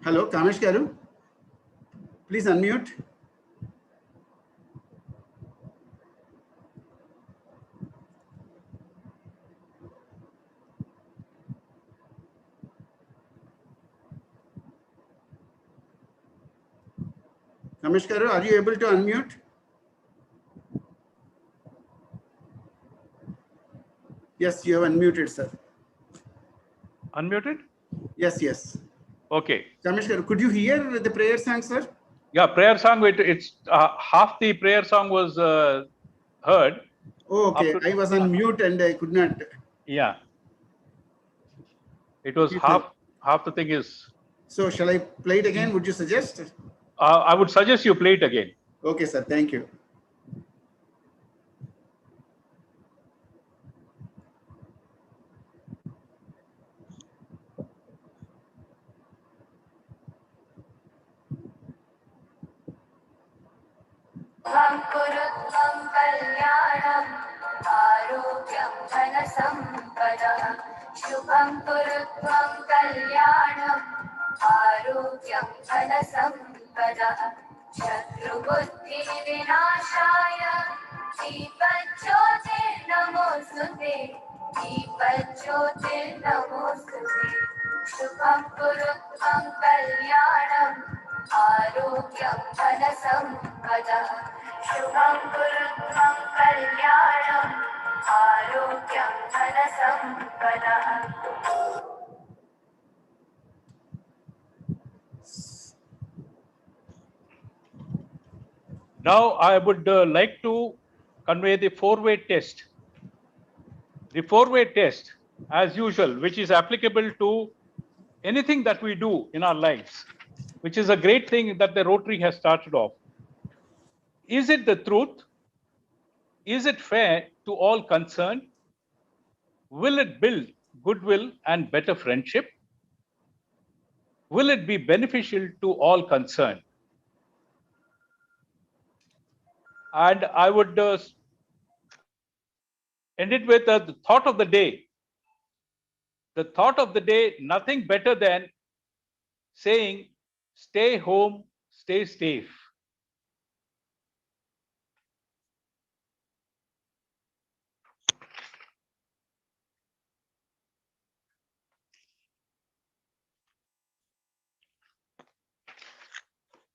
Hello, Kamesh Garu. Please unmute. Kamesh Garu, are you able to unmute? Yes, you have unmuted, sir. Unmuted? Yes, yes. Okay. Kamesh Garu, could you hear the prayer song, sir? Yeah, prayer song. It's half the prayer song was heard. Oh, okay. After, I was on mute and I could not. Yeah. It was half the thing is. So shall I play it again? Would you suggest? I would suggest you play it again. Okay, sir. Thank you. Kurutvang kalyanam arogyam dhanasampada Shubham kurutvang kalyanam arogyam dhanasampada Shatrubuddhi vinashaya Deepajyotir namostute Deepajyotir namostute Shubham kurutvang kalyanam arogyam dhanasampada Shubham kurutvang kalyanam arogyam dhanasampada Now I would like to convey the four-way test. The four-way test, as usual, which is applicable to anything that we do in our lives, which is a great thing that the Rotary has started off. Is it the truth? Is it fair to all concerned? Will it build goodwill and better friendship? Will it be beneficial to all concerned? And I would end it with the thought of the day. The thought of the day, nothing better than saying, stay home, stay safe.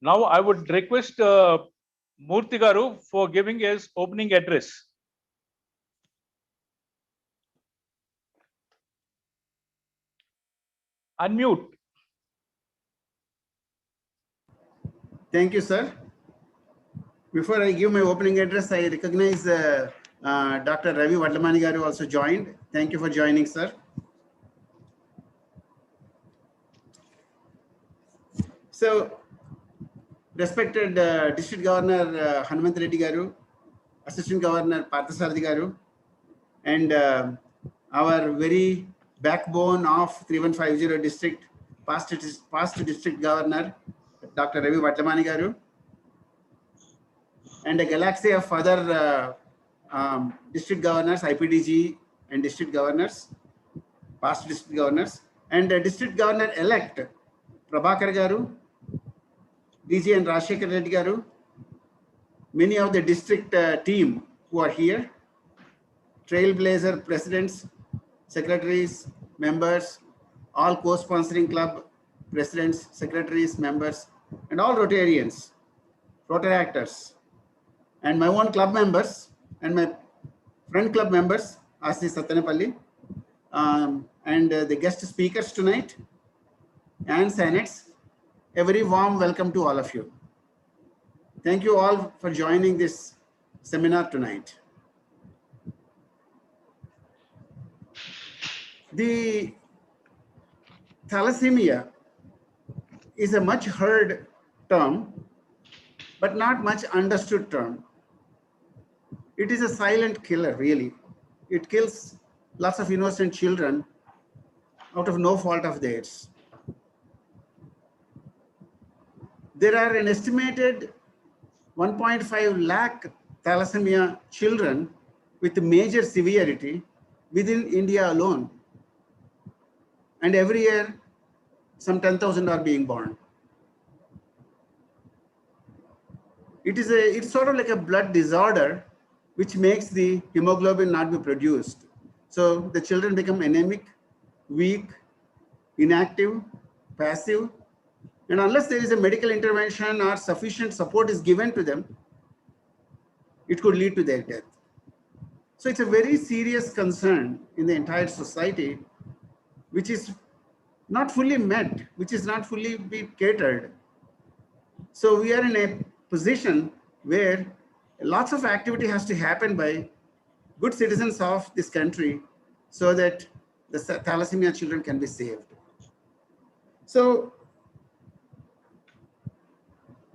Now I would request Murthy Garu for giving his opening address. Unmute. Thank you, sir. Before I give my opening address, I recognize Dr. Ravi Vatlamani Garu also joined. Thank you for joining, sir. So, respected District Governor Hanumant Reddy Garu, Assistant Governor Parthasarathi Garu, and our very backbone of 3150 district, past District Governor Dr. Ravi Vatlamani Garu, and a galaxy of other district governors, IPDG and district governors, past district governors, and district governor-elect Prabhakar Garu, DG and Rajshekar Reddy Garu, many of the district team who are here, trailblazer presidents, secretaries, members, all co-sponsoring club presidents, secretaries, members, and all Rotarians, Rotary actors, and my own club members and my friend club members, Asi Satyanapalli, and the guest speakers tonight and senates, a very warm welcome to all of you. Thank you all for joining this seminar tonight. The thalassemia is a much heard term, but not much understood term. It is a silent killer, really. It kills lots of innocent children out of no fault of theirs. There are an estimated 1.5 lakh thalassemia children with major severity within India alone. And every year, some 10,000 are being born. It's sort of like a blood disorder which makes the hemoglobin not be produced. So the children become anemic, weak, inactive, passive, and unless there is a medical intervention or sufficient support is given to them, it could lead to their death. So it's a very serious concern in the entire society, which is not fully met, which is not fully be catered. So we are in a position where lots of activity has to happen by good citizens of this country so that the thalassemia children can be saved. So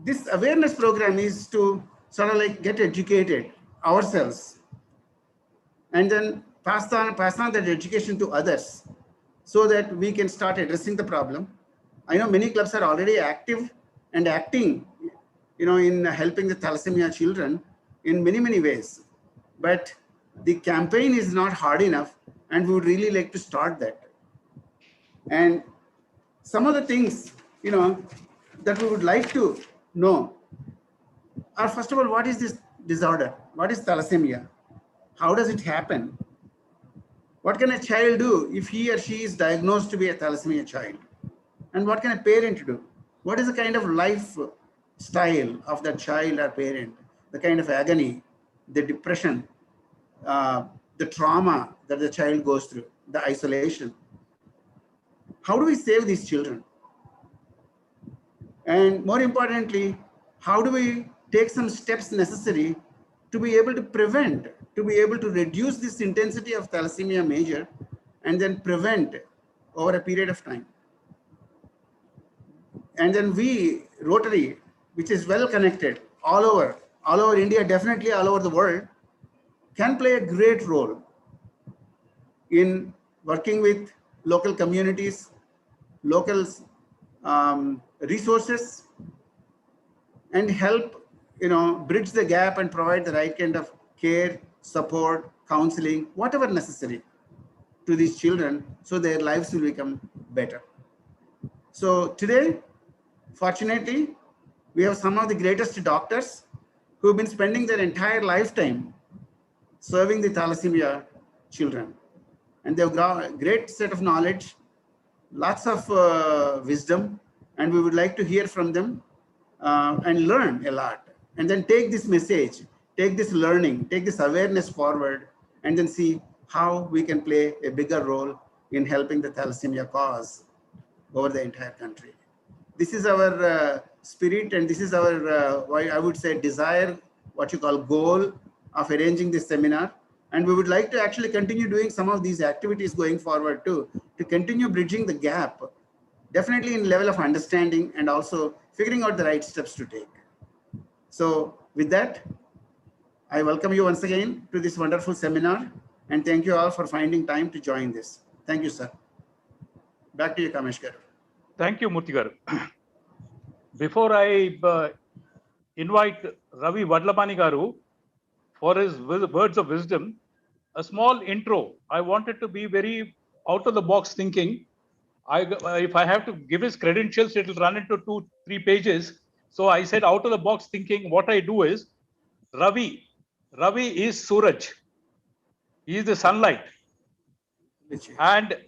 this awareness program is to sort of like get educated ourselves and then pass on that education to others so that we can start addressing the problem. I know many clubs are already active and acting, in helping the thalassemia children in many, many ways. But the campaign is not hard enough, and we would really like to start that. And some of the things, that we would like to know are, first of all, what is this disorder? What is thalassemia? How does it happen? What can a child do if he or she is diagnosed to be a thalassemia child? And what can a parent do? What is the kind of life style of that child or parent? The kind of agony, the depression, the trauma that the child goes through, the isolation. How do we save these children? And more importantly, how do we take some steps necessary to be able to prevent, to be able to reduce this intensity of thalassemia major and then prevent over a period of time? And then we, Rotary, which is well connected all over India, definitely all over the world, can play a great role in working with local communities, local resources, and help, bridge the gap and provide the right kind of care, support, counseling, whatever necessary to these children so their lives will become better. So today, fortunately, we have some of the greatest doctors who have been spending their entire lifetime serving the thalassemia children. And they've got a great set of knowledge, lots of wisdom, and we would like to hear from them and learn a lot. And then take this message, take this learning, take this awareness forward, and then see how we can play a bigger role in helping the thalassemia cause over the entire country. This is our spirit, and this is our, I would say, desire, what you call goal of arranging this seminar. And we would like to actually continue doing some of these activities going forward too, to continue bridging the gap, definitely in level of understanding and also figuring out the right steps to take. So with that, I welcome you once again to this wonderful seminar, and thank you all for finding time to join this. Thank you, sir. Back to you, Kamesh Garu. Thank you, Murthy garu. Before I invite Ravi Vadlamani garu for his words of wisdom, a small intro. I wanted to be very out of the box thinking. If I have to give his credentials, it will run into 2-3 pages. So I said out of the box thinking. What I do is Ravi is Suraj. He is the sunlight. And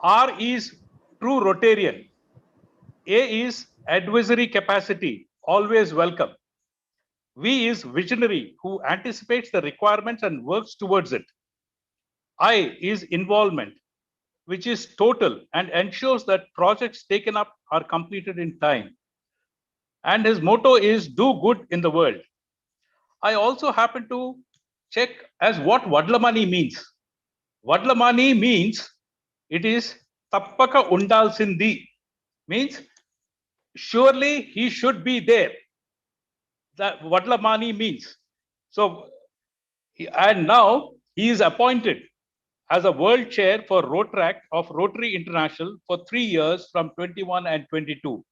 R is true Rotarian. A is advisory capacity, always welcome. V is visionary, who anticipates the requirements and works towards it. I is involvement, which is total and ensures that projects taken up are completed in time. And his motto is do good in the world. I also happen to check as what Vadlamani means. Vadlamani means it is tappaka undalsindi, means surely he should be there. That Vadlamani means. So, and now he is appointed as a world chair for Rotaract of Rotary International for 3 years from 21 and 22.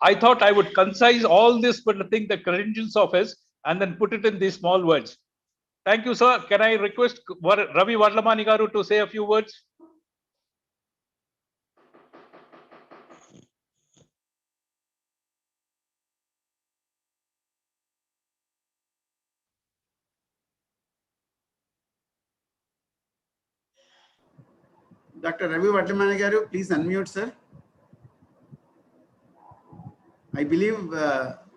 I thought I would concise all this, but I think the credentials of his and then put it in these small words. Thank you, sir. Can I request Ravi Vadlamani garu to say a few words? Dr. Ravi Vadlamani garu, please unmute, sir. I believe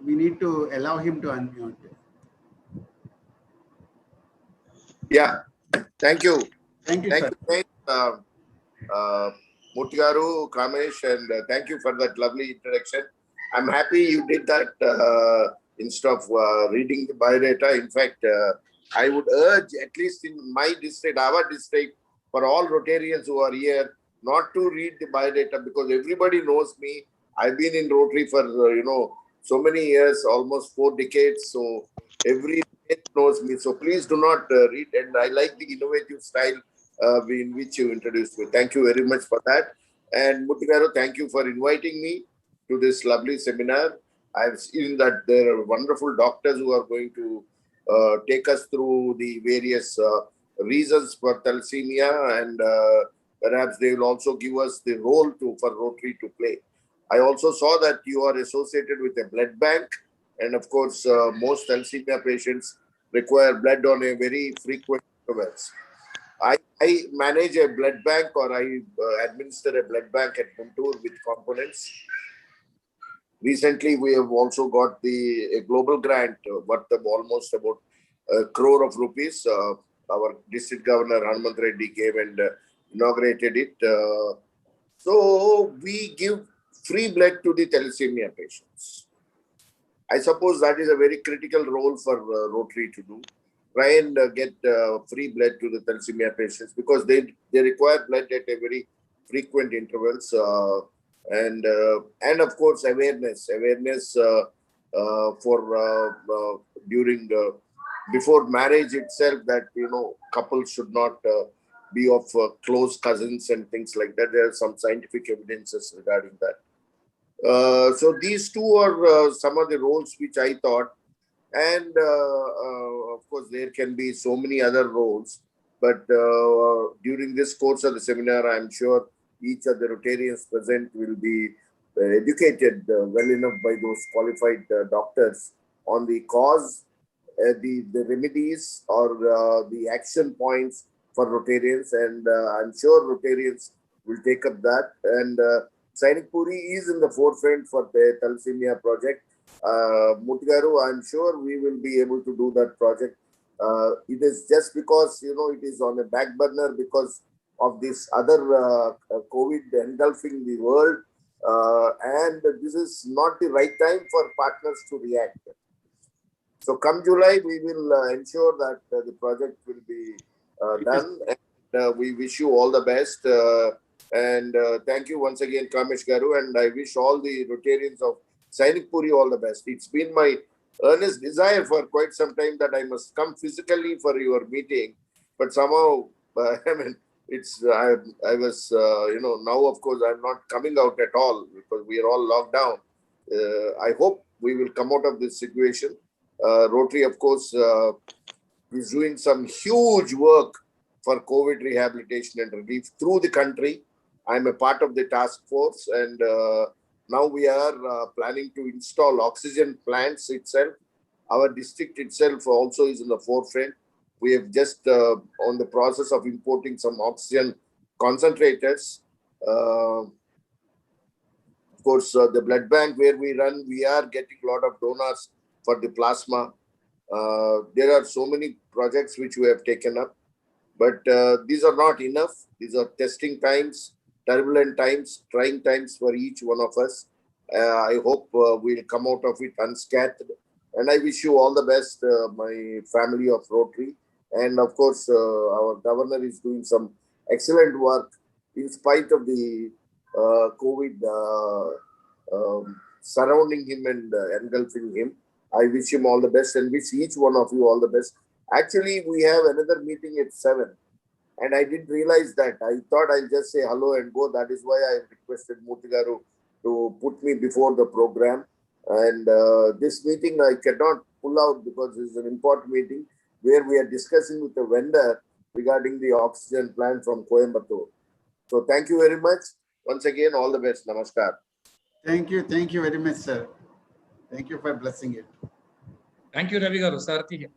we need to allow him to unmute. Yeah, thank you. Thank you, Thank sir. you, Murthy garu, Kamesh, and thank you for that lovely introduction. I'm happy you did that instead of reading the biodata. In fact, I would urge, at least in my district, our district, for all Rotarians who are here, not to read the biodata, because everybody knows me. I've been in Rotary for, so many years, almost 4 decades. So every knows me. So please do not read. And I like the innovative style in which you introduced me. Thank you very much for that. And Murthy garu, thank you for inviting me to this lovely seminar. I've seen that there are wonderful doctors who are going to take us through the various reasons for thalassemia, and perhaps they will also give us the role for Rotary to play. I also saw that you are associated with a blood bank, and of course, most thalassemia patients require blood on a very frequent intervals. I manage a blood bank, or I administer a blood bank at Guntur with components. Recently, we have also got a global grant worth of almost about 1 crore of rupees. Our district governor Hanumant Reddy came and inaugurated it. So we give free blood to the thalassemia patients. I suppose that is a very critical role for Rotary to do. Try and get free blood to the thalassemia patients, because they require blood at a very frequent intervals. And of course, awareness for during before marriage itself, that couples should not be of close cousins and things like that. There are some scientific evidences regarding that. So these two are some of the roles which I thought, and of course there can be so many other roles. But during this course of the seminar, I'm sure each of the Rotarians present will be educated well enough by those qualified doctors on the cause, the remedies, or the action points for Rotarians. And I'm sure Rotarians will take up that. And Sainik Puri is in the forefront for the thalassemia project. Murthy garu, I'm sure we will be able to do that project. It is just because, it is on a back burner because of this other COVID engulfing the world. And this is not the right time for partners to react. So come July, we will ensure that the project will be done. And we wish you all the best. And thank you once again, Kamesh garu. And I wish all the Rotarians of Sainik Puri all the best. It's been my earnest desire for quite some time that I must come physically for your meeting. But somehow, I was, now of course I'm not coming out at all because we are all locked down. I hope we will come out of this situation. Rotary, of course, is doing some huge work for COVID rehabilitation and relief through the country. I'm a part of the task force, and now we are planning to install oxygen plants itself. Our district itself also is in the forefront. We have just on the process of importing some oxygen concentrators. Of course, the blood bank where we run, we are getting a lot of donors for the plasma. There are so many projects which we have taken up, but these are not enough. These are testing times, turbulent times, trying times for each one of us. I hope we'll come out of it unscathed. And I wish you all the best, my family of Rotary. And of course, our governor is doing some excellent work in spite of the COVID surrounding him and engulfing him. I wish him all the best and wish each one of you all the best. Actually, we have another meeting at 7. And I didn't realize that. I thought I'll just say hello and go. That is why I requested Murthy garu to put me before the program. And this meeting I cannot pull out because it's an important meeting where we are discussing with the vendor regarding the oxygen plant from Coimbatore. So thank you very much. Once again, all the best. Namaskar. Thank you. Thank you very much, sir. Thank you for blessing it. Thank you, Ravi garu. Sarthi here.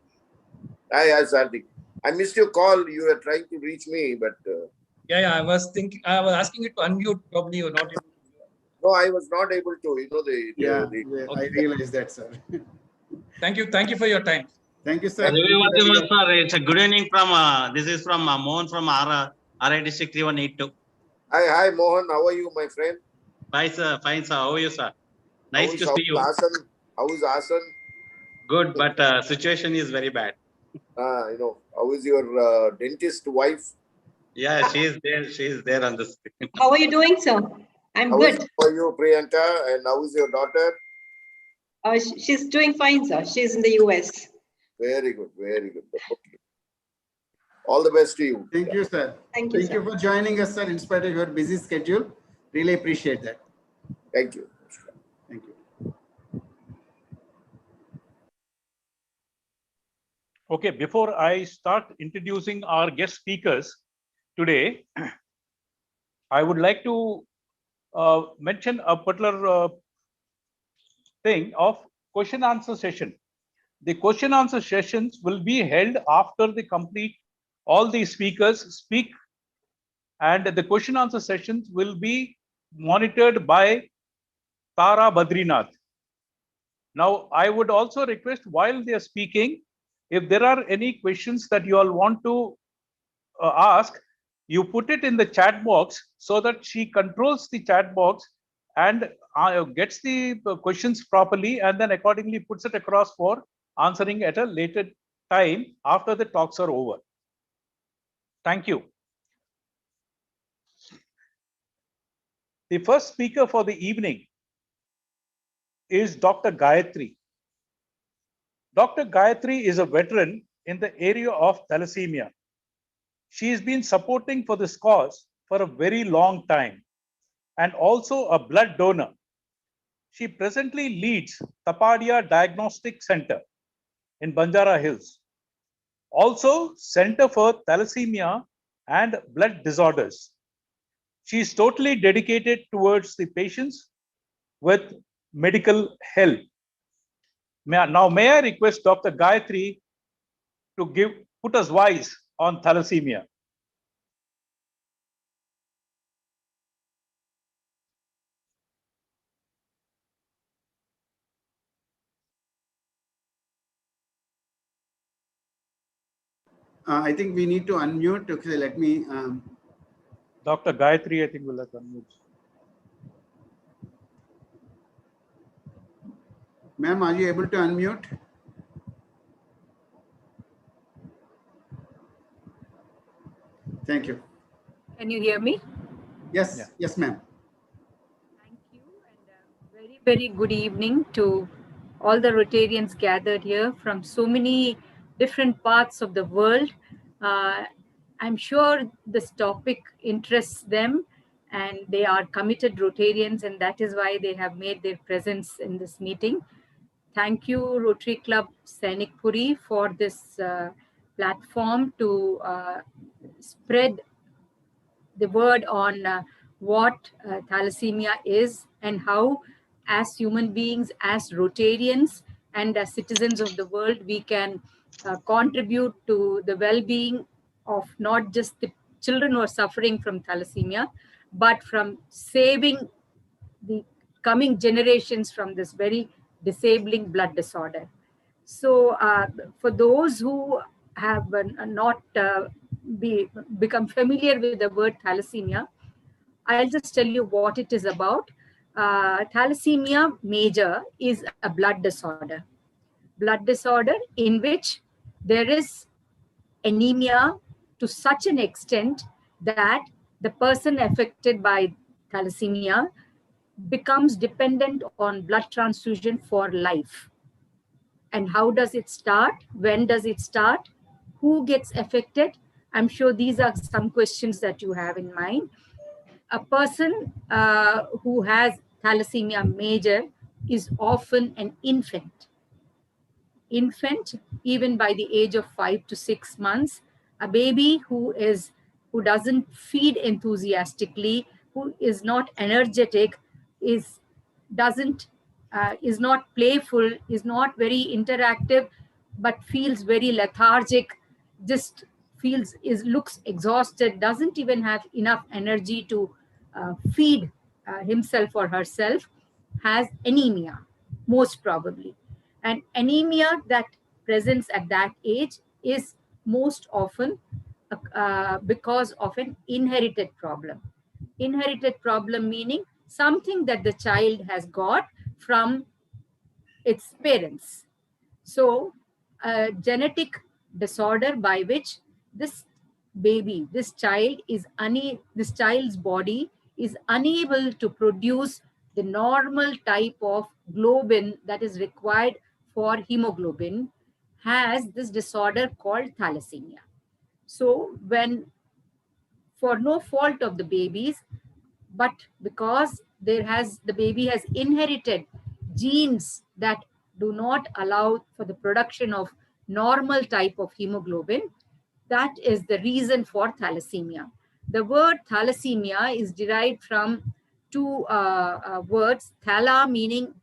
Hi, Sarthi. I missed your call. You were trying to reach me, but Yeah, I was thinking. I was asking you to unmute. Probably you're not able to. No, I was not able to. You know Yeah, the I realize that, sir. Thank you. Thank you for your time. Thank you, sir. Sir, it's a good evening from this is from Mohan from RI District 3182. Hi, Mohan. How are you, my friend? Fine, sir. Fine, sir. How are you, sir? Nice to How see you. How is Asan? Good, but situation is very bad. How is your dentist wife? Yeah, she is there. She is there on the screen. How are you doing, sir? I'm good. How are you, Priyanka? And how is your daughter? She's doing fine, sir. She's in the US. Very good, very good. Okay. All the best to you. Thank you, sir. Thank you, Thank you for joining us, sir, in spite of your busy schedule. Really appreciate that. Thank you. Thank you. Okay, before I start introducing our guest speakers today, I would like to mention a particular thing of question answer session. The question answer sessions will be held after the complete all the speakers speak, and the question answer sessions will be monitored by Tara Badrinath. Now, I would also request while they are speaking, if there are any questions that you all want to ask, you put it in the chat box so that she controls the chat box and gets the questions properly and then accordingly puts it across for answering at a later time after the talks are over. Thank you. The first speaker for the evening is Dr. Gayatri. Dr. Gayatri is a veteran in the area of thalassemia. She has been supporting for this cause for a very long time and also a blood donor. She presently leads Tapadia Diagnostic Center in Banjara Hills. Also, Center for Thalassemia and Blood Disorders. She is totally dedicated towards the patients with medical help. Now, may I request Dr. Gayatri to put us wise on thalassemia. I think we need to unmute. Okay, let me. Dr. Gayatri, I think will have unmute. Ma'am, are you able to unmute? Thank you. Can you hear me? Yes, Yeah. yes, ma'am. Thank you, and very, very good evening to all the Rotarians gathered here from so many different parts of the world. I'm sure this topic interests them, and they are committed Rotarians, and that is why they have made their presence in this meeting. Thank you, Rotary Club Sainikpuri, for this platform to spread the word on what thalassemia is and how, as human beings, as Rotarians, and as citizens of the world, we can contribute to the well-being of not just the children who are suffering from thalassemia, but from saving the coming generations from this very disabling blood disorder. So for those who have not become familiar with the word thalassemia, I'll just tell you what it is about. Thalassemia major is a blood disorder in which there is anemia to such an extent that the person affected by thalassemia becomes dependent on blood transfusion for life. And how does it start? When does it start? Who gets affected? I'm sure these are some questions that you have in mind. A person who has thalassemia major is often an infant, even by the age of 5 to 6 months. A baby who doesn't feed enthusiastically, who is not energetic, is not playful, is not very interactive, but feels very lethargic, just looks exhausted, doesn't even have enough energy to feed himself or herself, has anemia, most probably. And anemia that presents at that age is most often because of an inherited problem. Inherited problem meaning something that the child has got from its parents. So, a genetic disorder by which this baby, this child's body is unable to produce the normal type of globin that is required for hemoglobin, has this disorder called thalassemia. So, when for no fault of the babies, but because the baby has inherited genes that do not allow for the production of normal type of hemoglobin, that is the reason for thalassemia. The word thalassemia is derived from two words. Thala meaning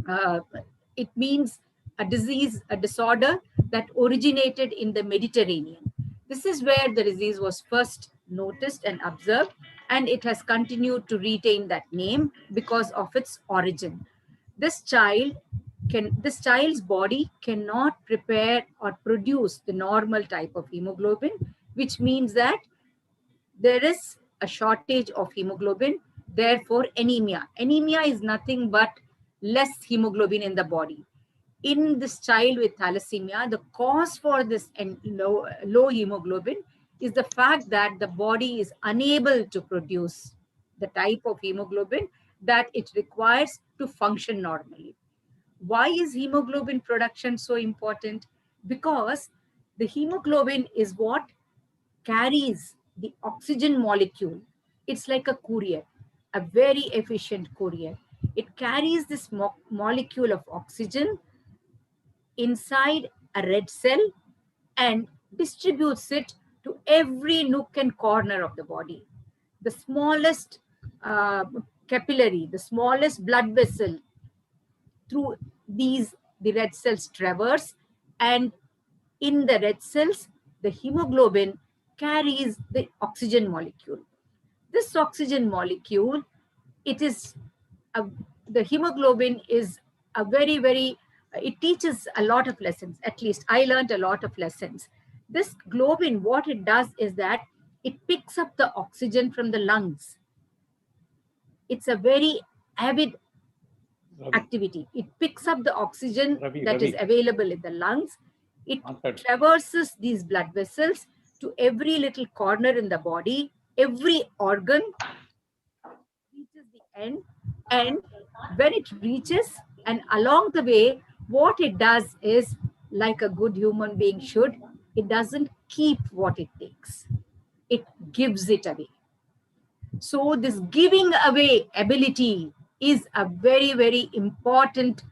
uh, it means a disease, a disorder that originated in the Mediterranean. This is where the disease was first noticed and observed, and it has continued to retain that name because of its origin. This child's body cannot prepare or produce the normal type of hemoglobin, which means that there is a shortage of hemoglobin, therefore anemia. Anemia is nothing but less hemoglobin in the body. In this child with thalassemia, the cause for this low hemoglobin is the fact that the body is unable to produce the type of hemoglobin that it requires to function normally. Why is hemoglobin production so important? Because the hemoglobin is what carries the oxygen molecule. It's like a courier, a very efficient courier. It carries this molecule of oxygen inside a red cell and distributes it to every nook and corner of the body. The smallest capillary, the smallest blood vessel through the red cells traverse, and in the red cells, the hemoglobin carries the oxygen molecule. This oxygen molecule, it is, the hemoglobin is a it teaches a lot of lessons. At least I learned a lot of lessons. This globin, what it does is that it picks up the oxygen from the lungs. It's a very avid activity. It picks up the oxygen that is available in the lungs. It traverses these blood vessels to every little corner in the body, every organ reaches the end, and when it reaches, and along the way, what it does is, like a good human being should, it doesn't keep what it takes. It gives it away. So this giving away ability is a very important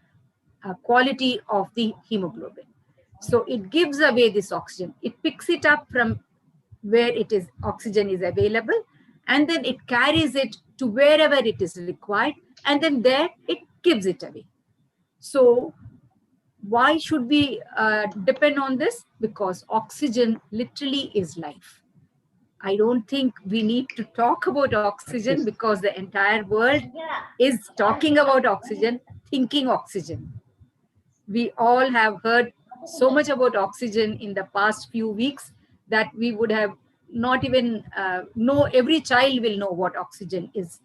quality of the hemoglobin. So it gives away this oxygen. It picks it up from where oxygen is available, and then it carries it to wherever it is required, and then there it gives it away. So why should we depend on this? Because oxygen literally is life. I don't think we need to talk about oxygen because the entire world is talking about oxygen, thinking oxygen. We all have heard so much about oxygen in the past few weeks that we would have not even know. Every child will know what oxygen is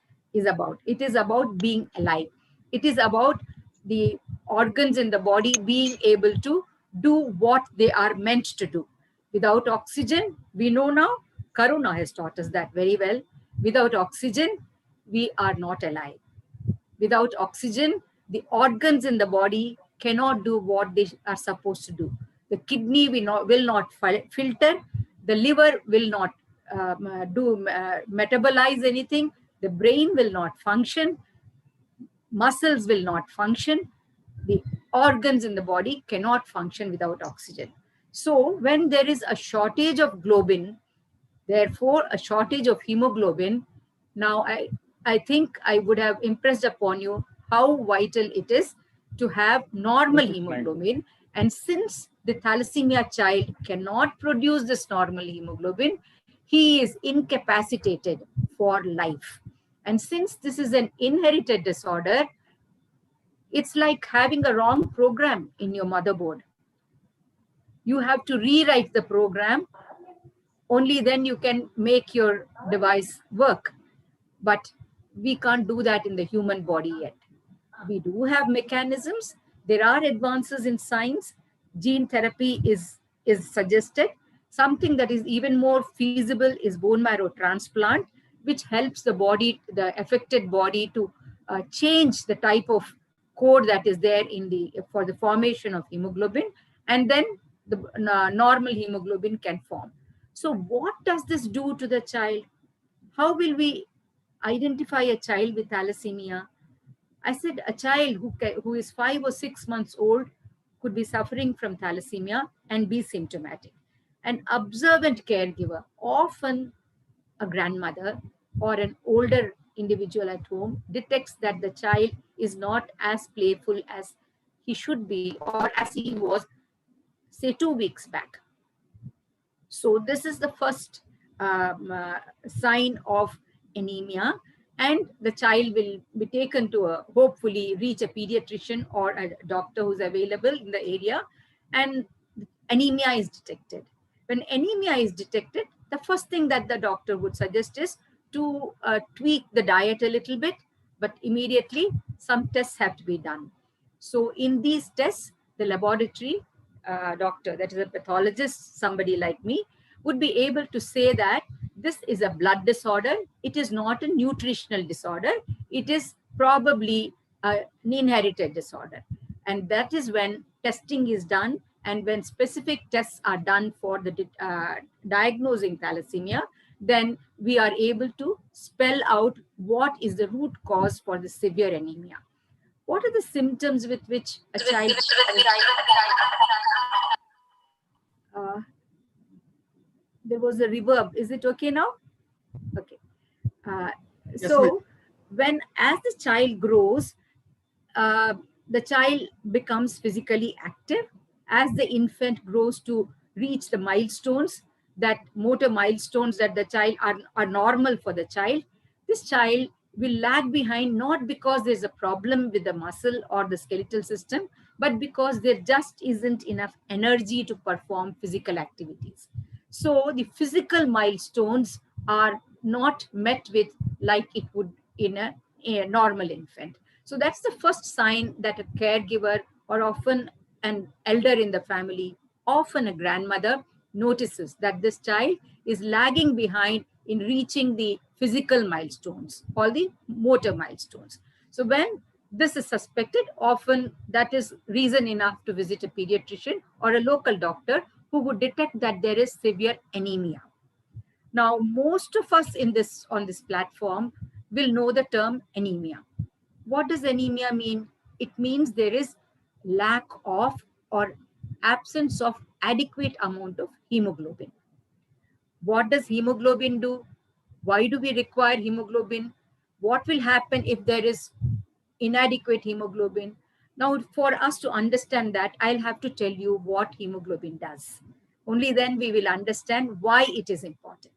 about. It is about being alive. It is about the organs in the body being able to do what they are meant to do. Without oxygen, we know now, Karuna has taught us that very well. Without oxygen, we are not alive. Without oxygen, the organs in the body cannot do what they are supposed to do. The kidney will not filter. The liver will not metabolize anything. The brain will not function. Muscles will not function. The organs in the body cannot function without oxygen. So when there is a shortage of globin, therefore a shortage of hemoglobin, now I think I would have impressed upon you how vital it is to have normal hemoglobin, And since the thalassemia child cannot produce this normal hemoglobin, he is incapacitated for life. And since this is an inherited disorder, it's like having a wrong program in your motherboard. You have to rewrite the program. Only then you can make your device work. But we can't do that in the human body yet. We do have mechanisms. There are advances in science. Gene therapy is suggested. Something that is even more feasible is bone marrow transplant, which helps the body, the affected body, to change the type of code that is there for the formation of hemoglobin, and then the normal hemoglobin can form. So what does this do to the child? How will we identify a child with thalassemia? I said a child who is 5 or 6 months old could be suffering from thalassemia and be symptomatic. An observant caregiver, often a grandmother or an older individual at home, detects that the child is not as playful as he should be or as he was, say, 2 weeks back. So this is the first sign of anemia, and the child will be taken to hopefully reach a pediatrician or a doctor who's available in the area, and anemia is detected. When anemia is detected, the first thing that the doctor would suggest is to tweak the diet a little bit, but immediately some tests have to be done. So in these tests, the laboratory doctor, that is a pathologist, somebody like me, would be able to say that this is a blood disorder. It is not a nutritional disorder. It is probably an inherited disorder. And that is when testing is done, and when specific tests are done for the diagnosing thalassemia, then we are able to spell out what is the root cause for the severe anemia. What are the symptoms with which a child... there was a reverb. Is it okay now? Okay. So as the child grows, the child becomes physically active. As the infant grows to reach the milestones, that motor milestones that the child are normal for the child, this child will lag behind, not because there's a problem with the muscle or the skeletal system, but because there just isn't enough energy to perform physical activities. So the physical milestones are not met with like it would in a normal infant. So that's the first sign that a caregiver, or often an elder in the family, often a grandmother, notices that this child is lagging behind in reaching the physical milestones or the motor milestones. So when this is suspected, often that is reason enough to visit a pediatrician or a local doctor who would detect that there is severe anemia. Now, most of us on this platform will know the term anemia. What does anemia mean? It means there is lack of or absence of adequate amount of hemoglobin. What does hemoglobin do? Why do we require hemoglobin? What will happen if there is inadequate hemoglobin? Now, for us to understand that, I'll have to tell you what hemoglobin does. Only then we will understand why it is important.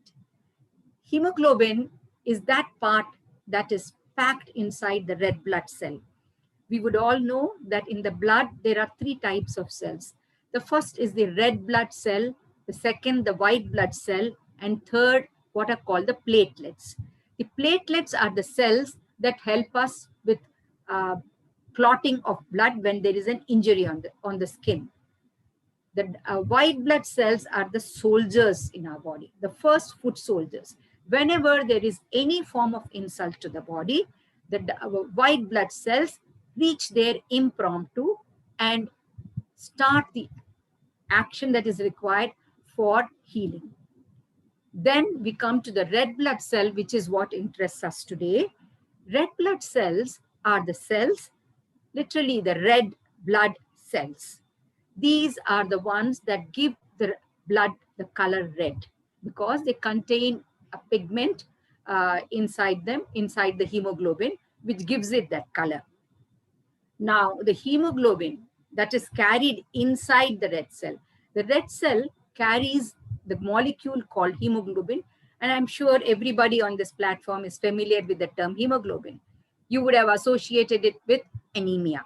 Hemoglobin is that part that is packed inside the red blood cell. We would all know that in the blood, there are 3 types of cells. The first is the red blood cell, the second, the white blood cell, and third, what are called the platelets. The platelets are the cells that help us with clotting of blood when there is an injury on the skin. The white blood cells are the soldiers in our body, the first foot soldiers. Whenever there is any form of insult to the body, the white blood cells reach there impromptu and start the action that is required for healing. Then we come to the red blood cell, which is what interests us today. Red blood cells are the cells, literally the red blood cells. These are the ones that give the blood the color red because they contain a pigment inside them, inside the hemoglobin, which gives it that color. Now, the hemoglobin that is carried inside the red cell. The red cell carries the molecule called hemoglobin, and I'm sure everybody on this platform is familiar with the term hemoglobin. You would have associated it with anemia.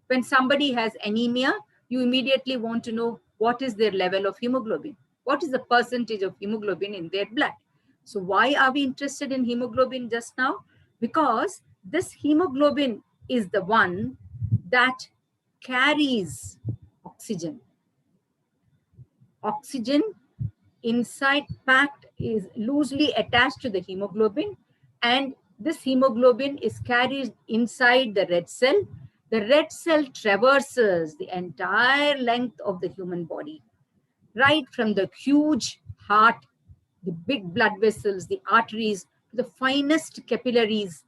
When somebody has anemia, you immediately want to know what is their level of hemoglobin. What is the percentage of hemoglobin in their blood? So why are we interested in hemoglobin just now? Because this hemoglobin is the one that carries oxygen. Oxygen inside packed is loosely attached to the hemoglobin, and this hemoglobin is carried inside the red cell. The red cell traverses the entire length of the human body, right from the huge heart, the big blood vessels, the arteries, to the finest capillaries,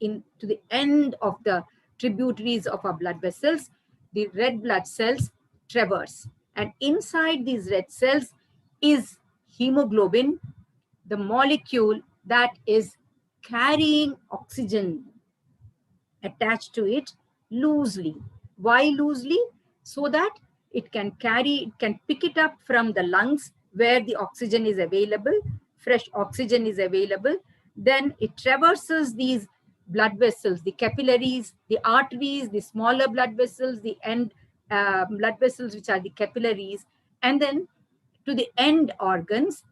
to the end of the tributaries of our blood vessels. The red blood cells traverse, and inside these red cells is hemoglobin, the molecule that is carrying oxygen attached to it loosely. Why loosely? So that it can pick it up from the lungs where the oxygen is available, fresh oxygen is available. Then it traverses these blood vessels, the capillaries, the arteries, the smaller blood vessels, the end blood vessels, which are the capillaries, and then to the end organs,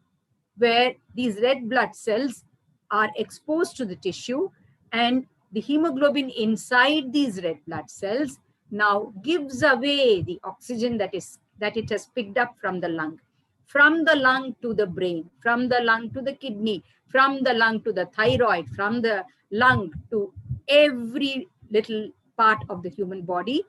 where these red blood cells are exposed to the tissue, and the hemoglobin inside these red blood cells now gives away the oxygen that it has picked up from the lung to the brain, from the lung to the kidney, from the lung to the thyroid, from the lung to every little part of the human body,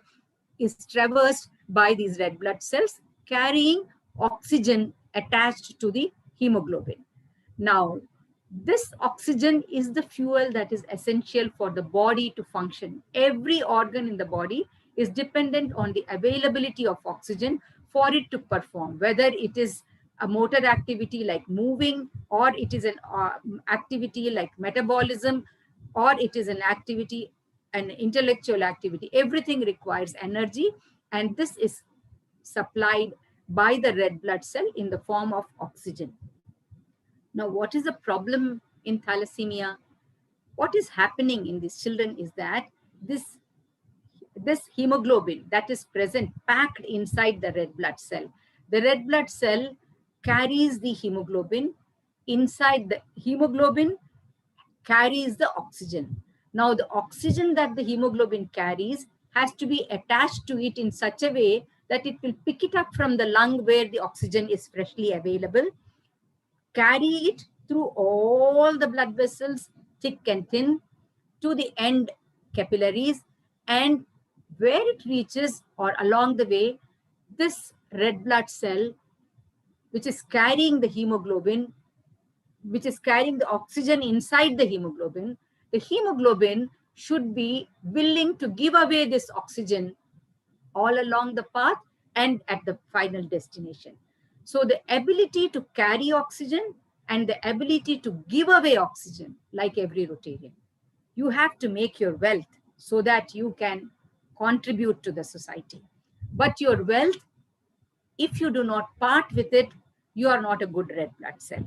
is traversed by these red blood cells carrying oxygen attached to the hemoglobin. Now, this oxygen is the fuel that is essential for the body to function. Every organ in the body is dependent on the availability of oxygen for it to perform, whether it is a motor activity like moving, or it is an activity like metabolism, or it is an activity, an intellectual activity. Everything requires energy, and this is supplied by the red blood cell in the form of oxygen. Now, what is the problem in thalassemia? What is happening in these children is that this hemoglobin that is present packed inside the red blood cell. The red blood cell carries the hemoglobin. Inside the hemoglobin carries the oxygen. Now, the oxygen that the hemoglobin carries has to be attached to it in such a way that it will pick it up from the lung where the oxygen is freshly available, carry it through all the blood vessels, thick and thin, to the end capillaries, and where it reaches or along the way, this red blood cell, which is carrying the hemoglobin, which is carrying the oxygen inside the hemoglobin should be willing to give away this oxygen all along the path and at the final destination. So the ability to carry oxygen and the ability to give away oxygen, like every Rotarian, you have to make your wealth so that you can contribute to the society. But your wealth, if you do not part with it, you are not a good red blood cell.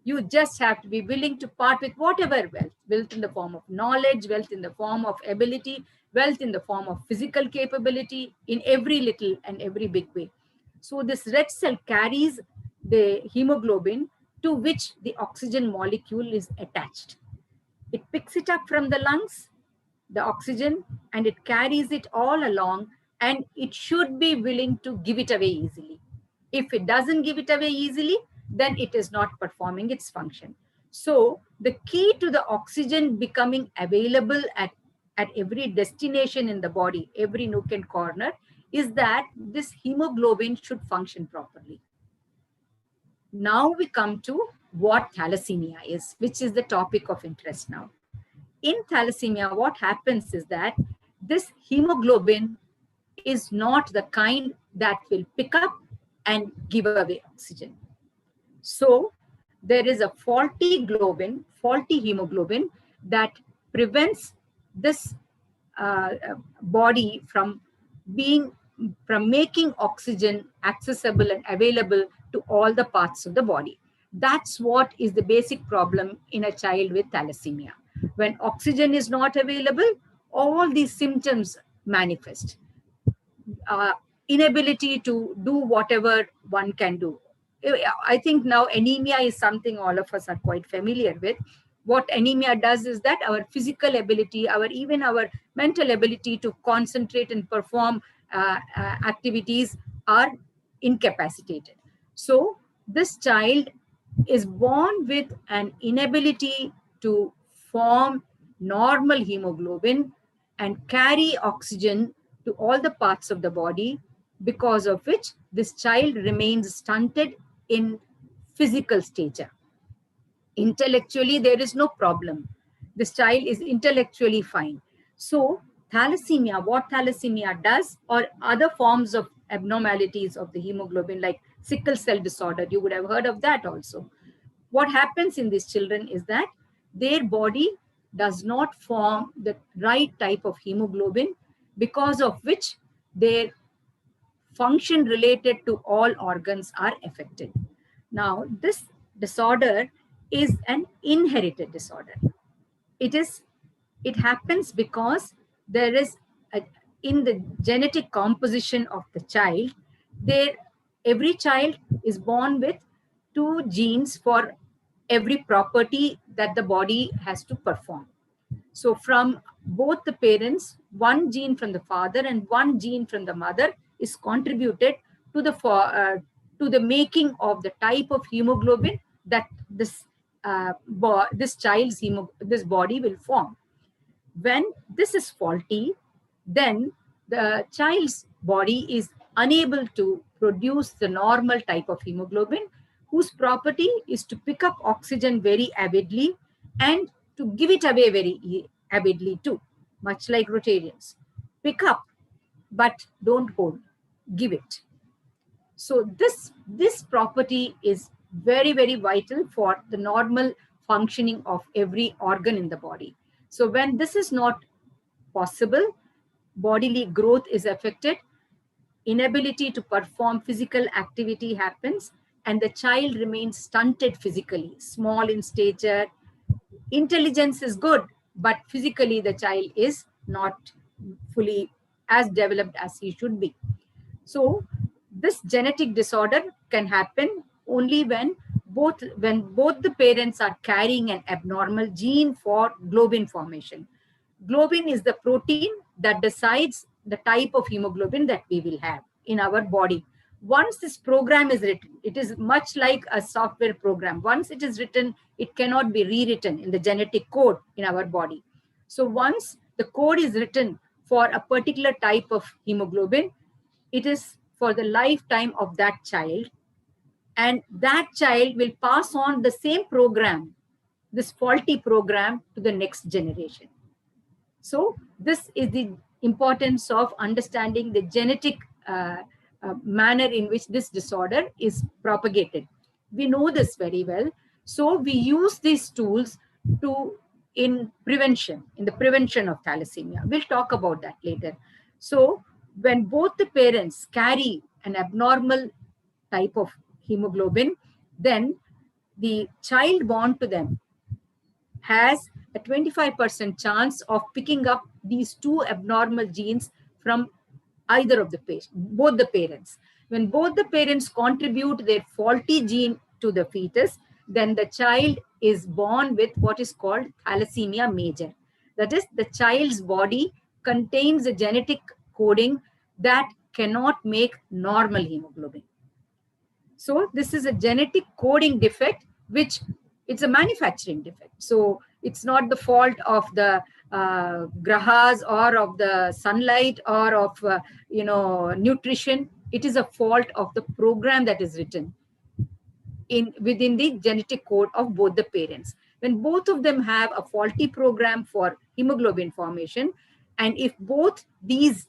You just have to be willing to part with whatever wealth in the form of knowledge, wealth in the form of ability, wealth in the form of physical capability, in every little and every big way. So this red cell carries the hemoglobin to which the oxygen molecule is attached. It picks it up from the lungs, the oxygen, and it carries it all along, and it should be willing to give it away easily. If it doesn't give it away easily, then it is not performing its function. So the key to the oxygen becoming available at every destination in the body, every nook and corner, is that this hemoglobin should function properly. Now we come to what thalassemia is, which is the topic of interest now. In thalassemia, what happens is that this hemoglobin is not the kind that will pick up and give away oxygen. So there is a faulty hemoglobin that prevents this body from being from making oxygen accessible and available to all the parts of the body. That's what is the basic problem in a child with thalassemia. When oxygen is not available, all these symptoms manifest. Inability to do whatever one can do. I think now anemia is something all of us are quite familiar with. What anemia does is that our physical ability, even our mental ability to concentrate and perform activities are incapacitated. So this child is born with an inability to form normal hemoglobin and carry oxygen to all the parts of the body, because of which this child remains stunted in physical stature. Intellectually, there is no problem. This child is intellectually fine. So thalassemia, what thalassemia does, or other forms of abnormalities of the hemoglobin like sickle cell disorder, you would have heard of that also. What happens in these children is that their body does not form the right type of hemoglobin, because of which their function related to all organs are affected. Now, this disorder is an inherited disorder. It happens because there is in the genetic composition of the child, every child is born with 2 genes for every property that the body has to perform. So from both the parents, 1 gene from the father and 1 gene from the mother is contributed to the making of the type of hemoglobin that this body will form. When this is faulty, then the child's body is unable to produce the normal type of hemoglobin, whose property is to pick up oxygen very avidly and to give it away very avidly too, much like Rotarians. Pick up, but don't hold, give it. So this property is very, very vital for the normal functioning of every organ in the body. So when this is not possible, bodily growth is affected, inability to perform physical activity happens, and the child remains stunted physically, small in stature. Intelligence is good, but physically the child is not fully as developed as he should be. So this genetic disorder can happen only when both the parents are carrying an abnormal gene for globin formation. Globin is the protein that decides the type of hemoglobin that we will have in our body. Once this program is written, it is much like a software program. Once it is written, it cannot be rewritten in the genetic code in our body. So once the code is written for a particular type of hemoglobin, it is for the lifetime of that child, and that child will pass on the same program, this faulty program, to the next generation. So this is the importance of understanding the genetic manner in which this disorder is propagated. We know this very well. So we use these tools in the prevention of thalassemia. We'll talk about that later. So when both the parents carry an abnormal type of hemoglobin, then the child born to them has a 25% chance of picking up these 2 abnormal genes from either of both the parents. When both the parents contribute their faulty gene to the fetus, then the child is born with what is called thalassemia major. That is, the child's body contains a genetic coding that cannot make normal hemoglobin. So this is a genetic coding defect, which it's a manufacturing defect. So it's not the fault of the grahas or of the sunlight or of nutrition. It is a fault of the program that is written within the genetic code of both the parents. When both of them have a faulty program for hemoglobin formation, and if both these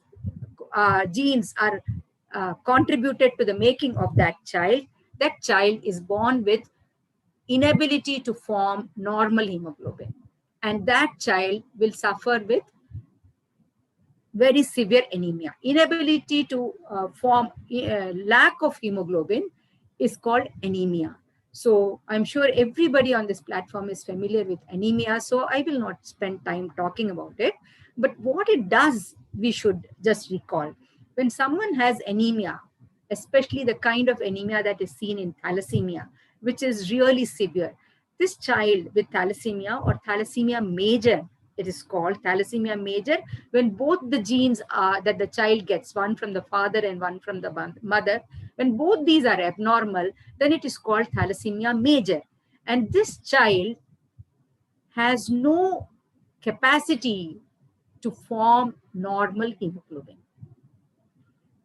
genes are contributed to the making of that child is born with inability to form normal hemoglobin, and that child will suffer with very severe anemia. Inability to form lack of hemoglobin is called anemia. So I'm sure everybody on this platform is familiar with anemia, so I will not spend time talking about it. But what it does, we should just recall. When someone has anemia, especially the kind of anemia that is seen in thalassemia, which is really severe, this child with thalassemia or thalassemia major, it is called thalassemia major, when both the genes are that the child gets, one from the father and one from the mother, when both these are abnormal, then it is called thalassemia major. And this child has no capacity to form normal hemoglobin.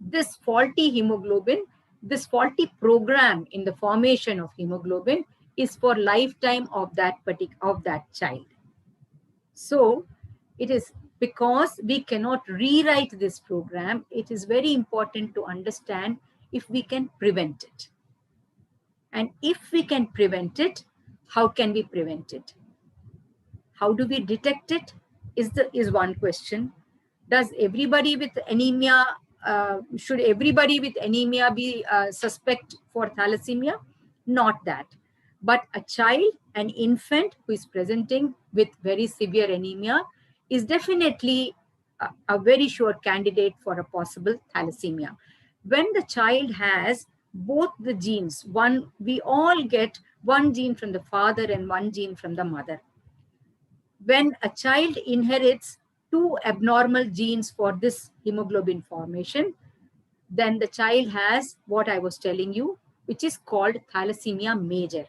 This faulty hemoglobin, this faulty program in the formation of hemoglobin is for lifetime of that child. So it is because we cannot rewrite this program, it is very important to understand if we can prevent it. And if we can prevent it, how can we prevent it? How do we detect it is one question. Does everybody with anemia, should everybody with anemia be suspect for thalassemia? Not that. But a child, an infant who is presenting with very severe anemia is definitely a very sure candidate for a possible thalassemia. When the child has both the genes, we all get one gene from the father and one gene from the mother. When a child inherits two abnormal genes for this hemoglobin formation, then the child has what I was telling you, which is called thalassemia major.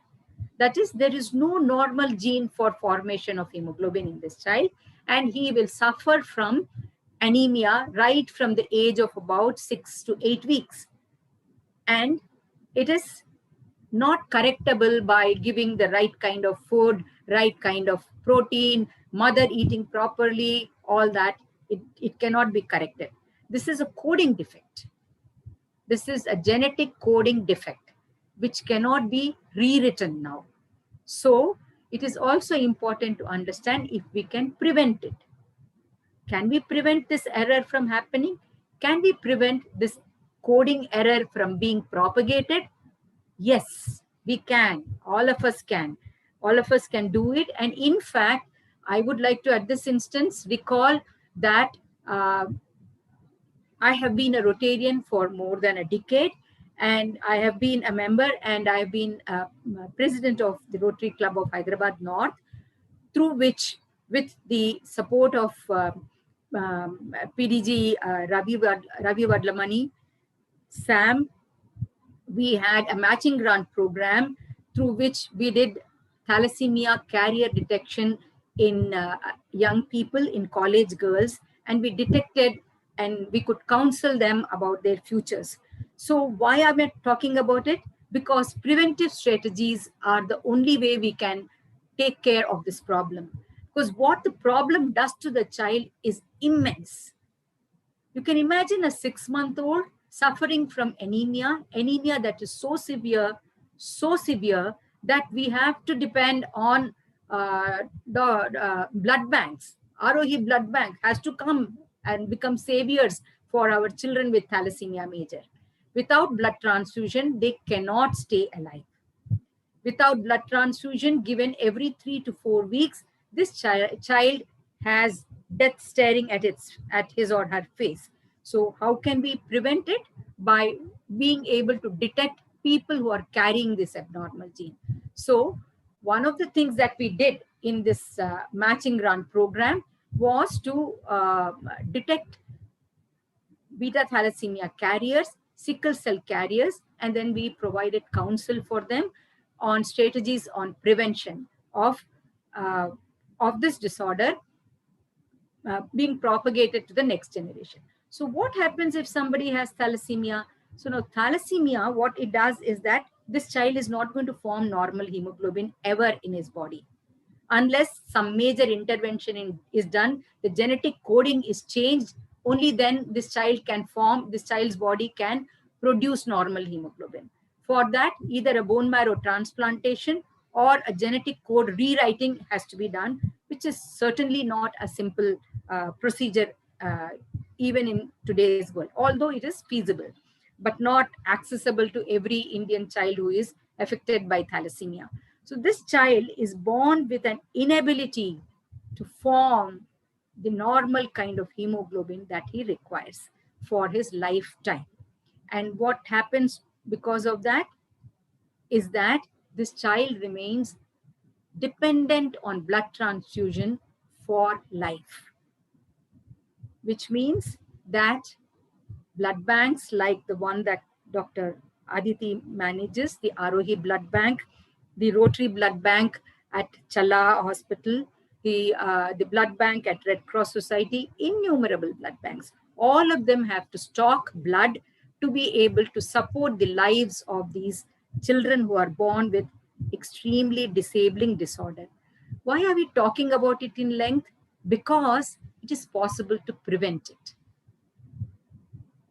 That is, there is no normal gene for formation of hemoglobin in this child, and he will suffer from anemia right from the age of about 6 to 8 weeks. And it is not correctable by giving the right kind of food, right kind of protein, mother eating properly, all that. It cannot be corrected. This is a coding defect. This is a genetic coding defect, which cannot be rewritten now. So it is also important to understand if we can prevent it. Can we prevent this error from happening? Can we prevent this coding error from being propagated? Yes, we can. All of us can. All of us can do it. And in fact, I would like to, at this instance, recall that I have been a Rotarian for more than a decade, and I have been a member and I've been president of the Rotary Club of Hyderabad North, through which, with the support of PDG Ravi Vadlamani, Sam, we had a matching grant program through which we did thalassemia carrier detection in young people, in college girls, and we detected and we could counsel them about their futures. So why am I talking about it? Because preventive strategies are the only way we can take care of this problem. Because what the problem does to the child is immense. You can imagine a 6-month-old suffering from anemia that is so severe that we have to depend on the blood banks. Arohi blood bank has to come and become saviors for our children with thalassemia major. Without blood transfusion, they cannot stay alive. Without blood transfusion given every 3 to 4 weeks, this child has death staring at his or her face. So how can we prevent it? By being able to detect people who are carrying this abnormal gene. So one of the things that we did in this matching grant program was to detect beta thalassemia carriers, sickle cell carriers, and then we provided counsel for them on strategies on prevention of this disorder being propagated to the next generation. So what happens if somebody has thalassemia? So now thalassemia, what it does is that this child is not going to form normal hemoglobin ever in his body. Unless some major intervention is done, the genetic coding is changed, only then this child's body can produce normal hemoglobin. For that, either a bone marrow transplantation or a genetic code rewriting has to be done, which is certainly not a simple procedure even in today's world, although it is feasible, but not accessible to every Indian child who is affected by thalassemia. So this child is born with an inability to form the normal kind of hemoglobin that he requires for his lifetime. And what happens because of that is that this child remains dependent on blood transfusion for life, which means that blood banks like the one that Dr. Aditi manages, the Arohi Blood Bank, the Rotary Blood Bank at Challa Hospital, the blood bank at Red Cross Society, innumerable blood banks. All of them have to stock blood to be able to support the lives of these children who are born with extremely disabling disorder. Why are we talking about it in length? Because it is possible to prevent it.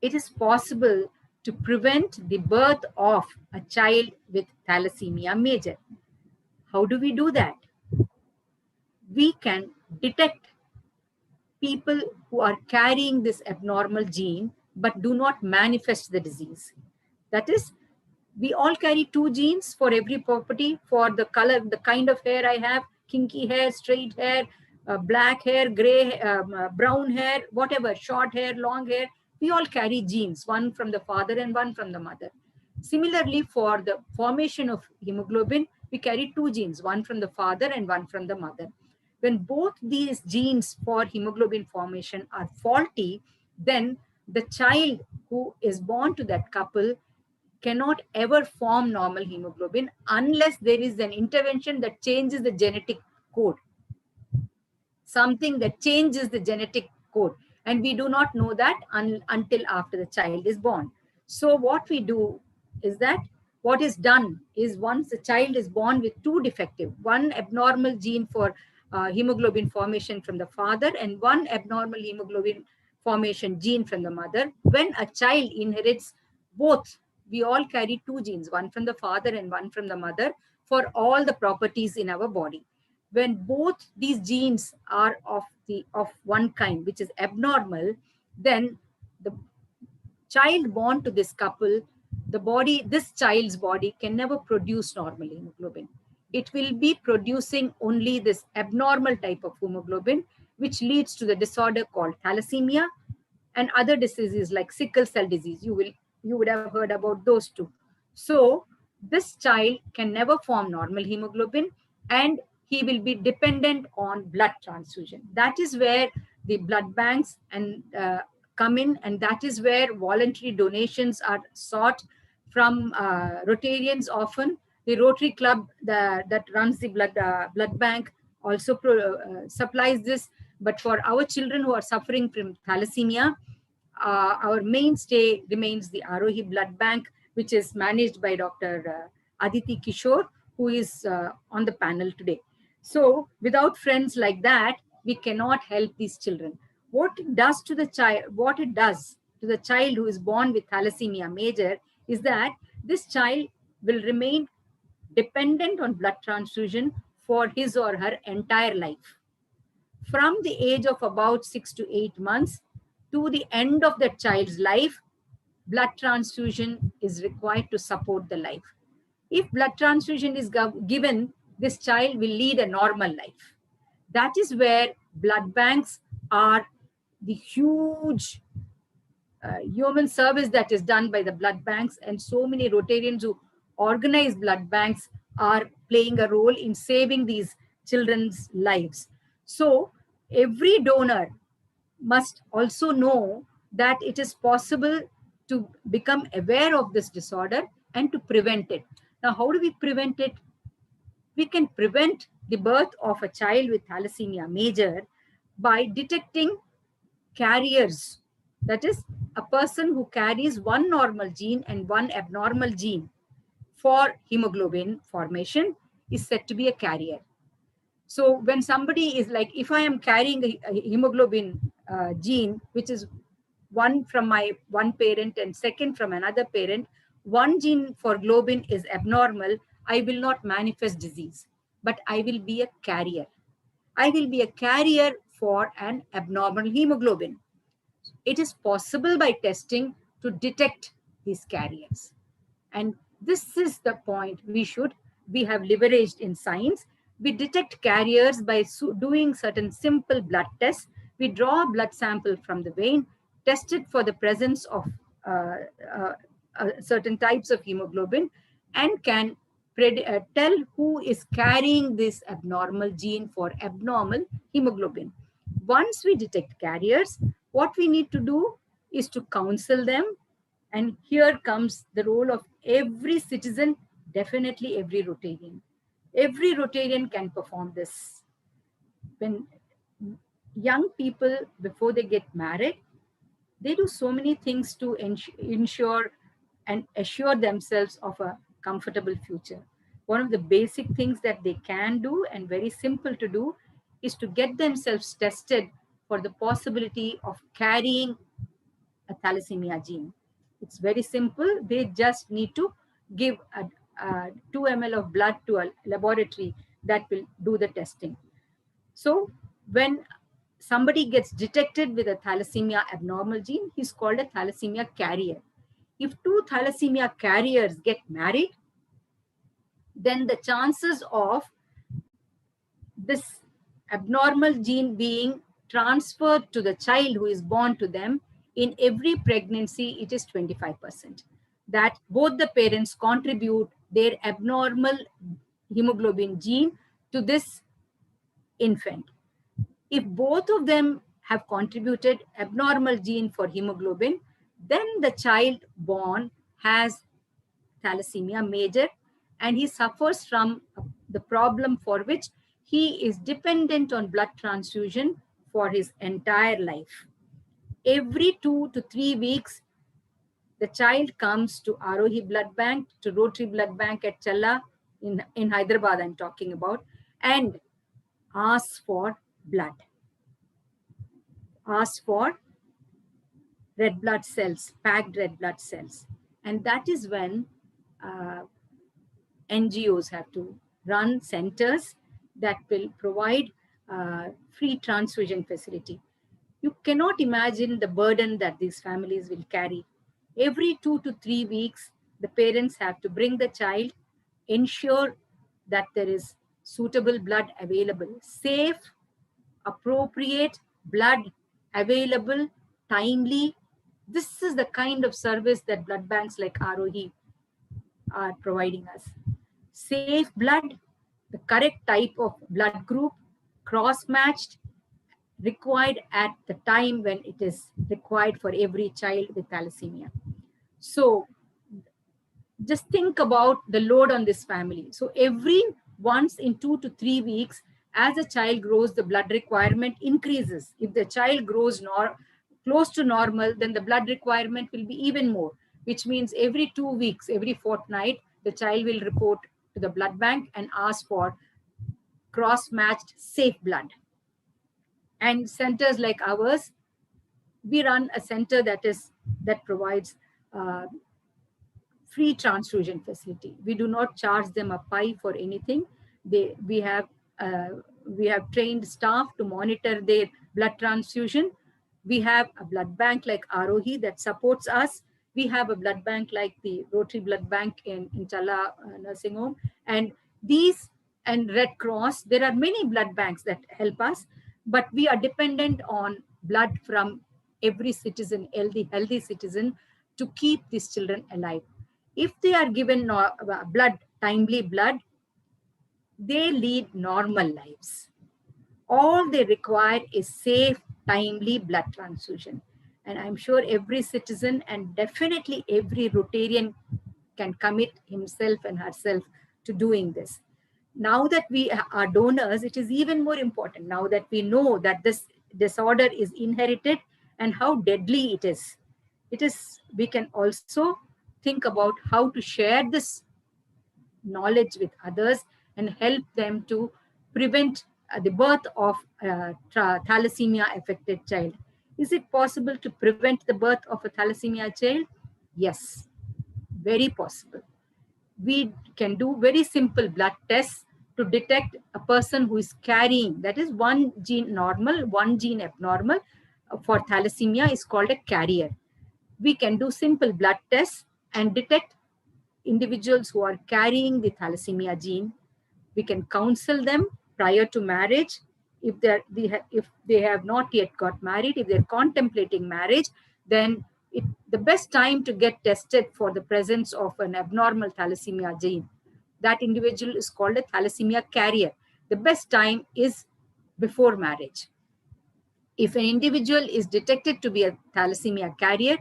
It is possible to prevent the birth of a child with thalassemia major. How do we do that? We can detect people who are carrying this abnormal gene but do not manifest the disease. That is, we all carry two genes for every property, for the color, the kind of hair I have, kinky hair, straight hair, black hair, gray, brown hair, whatever, short hair, long hair. We all carry genes, one from the father and one from the mother. Similarly, for the formation of hemoglobin, we carry two genes, one from the father and one from the mother. When both these genes for hemoglobin formation are faulty, then the child who is born to that couple cannot ever form normal hemoglobin unless there is an intervention that changes the genetic code. Something that changes the genetic code. And we do not know that until after the child is born. So what we do is that what is done is once the child is born with two defective, one abnormal gene for hemoglobin formation from the father and one abnormal hemoglobin formation gene from the mother, when a child inherits both, we all carry two genes, one from the father and one from the mother for all the properties in our body. When both these genes are of one kind, which is abnormal, then the child born to this couple, this child's body can never produce normal hemoglobin. It will be producing only this abnormal type of hemoglobin, which leads to the disorder called thalassemia and other diseases like sickle cell disease. You would have heard about those two. So this child can never form normal hemoglobin and he will be dependent on blood transfusion. That is where the blood banks come in, and that is where voluntary donations are sought from Rotarians often. The Rotary Club that runs the blood bank also supplies this. But for our children who are suffering from thalassemia, our mainstay remains the Arohi Blood Bank, which is managed by Dr. Aditi Kishore, who is on the panel today. So without friends like that, we cannot help these children. What it does to the child who is born with thalassemia major is that this child will remain dependent on blood transfusion for his or her entire life. From the age of about 6 to 8 months to the end of the child's life, blood transfusion is required to support the life. If blood transfusion is given, this child will lead a normal life. That is where blood banks are the huge human service that is done by the blood banks, and so many Rotarians who organize blood banks are playing a role in saving these children's lives. So every donor must also know that it is possible to become aware of this disorder and to prevent it. Now, how do we prevent it? We can prevent the birth of a child with thalassemia major by detecting carriers. That is, a person who carries one normal gene and one abnormal gene for hemoglobin formation is said to be a carrier. So when somebody is like, if I am carrying a hemoglobin gene, which is one from my one parent and second from another parent, one gene for globin is abnormal, I will not manifest disease, but I will be a carrier. I will be a carrier for an abnormal hemoglobin. It is possible by testing to detect these carriers. And this is the point we have leveraged in science. We detect carriers by doing certain simple blood tests. We draw a blood sample from the vein, test it for the presence of certain types of hemoglobin, and can tell who is carrying this abnormal gene for abnormal hemoglobin. Once we detect carriers, what we need to do is to counsel them. And here comes the role of every citizen, definitely every Rotarian. Every Rotarian can perform this. When young people, before they get married, they do so many things to ensure and assure themselves of a comfortable future. One of the basic things that they can do, and very simple to do, is to get themselves tested for the possibility of carrying a thalassemia gene. It's very simple. They just need to give a 2 ml of blood to a laboratory that will do the testing. So when somebody gets detected with a thalassemia abnormal gene, he's called a thalassemia carrier. If two thalassemia carriers get married, then the chances of this abnormal gene being transferred to the child who is born to them, in every pregnancy, it is 25%. That both the parents contribute their abnormal hemoglobin gene to this infant. If both of them have contributed abnormal gene for hemoglobin, then the child born has thalassemia major, and he suffers from the problem for which he is dependent on blood transfusion for his entire life. Every 2 to 3 weeks, the child comes to Arohi Blood Bank, to Rotary Blood Bank at Challa in Hyderabad, I'm talking about, and asks for blood. Asks for red blood cells, packed red blood cells. And that is when NGOs have to run centers that will provide free transfusion facility. You cannot imagine the burden that these families will carry. Every 2 to 3 weeks, the parents have to bring the child, ensure that there is suitable blood available, safe, appropriate blood available, timely. This is the kind of service that blood banks like Arohi are providing us. Safe blood, the correct type of blood group, cross-matched, required at the time when it is required for every child with thalassemia. So just think about the load on this family. So every once in 2 to 3 weeks, as a child grows, the blood requirement increases. If the child grows close to normal, then the blood requirement will be even more, which means every 2 weeks, every fortnight, the child will report to the blood bank and ask for cross-matched safe blood. And centers like ours, we run a center that provides free transfusion facility. We do not charge them a pie for anything. We have trained staff to monitor their blood transfusion. We have a blood bank like Arohi that supports us. We have a blood bank like the Rotary Blood Bank in Challa Nursing Home. And Red Cross, there are many blood banks that help us, but we are dependent on blood from every citizen, healthy citizen, to keep these children alive. If they are given timely blood, they lead normal lives. All they require is safe, timely blood transfusion. And I'm sure every citizen and definitely every Rotarian can commit himself and herself to doing this. Now that we are donors, it is even more important. Now that we know that this disorder is inherited and how deadly it is, we can also think about how to share this knowledge with others and help them to prevent the birth of a thalassemia affected child. Is it possible to prevent the birth of a thalassemia child? Yes, very possible. We can do very simple blood tests to detect a person who is carrying, that is one gene normal, one gene abnormal. for thalassemia is called a carrier. We can do simple blood tests and detect individuals who are carrying the thalassemia gene. We can counsel them prior to marriage. If they have not yet got married, if they're contemplating marriage, then the best time to get tested for the presence of an abnormal thalassemia gene, that individual is called a thalassemia carrier. The best time is before marriage. If an individual is detected to be a thalassemia carrier,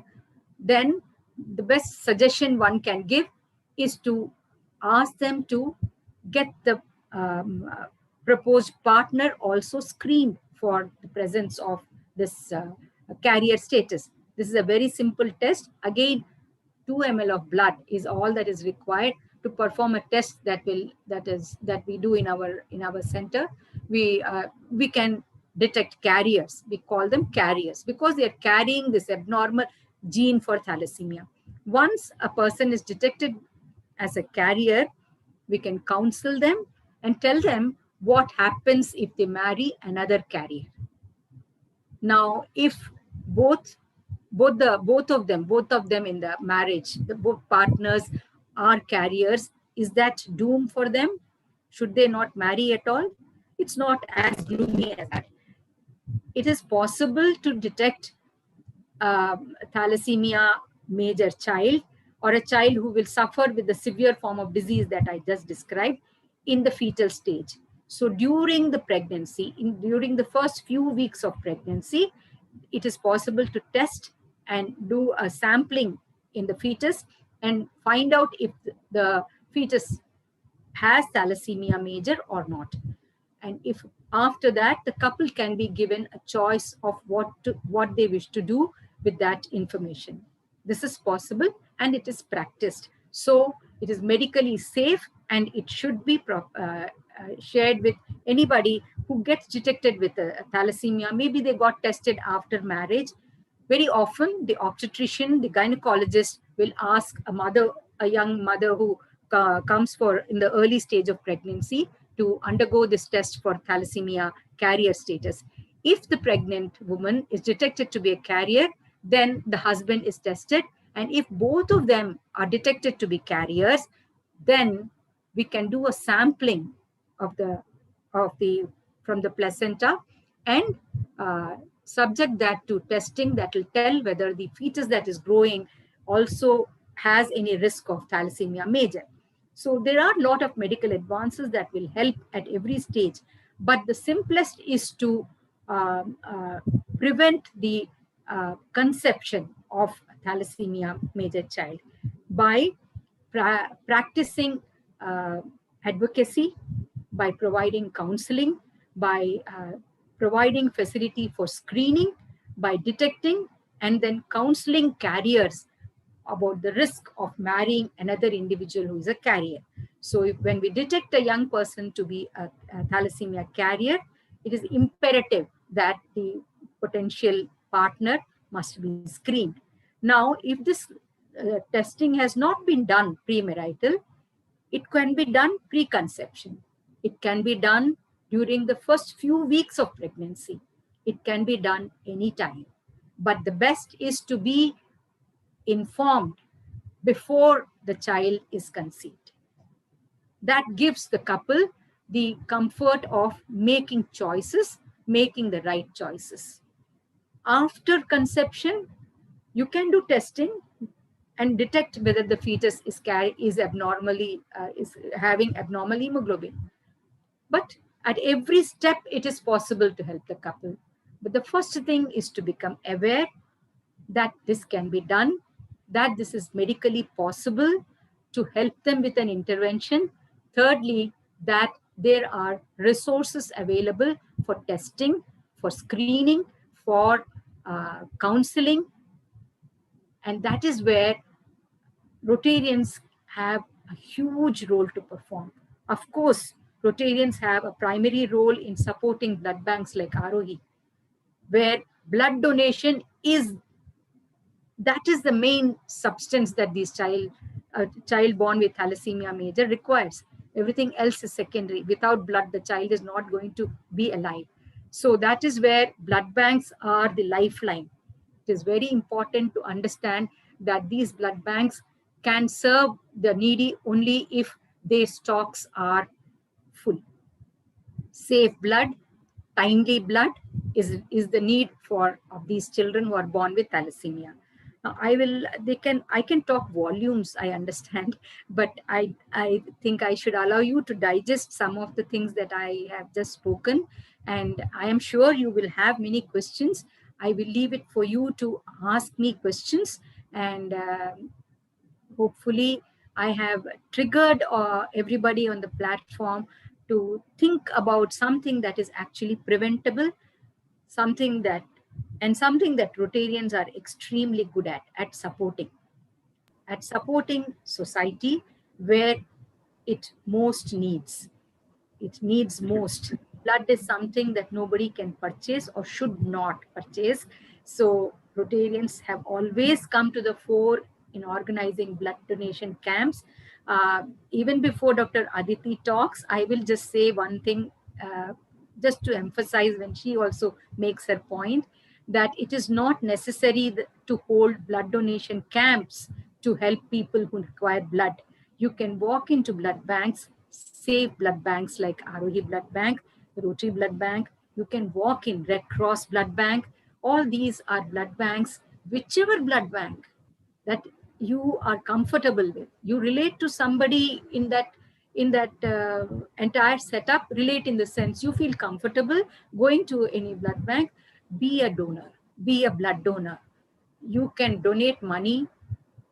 then the best suggestion one can give is to ask them to get the proposed partner also screened for the presence of this carrier status. This is a very simple test. Again, 2 ml of blood is all that is required to perform a test that we do in our center. We can detect carriers. We call them carriers because they are carrying this abnormal gene for thalassemia. Once a person is detected as a carrier, we can counsel them and tell them what happens if they marry another carrier. Now, if both of them in the marriage, both partners are carriers, is that doom for them? Should they not marry at all? It's not as gloomy as that. It is possible to detect thalassemia major child or a child who will suffer with the severe form of disease that I just described in the fetal stage. So during the pregnancy, during the first few weeks of pregnancy, it is possible to test and do a sampling in the fetus and find out if the fetus has thalassemia major or not. And if after that, the couple can be given a choice of what they wish to do with that information. This is possible and it is practiced. So it is medically safe and it should be shared with anybody who gets detected with a thalassemia. Maybe they got tested after marriage. Very often the obstetrician, the gynecologist will ask a young mother who comes in the early stage of pregnancy to undergo this test for thalassemia carrier status. If the pregnant woman is detected to be a carrier, then the husband is tested. And if both of them are detected to be carriers, then we can do a sampling from the placenta and subject that to testing that will tell whether the fetus that is growing also has any risk of thalassemia major. So there are a lot of medical advances that will help at every stage, but the simplest is to prevent the conception of thalassemia major child by practicing advocacy, by providing counseling, by providing facility for screening, by detecting and then counseling carriers about the risk of marrying another individual who is a carrier. So when we detect a young person to be a thalassemia carrier, it is imperative that the potential partner must be screened. Now, if this testing has not been done premarital, it can be done preconception. It can be done during the first few weeks of pregnancy. It can be done anytime. But the best is to be informed before the child is conceived. That gives the couple the comfort of making choices, making the right choices. After conception, you can do testing and detect whether the fetus is having abnormal hemoglobin. But at every step, it is possible to help the couple. But the first thing is to become aware that this can be done, that this is medically possible to help them with an intervention. Thirdly, that there are resources available for testing, for screening, for counseling. And that is where Rotarians have a huge role to perform. Of course, Rotarians have a primary role in supporting blood banks like Arohi, where blood donation is the main substance that this child born with thalassemia major requires. Everything else is secondary. Without blood, the child is not going to be alive. So that is where blood banks are the lifeline. It is very important to understand that these blood banks can serve the needy only if their stocks are full. Safe blood, timely blood is the need for of these children who are born with thalassemia. Now I can talk volumes, I understand, but I think I should allow you to digest some of the things that I have just spoken, and I am sure you will have many questions. I will leave it for you to ask me questions, and hopefully I have triggered everybody on the platform to think about something that is actually preventable, something that Rotarians are extremely good at supporting society where it most needs. It needs most. Blood is something that nobody can purchase or should not purchase. So Rotarians have always come to the fore in organizing blood donation camps. Even before Dr. Aditi talks, I will just say one thing, just to emphasize when she also makes her point, that it is not necessary to hold blood donation camps to help people who require blood. You can walk into blood banks, safe blood banks like Arohi Blood Bank, Rotary Blood Bank. You can walk in Red Cross Blood Bank. All these are blood banks, whichever blood bank that you are comfortable with. You relate to somebody in that entire setup, relate in the sense you feel comfortable going to any blood bank. Be a donor, be a blood donor. You can donate money,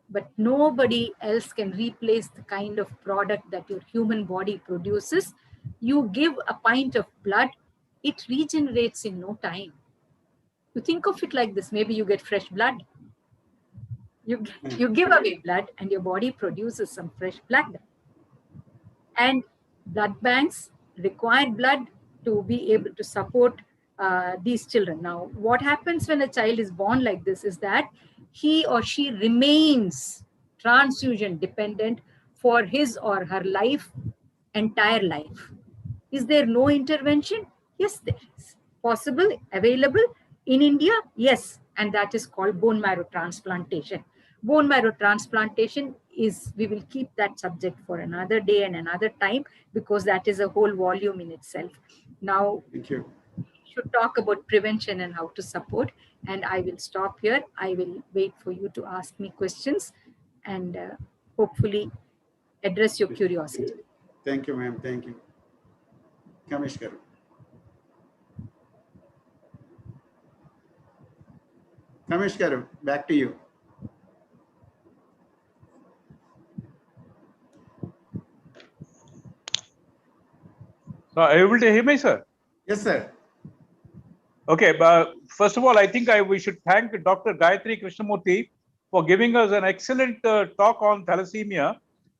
but nobody else can replace the kind of product that your human body produces. You give a pint of blood, it regenerates in no time. You think of it like this, maybe you get fresh blood. You give away blood and your body produces some fresh blood. And blood banks require blood to be able to support these children. Now, what happens when a child is born like this is that he or she remains transfusion dependent for his or her entire life. Is there no intervention? Yes, there is. Possible, available in India? Yes, and that is called bone marrow transplantation. Bone marrow transplantation is, we will keep that subject for another day and another time, because that is a whole volume in itself. Now, Thank you. we should talk about prevention and how to support, and I will stop here. I will wait for you to ask me questions and hopefully address your curiosity. Thank you, ma'am. Thank you. Kamesh garu. Kamesh garu, back to you. So are you able to hear me, sir? Yes, sir. Okay, but first of all, I think we should thank Dr. Gayatri Krishnamurthy for giving us an excellent talk on thalassemia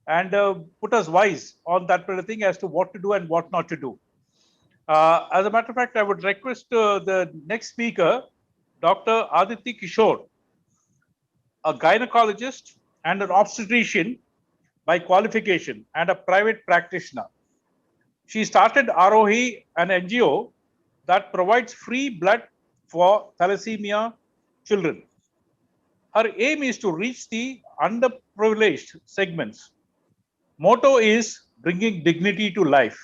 and put us wise on that particular thing as to what to do and what not to do. As a matter of fact, I would request the next speaker, Dr. Aditi Kishore, a gynecologist and an obstetrician by qualification and a private practitioner. She started Arohi, an NGO that provides free blood for thalassemia children. Her aim is to reach the underprivileged segments. Motto is bringing dignity to life.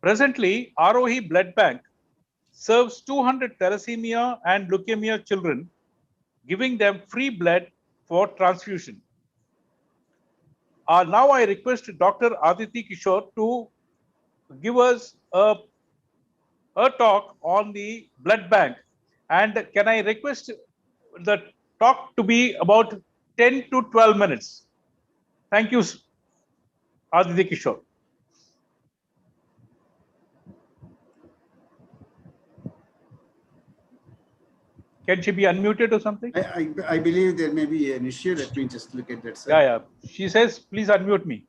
Presently, Arohi Blood Bank serves 200 thalassemia and leukemia children, giving them free blood for transfusion. Now I request Dr. Aditi Kishore to give us a talk on the blood bank. And can I request the talk to be about 10 to 12 minutes? Thank you, Aditi Kishore. Can she be unmuted or something? I believe there may be an issue. Let me just look at that, sir. Yeah. She says, please unmute me.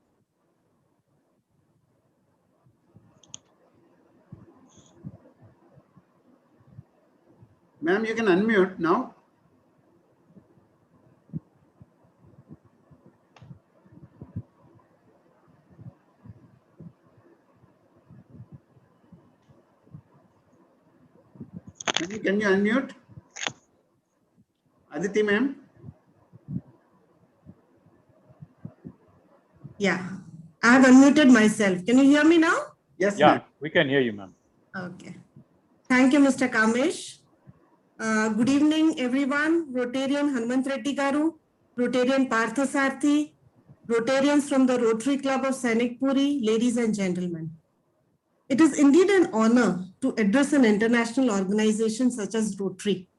Ma'am, you can unmute now. Can you unmute? Aditi ma'am? Yeah, I have unmuted myself. Can you hear me now? Yes, Yeah, ma'am. we can hear you, ma'am. Okay. Thank you, Mr. Kamesh. Good evening, everyone. Rotarian Hanmant Reddy Garu, Rotarian Partha Sarthi, Rotarians from the Rotary Club of Sainik Puri, ladies and gentlemen. It is indeed an honor to address an international organization such as Rotary,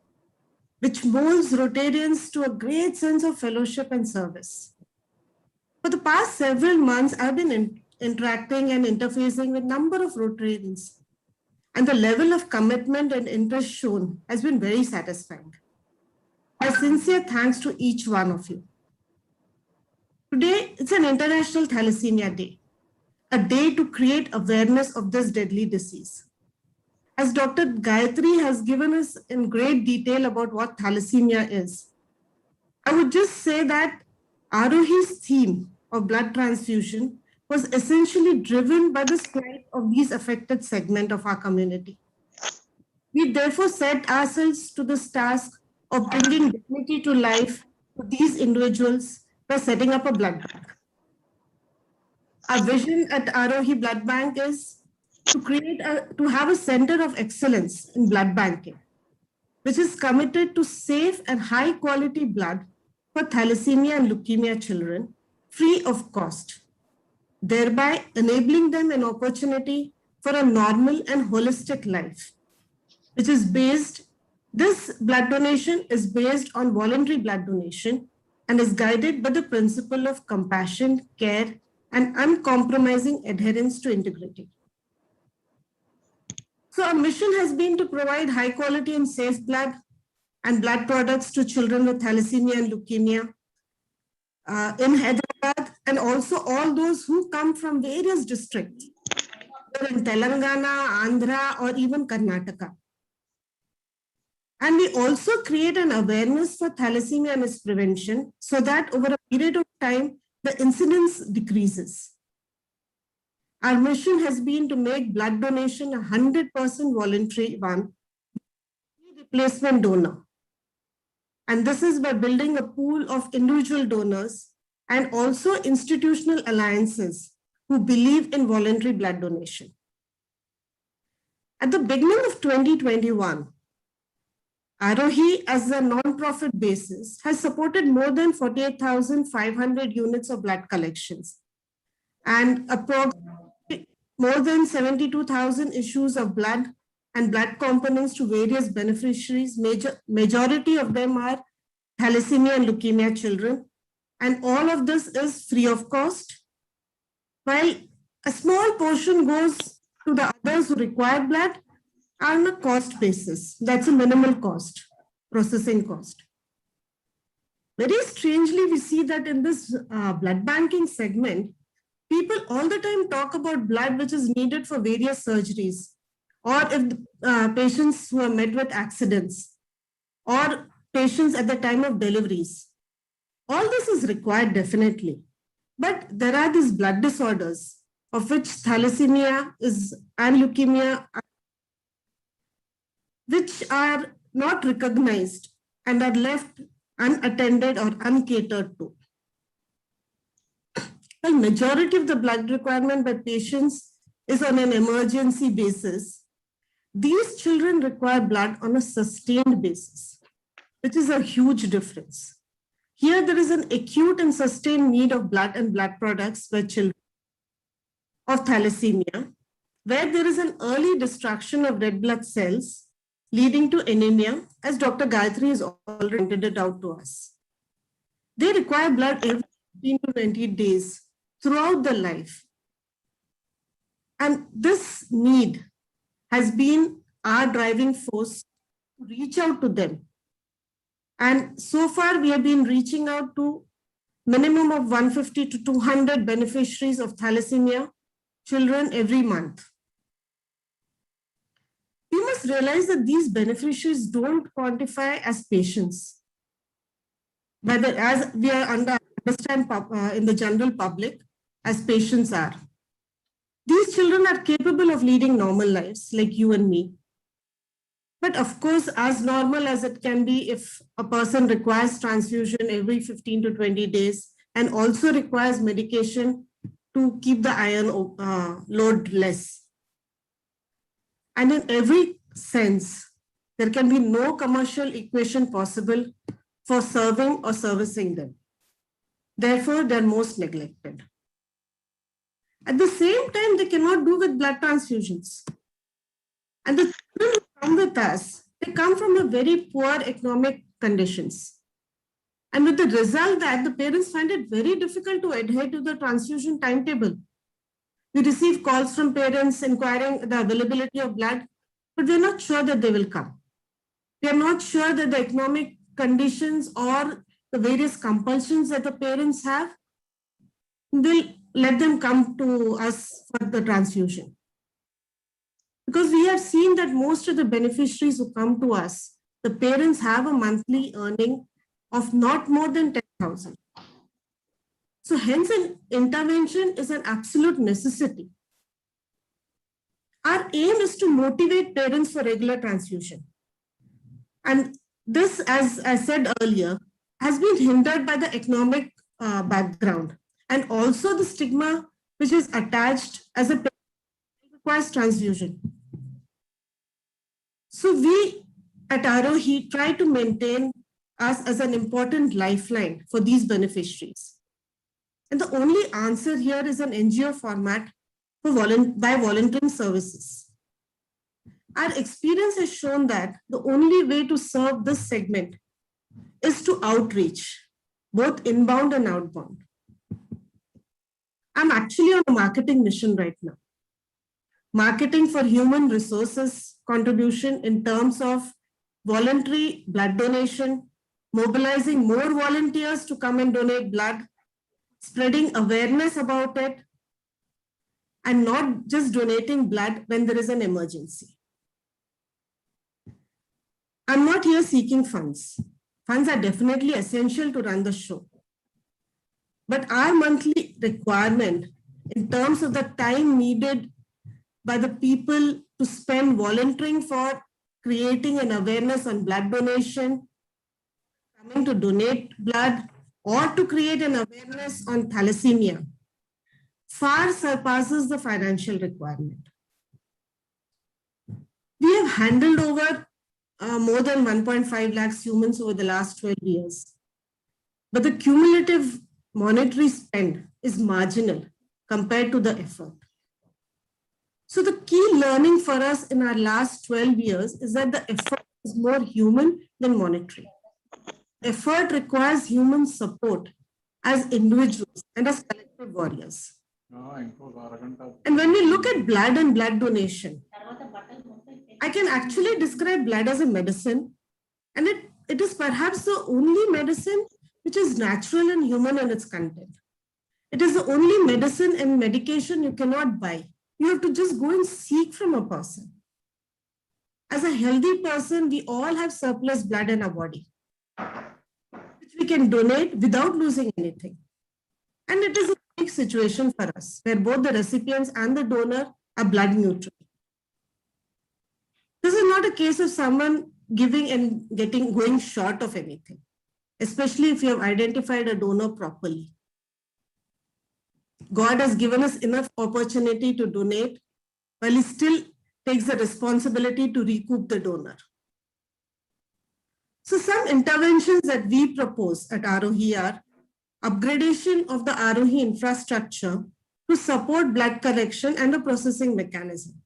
which molds Rotarians to a great sense of fellowship and service. For the past several months, I've been interacting and interfacing with a number of Rotarians, and the level of commitment and interest shown has been very satisfying. My sincere thanks to each one of you. Today, it's an International Thalassemia Day, a day to create awareness of this deadly disease. As Dr. Gayatri has given us in great detail about what thalassemia is, I would just say that Arohi's theme of blood transfusion was essentially driven by the plight of these affected segment of our community. We therefore set ourselves to this task of bringing dignity to life to these individuals by setting up a blood bank. Our vision at Arohi Blood Bank is to have a center of excellence in blood banking, which is committed to safe and high quality blood for thalassemia and leukemia children free of cost, thereby enabling them an opportunity for a normal and holistic life, which is this blood donation is based on voluntary blood donation and is guided by the principle of compassion, care, and uncompromising adherence to integrity. So our mission has been to provide high quality and safe blood and blood products to children with thalassemia and leukemia in Hyderabad, and also all those who come from various districts, in Telangana, Andhra, or even Karnataka. And we also create an awareness for thalassemia and its prevention so that over a period of time, the incidence decreases. Our mission has been to make blood donation a 100% voluntary one, replacement donor. And this is by building a pool of individual donors and also institutional alliances who believe in voluntary blood donation. At the beginning of 2021, Arohi, as a non-profit basis, has supported more than 48,500 units of blood collections and approximately more than 72,000 issues of blood and blood components to various beneficiaries. Majority of them are thalassemia and leukemia children. And all of this is free of cost, while a small portion goes to the others who require blood on a cost basis. That's a minimal cost, processing cost. Very strangely, we see that in this blood banking segment, people all the time talk about blood which is needed for various surgeries, or if patients who are met with accidents, or patients at the time of deliveries. All this is required definitely, but there are these blood disorders of which thalassemia and leukemia, which are not recognized and are left unattended or uncatered to. The majority of the blood requirement by patients is on an emergency basis. These children require blood on a sustained basis, which is a huge difference. Here, there is an acute and sustained need of blood and blood products by children of thalassemia, where there is an early destruction of red blood cells leading to anemia, as Dr. Gayatri has already pointed it out to us. They require blood every 15 to 20 days throughout their life. And this need has been our driving force to reach out to them. And so far, we have been reaching out to minimum of 150 to 200 beneficiaries of thalassemia children every month. We must realize that these beneficiaries don't quantify as patients, whether as we are understand in the general public as patients are. These children are capable of leading normal lives like you and me. But of course, as normal as it can be, if a person requires transfusion every 15 to 20 days and also requires medication to keep the iron load less. And in every sense, there can be no commercial equation possible for serving or servicing them. Therefore, they're most neglected. At the same time, they cannot do with blood transfusions. And the children who come with us, they come from a very poor economic conditions. And with the result that the parents find it very difficult to adhere to the transfusion timetable. We receive calls from parents inquiring the availability of blood, but we're not sure that they will come. We are not sure that the economic conditions or the various compulsions that the parents have will let them come to us for the transfusion. Because we have seen that most of the beneficiaries who come to us, the parents have a monthly earning of not more than 10,000. So hence an intervention is an absolute necessity. Our aim is to motivate parents for regular transfusion. And this, as I said earlier, has been hindered by the economic background and also the stigma which is attached as a parent requires transfusion. So we at Arohi try to maintain us as an important lifeline for these beneficiaries. And the only answer here is an NGO format for by volunteering services. Our experience has shown that the only way to serve this segment is to outreach, both inbound and outbound. I'm actually on a marketing mission right now. Marketing for human resources contribution in terms of voluntary blood donation, mobilizing more volunteers to come and donate blood, spreading awareness about it, and not just donating blood when there is an emergency. I'm not here seeking funds. Funds are definitely essential to run the show. But our monthly requirement in terms of the time needed by the people to spend volunteering for creating an awareness on blood donation, coming to donate blood, or to create an awareness on thalassemia, far surpasses the financial requirement. We have handled over more than 1.5 lakhs humans over the last 12 years. But the cumulative monetary spend is marginal compared to the effort. So the key learning for us in our last 12 years is that the effort is more human than monetary. Effort requires human support as individuals and as collective warriors. And when we look at blood and blood donation, I can actually describe blood as a medicine, and it is perhaps the only medicine which is natural and human in its content. It is the only medicine and medication you cannot buy. You have to just go and seek from a person. As a healthy person, we all have surplus blood in our body, which we can donate without losing anything. And it is a unique situation for us, where both the recipients and the donor are blood neutral. This is not a case of someone giving and going short of anything, especially if you have identified a donor properly. God has given us enough opportunity to donate, while He still takes the responsibility to recoup the donor. So some interventions that we propose at Arohi are upgradation of the Arohi infrastructure to support blood collection and a processing mechanism.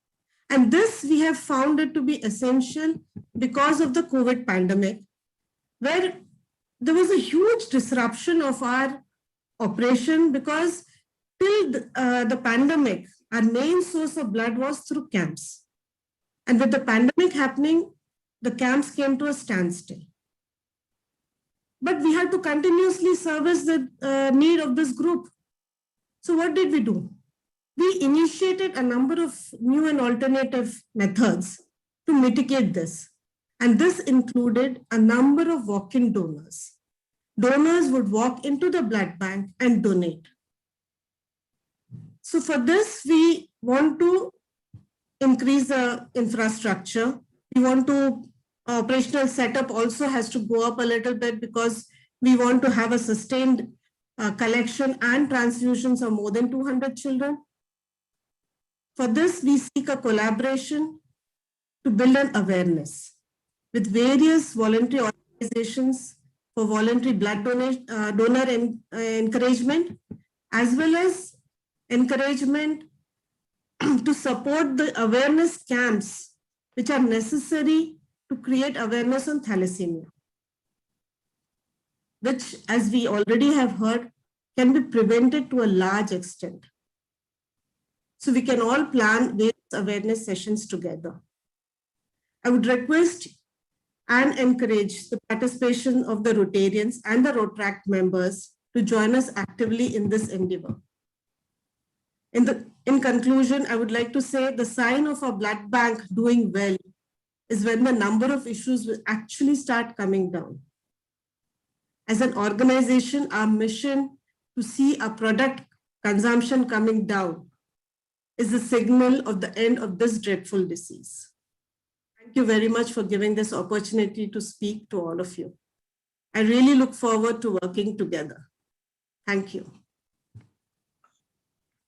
And this we have found it to be essential because of the COVID pandemic, where there was a huge disruption of our operation because till the pandemic, our main source of blood was through camps. And with the pandemic happening, the camps came to a standstill. But we had to continuously service the need of this group. So what did we do? We initiated a number of new and alternative methods to mitigate this. And this included a number of walk-in donors. Donors would walk into the blood bank and donate. So for this, we want to increase the infrastructure. We want to operational setup also has to go up a little bit because we want to have a sustained collection and transfusions of more than 200 children. For this, we seek a collaboration to build an awareness with various voluntary organizations for voluntary blood donor encouragement, as well as encouragement to support the awareness camps which are necessary to create awareness on thalassemia, which, as we already have heard, can be prevented to a large extent. So we can all plan various awareness sessions together. I would request and encourage the participation of the Rotarians and the Rotaract members to join us actively in this endeavor. In conclusion, I would like to say the sign of a blood bank doing well is when the number of issues will actually start coming down. As an organization, our mission to see our product consumption coming down is the signal of the end of this dreadful disease. Thank you very much for giving this opportunity to speak to all of you. I really look forward to working together. Thank you.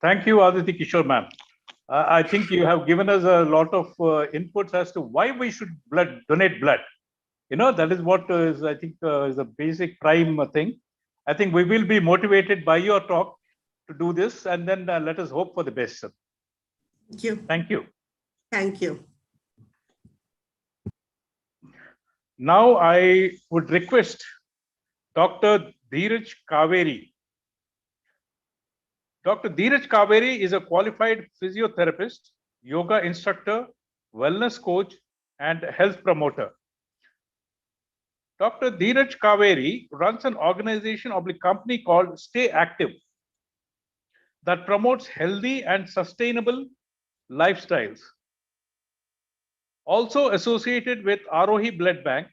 Thank you, Aditi Kishore ma'am. I think you have given us a lot of inputs as to why we should donate blood. You know, that is what is, I think, is a basic prime thing. I think we will be motivated by your talk to do this, and then let us hope for the best, sir. Thank you. Thank you. Thank you. Now I would request Dr. Dheeraj Kaveri. Dr. Dheeraj Kaveri is a qualified physiotherapist, yoga instructor, wellness coach, and health promoter. Dr. Dheeraj Kaveri runs an organization of a company called Stay Active that promotes healthy and sustainable lifestyles. Also associated with Arohi Blood Bank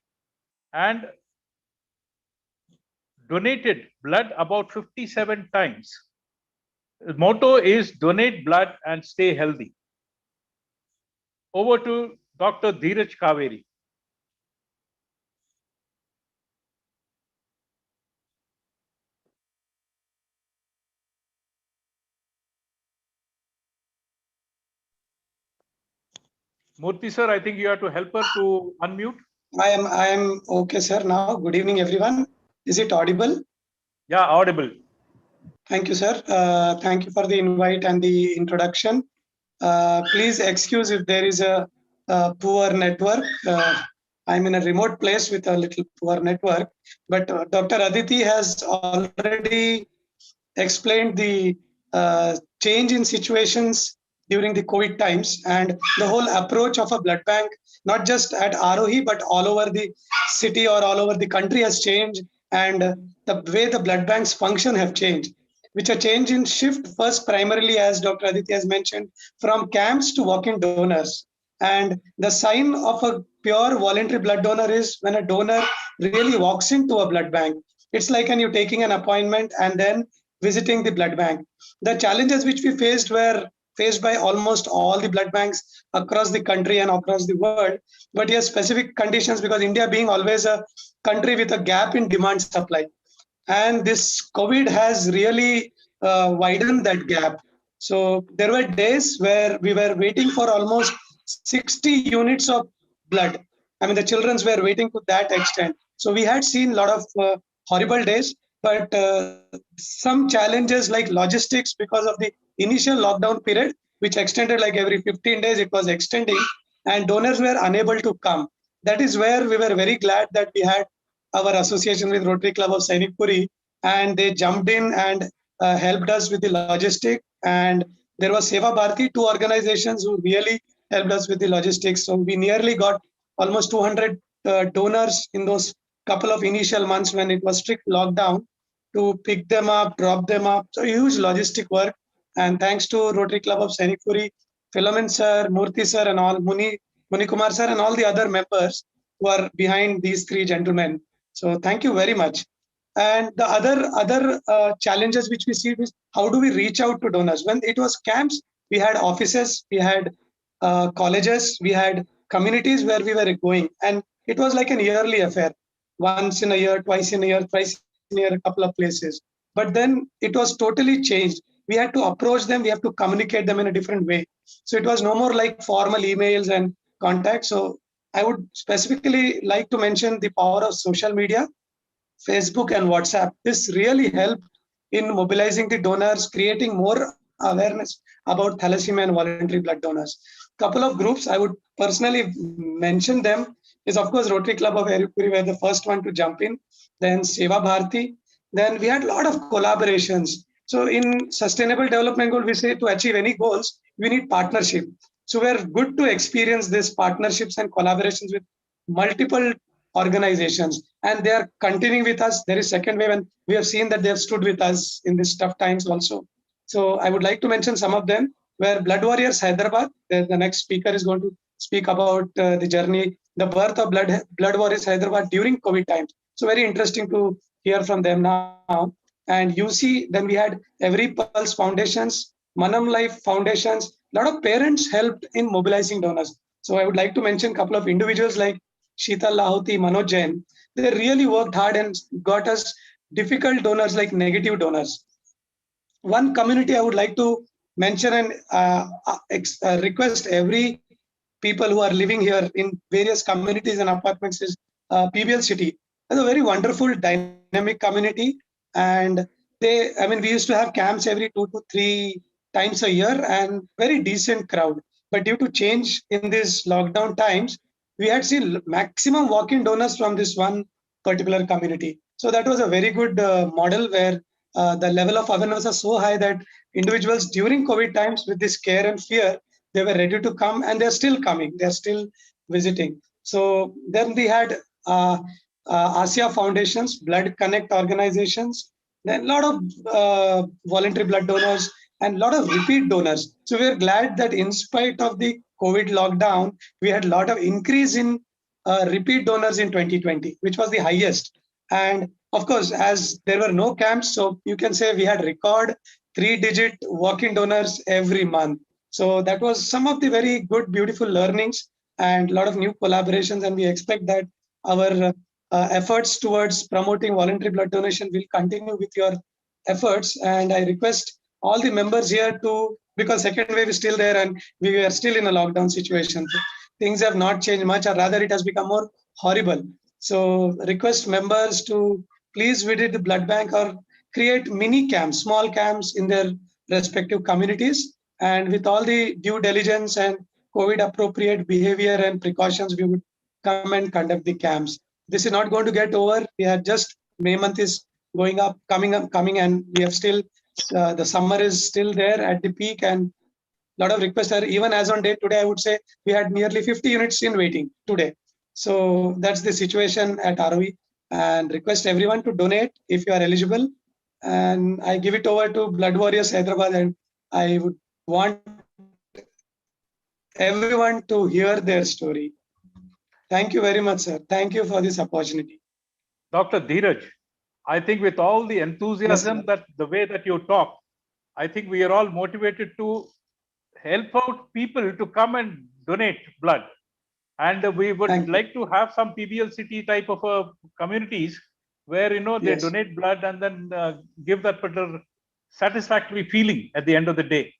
and donated blood about 57 times. The motto is donate blood and stay healthy. Over to Dr. Dheeraj Kaveri. Murthy sir, I think you have to help her to unmute. I am okay, sir. Now, good evening, everyone. Is it audible? Yeah, audible. Thank you, sir. Thank you for the invite and the introduction. Please excuse if there is a poor network. I'm in a remote place with a little poor network, but Dr. Aditi has already explained the change in situations during the COVID times and the whole approach of a blood bank, not just at Arohi, but all over the city or all over the country has changed, and the way the blood banks function have changed, which a change in shift first primarily, as Dr. Aditi has mentioned, from camps to walk-in donors. And the sign of a pure voluntary blood donor is when a donor really walks into a blood bank. It's like you taking an appointment and then visiting the blood bank. The challenges which we faced were faced by almost all the blood banks across the country and across the world. But yes, specific conditions, because India being always a country with a gap in demand supply. And this COVID has really widened that gap. So there were days where we were waiting for almost 60 units of blood. I mean, the children were waiting to that extent. So we had seen a lot of horrible days, but some challenges like logistics because of the initial lockdown period, which extended like every 15 days, it was extending, and donors were unable to come. That is where we were very glad that we had our association with Rotary Club of Sainikpuri, and they jumped in and helped us with the logistic. And there was Seva Bharati, two organizations who really helped us with the logistics. So we nearly got almost 200 donors in those couple of initial months when it was strict lockdown to pick them up, drop them up. So huge logistic work. And thanks to Rotary Club of Sainikpuri, Philomen sir, Murthy sir, and all Muni Kumar sir, and all the other members who are behind these three gentlemen. So thank you very much. And the other challenges which we see is how do we reach out to donors? When it was camps, we had offices, we had colleges, we had communities where we were going. And it was like an yearly affair. Once in a year, twice in a year, thrice in a year, a couple of places. But then it was totally changed. We had to approach them, we have to communicate them in a different way. So it was no more like formal emails and contacts. So I would specifically like to mention the power of social media, Facebook and WhatsApp. This really helped in mobilizing the donors, creating more awareness about thalassemia and voluntary blood donors. Couple of groups I would personally mention them is of course Rotary Club of Erupuri were the first one to jump in, then Seva Bharati. Then we had a lot of collaborations. So in sustainable development goal, we say to achieve any goals, we need partnership. So we're good to experience these partnerships and collaborations with multiple organizations, and they are continuing with us. There is second wave, and we have seen that they have stood with us in these tough times also. So I would like to mention some of them. Where Blood Warriors Hyderabad, the next speaker is going to speak about the journey, the birth of Blood Warriors Hyderabad during COVID times. So very interesting to hear from them now. And UC, then we had Every Pulse Foundations, Manam Life Foundations. A lot of parents helped in mobilizing donors. So I would like to mention a couple of individuals like Sheetal Lahuti, Manoj Jain. They really worked hard and got us difficult donors like negative donors. One community I would like to mention and request every people who are living here in various communities and apartments is PBL City. It's a very wonderful, dynamic community. And we used to have camps every 2 to 3 times a year and very decent crowd. But due to change in these lockdown times, we had seen maximum walk-in donors from this one particular community. So that was a very good model where the level of awareness was so high that individuals during COVID times with this care and fear, they were ready to come and they're still coming. They're still visiting. So then we had ASIA Foundations, Blood Connect organizations, then a lot of voluntary blood donors and a lot of repeat donors. So we're glad that in spite of the COVID lockdown, we had a lot of increase in repeat donors in 2020, which was the highest. And of course, as there were no camps, so you can say we had record 3-digit walk-in donors every month. So that was some of the very good, beautiful learnings and a lot of new collaborations. And we expect that our efforts towards promoting voluntary blood donation will continue with your efforts. And I request all the members here to, because second wave is still there and we are still in a lockdown situation. Things have not changed much, or rather it has become more horrible. So request members to please visit the blood bank or create mini camps, small camps in their respective communities. And with all the due diligence and COVID appropriate behavior and precautions, we would come and conduct the camps. This is not going to get over. We are just, May month is going up, coming, and we have still, the summer is still there at the peak, and a lot of requests are, even as on date today, I would say we had nearly 50 units in waiting today. So that's the situation at ROE, and request everyone to donate if you are eligible. And I give it over to Blood Warriors Hyderabad, and I would want everyone to hear their story. Thank you very much, sir. Thank you for this opportunity. Dr. Dheeraj, I think with all the enthusiasm, Yes, that the way that you talk, I think we are all motivated to help out people to come and donate blood. And we would like to have some PBL city type of communities where, you know, they Yes. donate blood and then give that particular satisfactory feeling at the end of the day.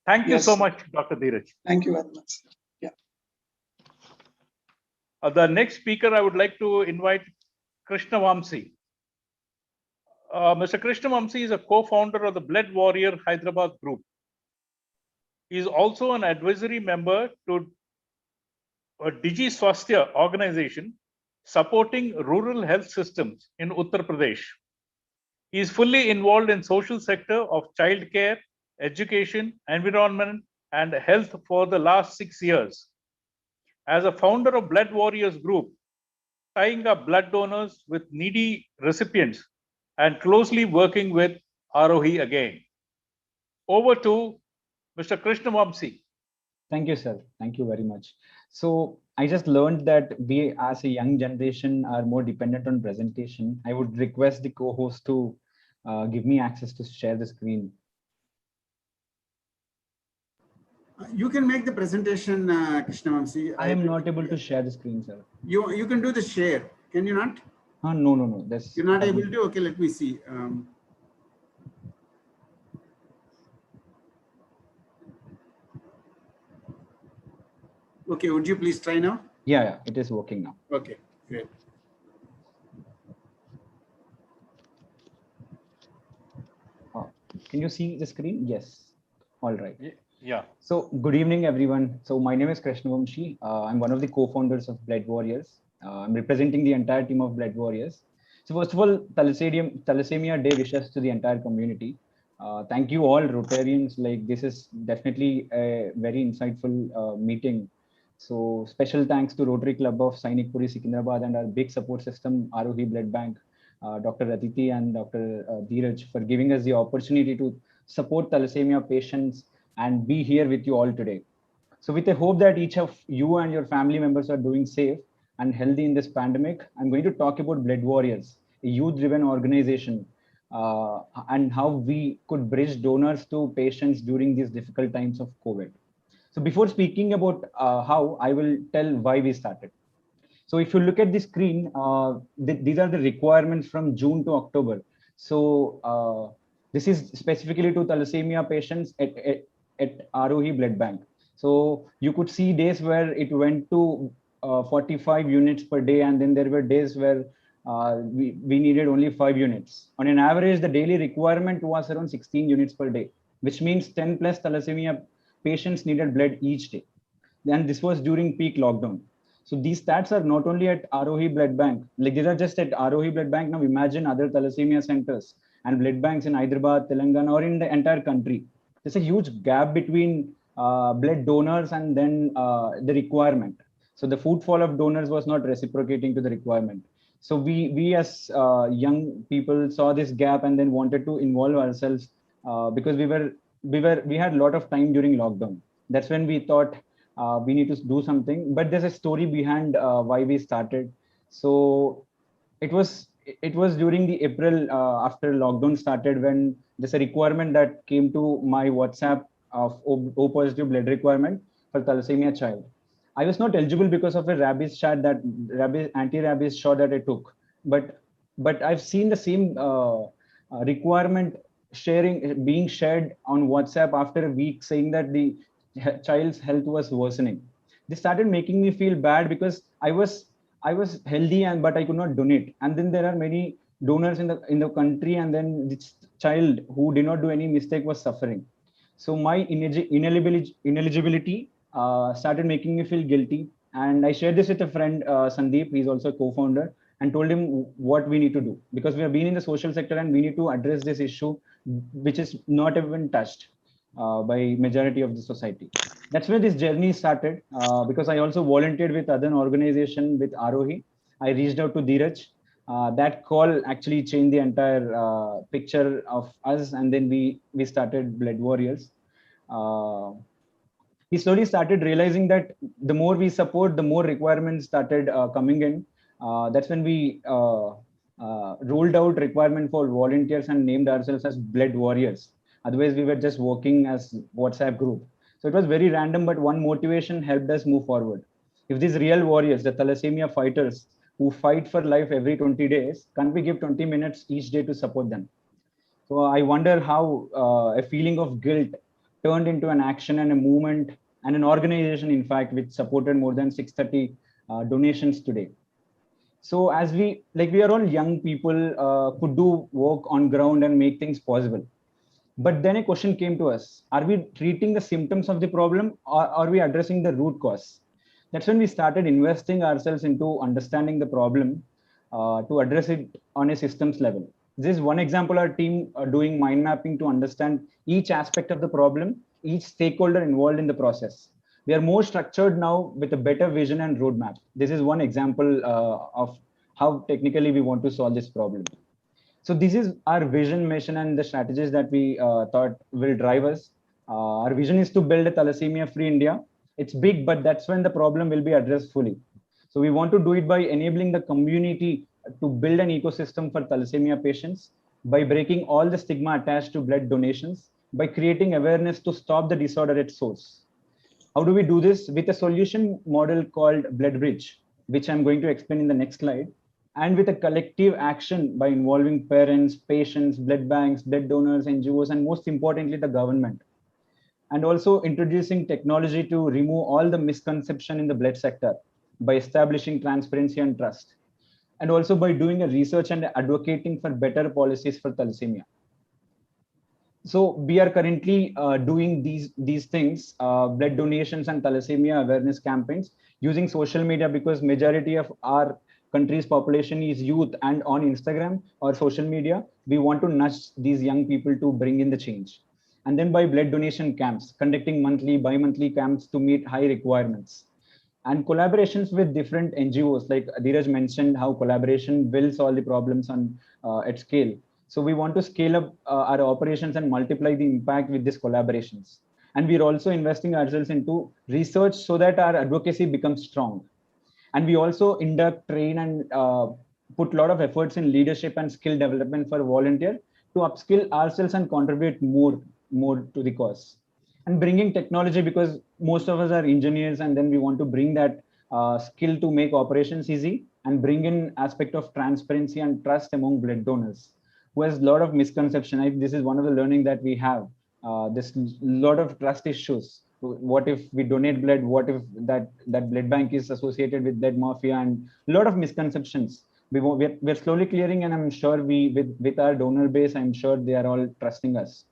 Thank you so much, Dr. Dheeraj. Thank you very much. Yeah. The next speaker, I would like to invite Krishna Vamsi. Mr. Krishna Vamsi is a co-founder of the Blood Warrior Hyderabad group. He is also an advisory member to a Digi Swasthya organization supporting rural health systems in Uttar Pradesh. He is fully involved in social sector of child care, education, environment, and health for the last 6 years. As a founder of Blood Warriors Group, tying up blood donors with needy recipients and closely working with Arohi again. Over to Mr. Krishna Vamsi. Thank you, sir. Thank you very much. So I just learned that we as a young generation are more dependent on presentation. I would request the co-host to give me access to share the screen. You can make the presentation, Krishnavamsi. I am not able to share the screen, sir. You can do the share. Can you not? No. That's You're not able to? Okay, let me see. Okay, would you please try now? Yeah, it is working now. Okay, great. Can you see the screen? Yes. All right. Yeah. So good evening, everyone. So my name is Krishnavamsi. I'm one of the co-founders of Blood Warriors. I'm representing the entire team of Blood Warriors. So first of all, Thalassemia Day wishes to the entire community. Thank you all Rotarians. Like this is definitely a very insightful meeting. So special thanks to Rotary Club of Sainik Puri Secunderabad and our big support system, Arohi Blood Bank, Dr. Aditi and Dr. Dheeraj for giving us the opportunity to support thalassemia patients and be here with you all today. So with a hope that each of you and your family members are doing safe and healthy in this pandemic, I'm going to talk about Blood Warriors, a youth-driven organization, and how we could bridge donors to patients during these difficult times of COVID. So before speaking about how, I will tell why we started. So if you look at the screen, these are the requirements from June to October. So this is specifically to thalassemia patients at Arohi Blood Bank. So you could see days where it went to 45 units per day, and then there were days where we needed only 5 units. On an average, the daily requirement was around 16 units per day, which means 10 plus thalassemia patients needed blood each day. And this was during peak lockdown. So these stats are not only at Arohi Blood Bank, like these are just at Arohi Blood Bank. Now imagine other thalassemia centers and blood banks in Hyderabad, Telangana, or in the entire country. There's a huge gap between blood donors and then the requirement. So the footfall of donors was not reciprocating to the requirement. So we as young people saw this gap and then wanted to involve ourselves because we had a lot of time during lockdown. That's when we thought we need to do something, but there's a story behind why we started. So it was during the April after lockdown started when there's a requirement that came to my WhatsApp of O positive blood requirement for thalassemia child. I was not eligible because of a rabies shot that anti-rabies shot that I took, but I've seen the same requirement being shared on WhatsApp after a week saying that the child's health was worsening. This started making me feel bad because I was healthy but I could not donate. And then there are many donors in the country, and then this child who did not do any mistake was suffering. So my ineligibility started making me feel guilty. And I shared this with a friend, Sandeep. He's also a co-founder, and told him what we need to do because we have been in the social sector and we need to address this issue, which is not even touched by majority of the society. That's where this journey started because I also volunteered with other organization with Arohi. I reached out to Dheeraj. That call actually changed the entire picture of us, and then we started Blood Warriors. We slowly started realizing that the more we support, the more requirements started coming in. That's when we rolled out requirement for volunteers and named ourselves as Blood Warriors. Otherwise, we were just working as WhatsApp group. So it was very random, but one motivation helped us move forward. If these real warriors, the thalassemia fighters who fight for life every 20 days, can't we give 20 minutes each day to support them? So I wonder how a feeling of guilt turned into an action and a movement and an organization, in fact, which supported more than 630 donations today. So as we are all young people, could do work on ground and make things possible. But then a question came to us: are we treating the symptoms of the problem, or are we addressing the root cause? That's when we started investing ourselves into understanding the problem to address it on a systems level. This is one example. Our team are doing mind mapping to understand each aspect of the problem, each stakeholder involved in the process. We are more structured now with a better vision and roadmap. This is one example of how technically we want to solve this problem. So this is our vision, mission, and the strategies that we thought will drive us. Our vision is to build a thalassemia-free India. It's big, but that's when the problem will be addressed fully. So we want to do it by enabling the community to build an ecosystem for thalassemia patients, by breaking all the stigma attached to blood donations, by creating awareness to stop the disorder at source. How do we do this? With a solution model called Blood Bridge, which I'm going to explain in the next slide, and with a collective action by involving parents, patients, blood banks, blood donors, NGOs, and most importantly, the government. And also introducing technology to remove all the misconception in the blood sector by establishing transparency and trust. And also by doing a research and advocating for better policies for thalassemia. So we are currently doing these things, blood donations and thalassemia awareness campaigns using social media, because majority of our country's population is youth, and on Instagram or social media, we want to nudge these young people to bring in the change. And then by blood donation camps, conducting monthly, bi-monthly camps to meet high requirements. And collaborations with different NGOs, like Dheeraj mentioned, how collaboration will solve the problems on at scale. So we want to scale up our operations and multiply the impact with these collaborations. And we're also investing ourselves into research so that our advocacy becomes strong. And we also induct, train, and put a lot of efforts in leadership and skill development for volunteer to upskill ourselves and contribute more to the cause. And bringing technology, because most of us are engineers, and then we want to bring that skill to make operations easy and bring in aspect of transparency and trust among blood donors, who has a lot of misconception. This is one of the learning that we have. There's a lot of trust issues. What if we donate blood? What if that blood bank is associated with blood mafia, and a lot of misconceptions. We're slowly clearing, and I'm sure with our donor base, I'm sure they are all trusting us.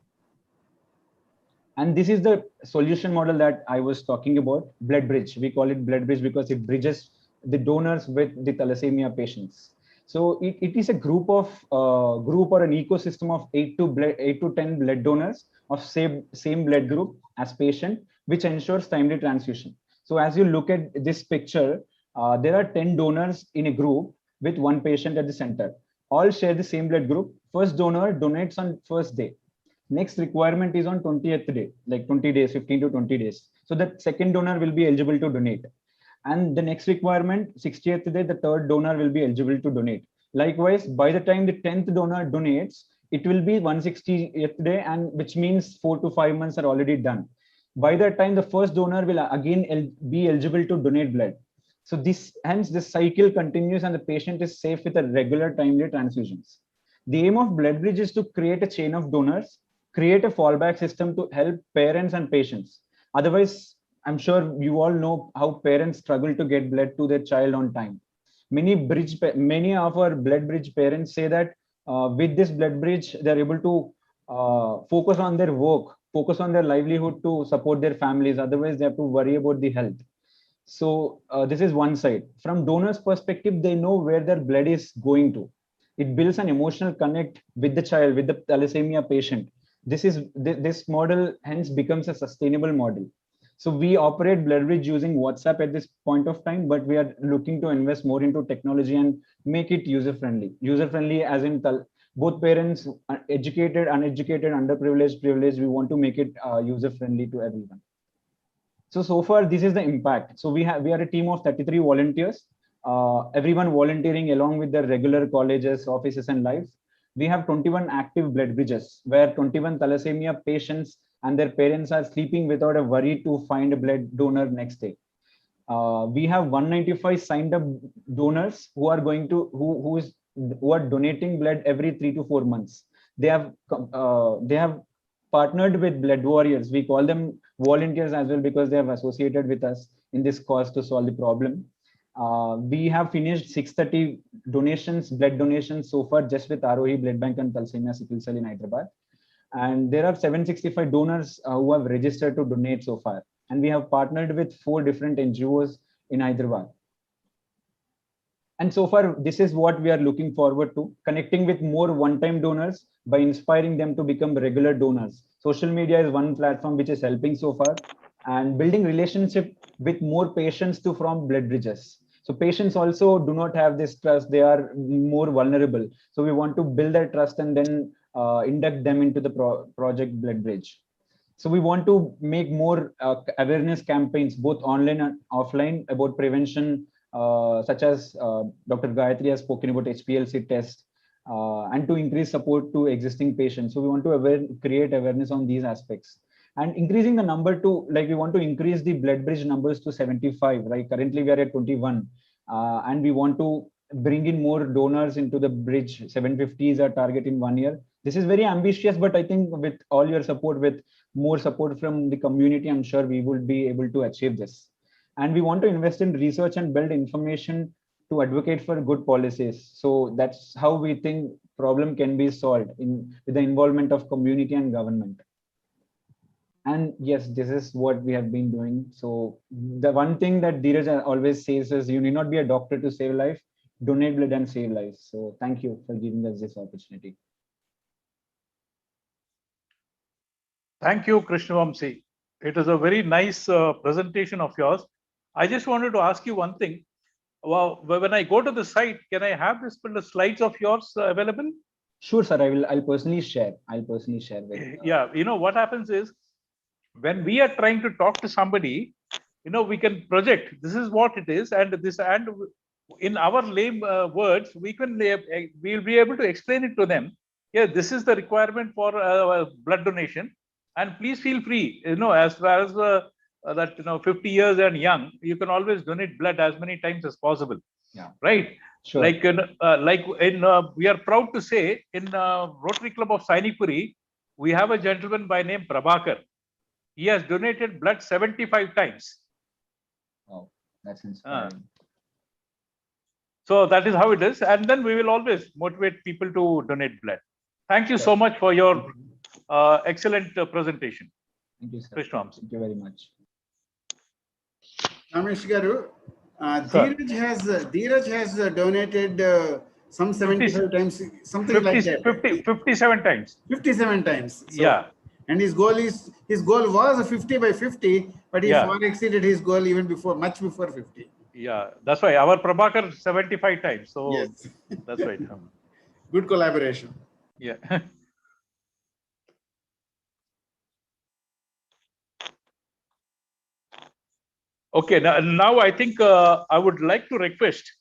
And this is the solution model that I was talking about, Blood Bridge. We call it Blood Bridge because it bridges the donors with the thalassemia patients. So it is a group or an ecosystem of 8 to 10 blood donors of same blood group as patient, which ensures timely transfusion. So as you look at this picture, there are 10 donors in a group with one patient at the center. All share the same blood group. First donor donates on first day. Next requirement is on 20th day, like 20 days, 15 to 20 days. So that second donor will be eligible to donate. And the next requirement, 60th day, the third donor will be eligible to donate. Likewise, by the time the 10th donor donates, it will be 160th day, and which means 4 to 5 months are already done. By that time, the first donor will again be eligible to donate blood. So hence this cycle continues, and the patient is safe with a regular timely transfusions. The aim of Blood Bridge is to create a chain of donors, create a fallback system to help parents and patients. Otherwise, I'm sure you all know how parents struggle to get blood to their child on time. Many of our Blood Bridge parents say that with this Blood Bridge, they're able to focus on their work, focus on their livelihood to support their families. Otherwise, they have to worry about the health. So this is one side. From donors' perspective, they know where their blood is going to. It builds an emotional connect with the child, with the thalassemia patient. This model hence becomes a sustainable model. So we operate Blood Bridge using WhatsApp at this point of time, but we are looking to invest more into technology and make it user-friendly. User-friendly as in both parents, educated, uneducated, underprivileged, privileged, we want to make it user-friendly to everyone. So far, this is the impact. So we are a team of 33 volunteers, everyone volunteering along with their regular colleges, offices, and lives. We have 21 active blood bridges where 21 thalassemia patients and their parents are sleeping without a worry to find a blood donor next day. We have 195 signed up donors who are going to who are donating blood every 3 to 4 months. They have partnered with blood warriors. We call them volunteers as well because they have associated with us in this cause to solve the problem. We have finished 630 donations, blood donations so far, just with Arohi Blood Bank and Thalassemia Sickle Cell in Hyderabad. And there are 765 donors who have registered to donate so far. And we have partnered with 4 different NGOs in Hyderabad. And so far, this is what we are looking forward to, connecting with more one-time donors by inspiring them to become regular donors. Social media is one platform which is helping so far, and building relationship with more patients to form blood bridges. So patients also do not have this trust. They are more vulnerable. So we want to build that trust and then induct them into the project Blood Bridge. So we want to make more awareness campaigns, both online and offline, about prevention, such as Dr. Gayatri has spoken about HPLC test, and to increase support to existing patients. So we want to create awareness on these aspects. and increasing the number to, like, we want to increase the blood bridge numbers to 75. Right, currently we are at 21, and we want to bring in more donors into the bridge. 750 is our target in 1 year. This is very ambitious, but I think with all your support, with more support from the community, I'm sure we will be able to achieve this. And we want to invest in research and build information to advocate for good policies. So that's how we think problem can be solved with the involvement of community and government. And yes, this is what we have been doing. So the one thing that Dheeraj always says is, you need not be a doctor to save life, donate blood and save lives. So thank you for giving us this opportunity. Thank you, Krishnavamsi. It is a very nice presentation of yours. I just wanted to ask you one thing. Well, when I go to the site, can I have the slides of yours available? Sure, sir. I'll personally share. With. Yeah, what happens is, when we are trying to talk to somebody, we can project this is what it is, and in our lame words, we'll be able to explain it to them. Yeah, this is the requirement for blood donation, and please feel free. As far as that 50 years and young, you can always donate blood as many times as possible. Yeah. Right. Sure. We are proud to say in Rotary Club of Sainipuri, we have a gentleman by name Prabhakar. He has donated blood 75 times. Wow, that's inspiring. So that is how it is. And then we will always motivate people to donate blood. Thank you so much for your excellent presentation. Thank you, sir. Krishnavamsi. Thank you very much. Ramesh Garu, Dheeraj has donated some 75 times, something 50, like that. 57 times. 57 times. So, yeah. And his goal was a 50 by 50, but he far exceeded his goal even much before 50. Yeah, that's why our Prabhakar 75 times. So yes. That's right. Good collaboration. Yeah. Okay, now I think I would like to request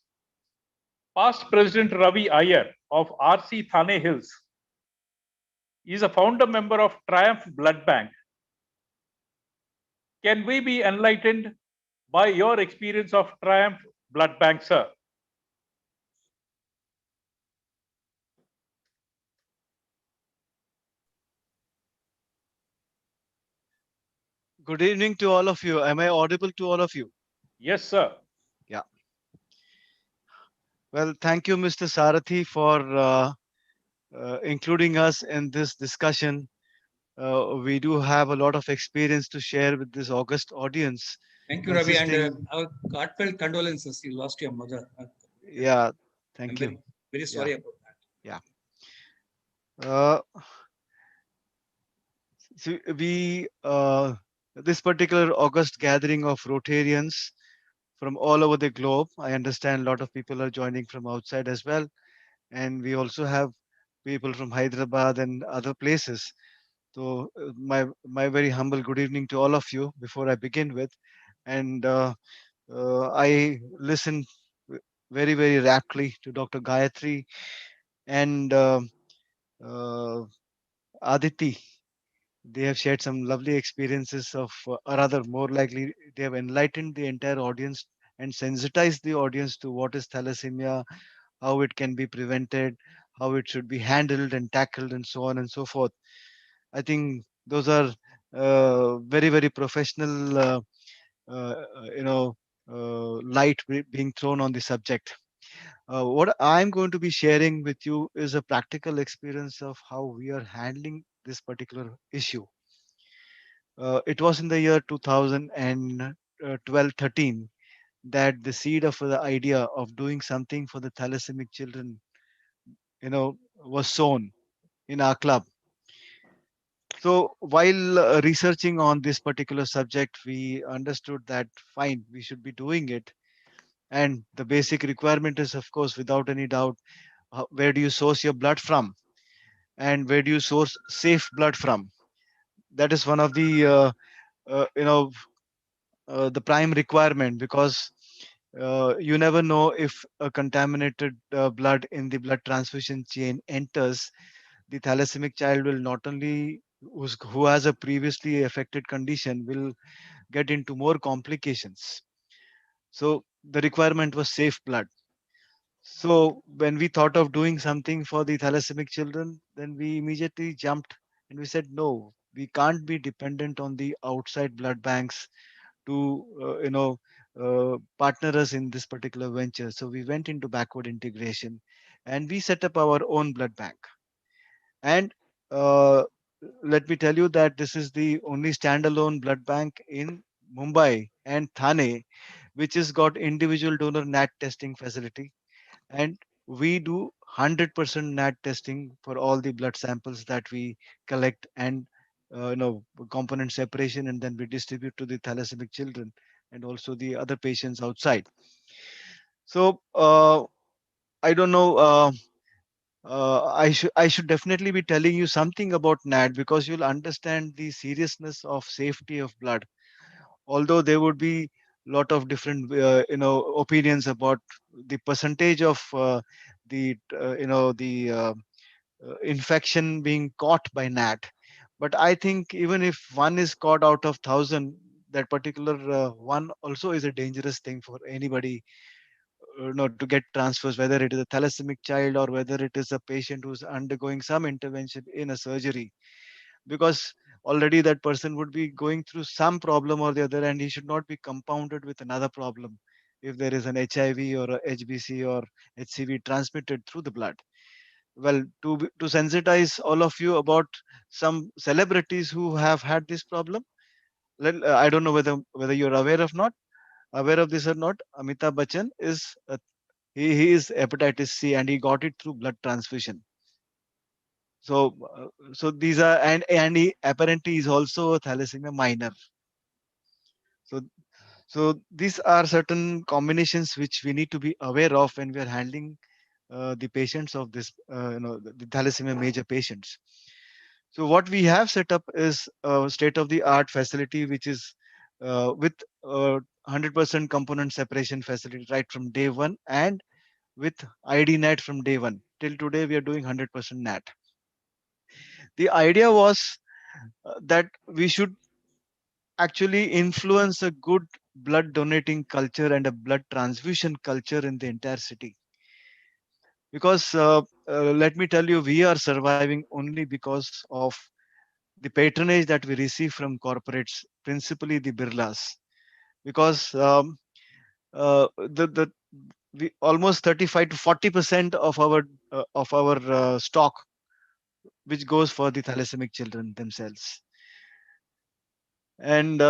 past President Ravi Iyer of RC Thane Hills. He is a founder member of Triumph Blood Bank. Can we be enlightened by your experience of Triumph Blood Bank, sir? Good evening to all of you. Am I audible to all of you? Yes, sir. Yeah. Well, thank you, Mr. Sarathi, for including us in this discussion. We do have a lot of experience to share with this august audience. Thank you, Ravi, and our heartfelt condolences. You lost your mother. Yeah, thank you. Very sorry about that. Yeah. So this particular August gathering of Rotarians from all over the globe, I understand a lot of people are joining from outside as well. And we also have people from Hyderabad and other places. So my very humble good evening to all of you before I begin with. And I listened very, very raptly to Dr. Gayatri and Aditi. They have shared some lovely experiences of, or rather more likely, they have enlightened the entire audience and sensitized the audience to what is thalassemia, how it can be prevented, how it should be handled and tackled, and so on and so forth. I think those are very, very professional, light being thrown on the subject. What I'm going to be sharing with you is a practical experience of how we are handling this particular issue. It was in the year 2012-13 that the seed of the idea of doing something for the thalassemic children, was sown in our club. So while researching on this particular subject, we understood that fine, we should be doing it. And the basic requirement is, of course, without any doubt, where do you source your blood from? And where do you source safe blood from? That is one of the, the prime requirement, because you never know if a contaminated blood in the blood transfusion chain enters, the thalassemic child will not only who has a previously affected condition will get into more complications. So the requirement was safe blood. So when we thought of doing something for the thalassomic children, then we immediately jumped and we said, no, we can't be dependent on the outside blood banks to, partner us in this particular venture. So we went into backward integration and we set up our own blood bank. And uh, let me tell you that this is the only standalone blood bank in Mumbai and Thane, which has got individual donor NAT testing facility. And we do 100% NAT testing for all the blood samples that we collect, and component separation, and then we distribute to the thalassemic children and also the other patients outside. So I don't know. I should definitely be telling you something about NAT, because you'll understand the seriousness of safety of blood. Although there would be lot of different opinions about the percentage of infection being caught by NAT, but I think even if one is caught out of 1,000, that particular one also is a dangerous thing for anybody, to get transfers, whether it is a thalassemic child or whether it is a patient who's undergoing some intervention in a surgery, because already that person would be going through some problem or the other, and he should not be compounded with another problem if there is an HIV or a HBC or HCV transmitted through the blood. Well, to sensitize all of you about some celebrities who have had this problem, I don't know whether you're aware of this or not. Amitabh Bachchan is he is hepatitis C, and he got it through blood transfusion. So, so these are, and he apparently is also a thalassemia minor. So, so these are certain combinations which we need to be aware of when we are handling the patients of this, the thalassemia major patients. So what we have set up is a state-of-the-art facility, which is with 100% component separation facility right from day one, and with ID NAT from day one. Till today, we are doing 100% NAT. The idea was that we should actually influence a good blood donating culture and a blood transfusion culture in the entire city. Because let me tell you, we are surviving only because of the patronage that we receive from corporates, principally the Birlas. Because the we almost 35 to 40% of our stock, which goes for the thalassemic children themselves. And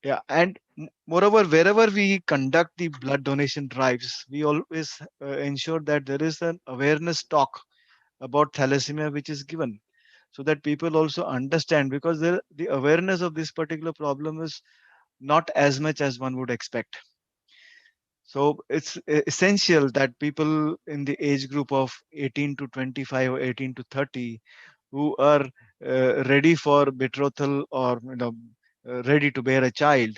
yeah, and moreover, wherever we conduct the blood donation drives, we always ensure that there is an awareness talk about thalassemia which is given, so that people also understand, because the awareness of this particular problem is not as much as one would expect. So it's essential that people in the age group of 18 to 25 or 18 to 30, who are ready for betrothal, or ready to bear a child,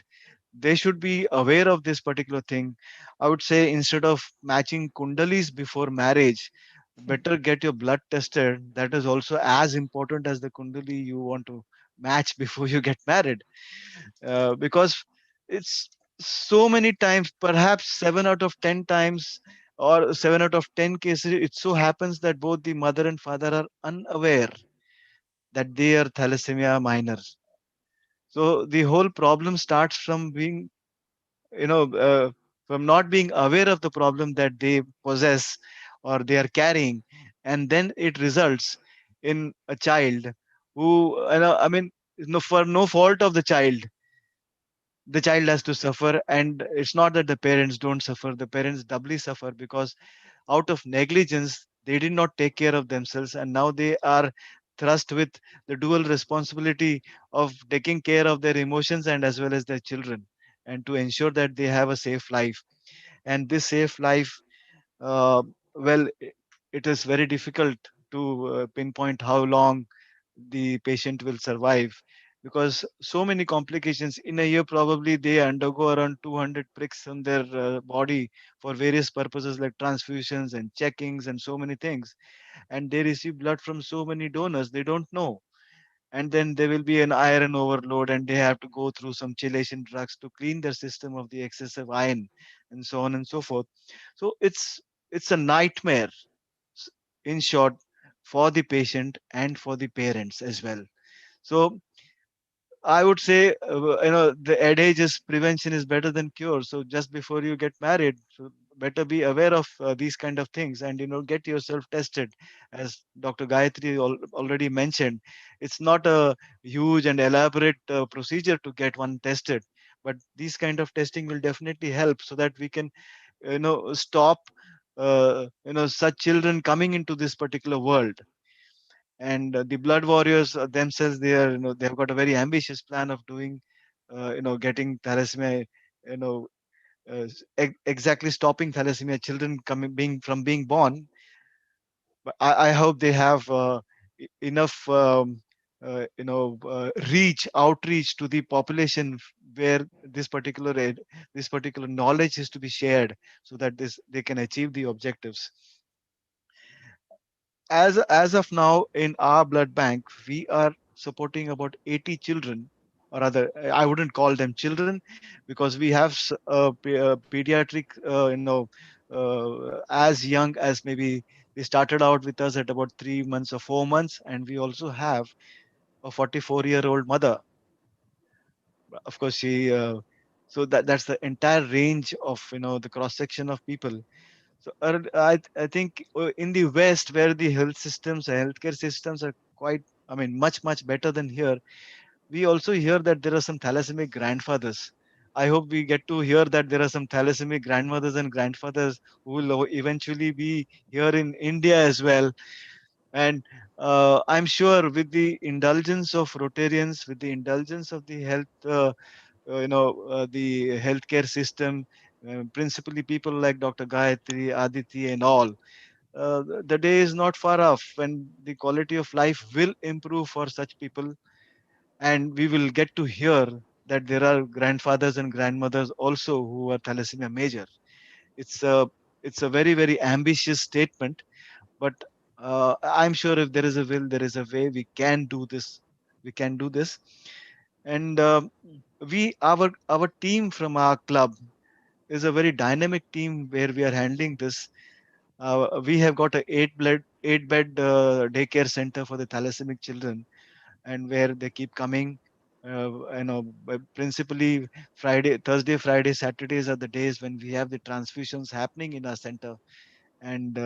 they should be aware of this particular thing. I would say, instead of matching kundalis before marriage, better get your blood tested. That is also as important as the kundali you want to match before you get married. Because it's so many times, perhaps 7 out of 10 times, or 7 out of 10 cases, it so happens that both the mother and father are unaware that they are thalassemia minors. So the whole problem starts from being, you know, uh, from not being aware of the problem that they possess or they are carrying, and then it results in a child who, I mean, no, for no fault of the child has to suffer. And it's not that the parents don't suffer, the parents doubly suffer, because out of negligence they did not take care of themselves, and now they are thrust with the dual responsibility of taking care of their emotions and as well as their children, and to ensure that they have a safe life. And this safe life, uh, well, it is very difficult to pinpoint how long the patient will survive, because so many complications in a year. Probably they undergo around 200 pricks on their body for various purposes like transfusions and checkings and so many things, and they receive blood from so many donors they don't know. And then there will be an iron overload, and they have to go through some chelation drugs to clean their system of the excessive iron, and so on and so forth. So it's a nightmare, s- in short, for the patient and for the parents as well. So I would say, the adage is prevention is better than cure. So just before you get married, so better be aware of these kind of things, and get yourself tested. As Dr. Gayatri already mentioned, it's not a huge and elaborate procedure to get one tested, but these kind of testing will definitely help so that we can, stop, such children coming into this particular world. And the blood warriors themselves, they are, they've got a very ambitious plan of doing, getting thalassemia, you know exactly stopping thalassemia children coming being from being born. But I hope they have enough, reach outreach to the population, where this particular knowledge is to be shared, so that this they can achieve the objectives. As of now, in our blood bank we are supporting about 80 children, or rather, I wouldn't call them children, because we have pediatric, as young as maybe they started out with us at about 3 months or 4 months, and we also have a 44-year-old mother. Of course, she so that's the entire range of, the cross section of people. So I think in the West, where the healthcare systems are quite, I mean, much better than here, we also hear that there are some thalassemic grandfathers. I hope we get to hear that there are some thalassemic grandmothers and grandfathers who will eventually be here in India as well. And I'm sure with the indulgence of Rotarians, with the indulgence of the the healthcare system, principally people like Dr. Gayatri, Aditi, and all, the day is not far off when the quality of life will improve for such people, and we will get to hear that there are grandfathers and grandmothers also who are thalassemia major. It's a it's a very ambitious statement, but I'm sure if there is a will, there is a way. We can do this. We can do this, and we our team from our club is a very dynamic team where we are handling this. We have got a eight bed daycare center for the thalassemic children, and where they keep coming. Principally Thursday, Friday, Saturdays are the days when we have the transfusions happening in our center. And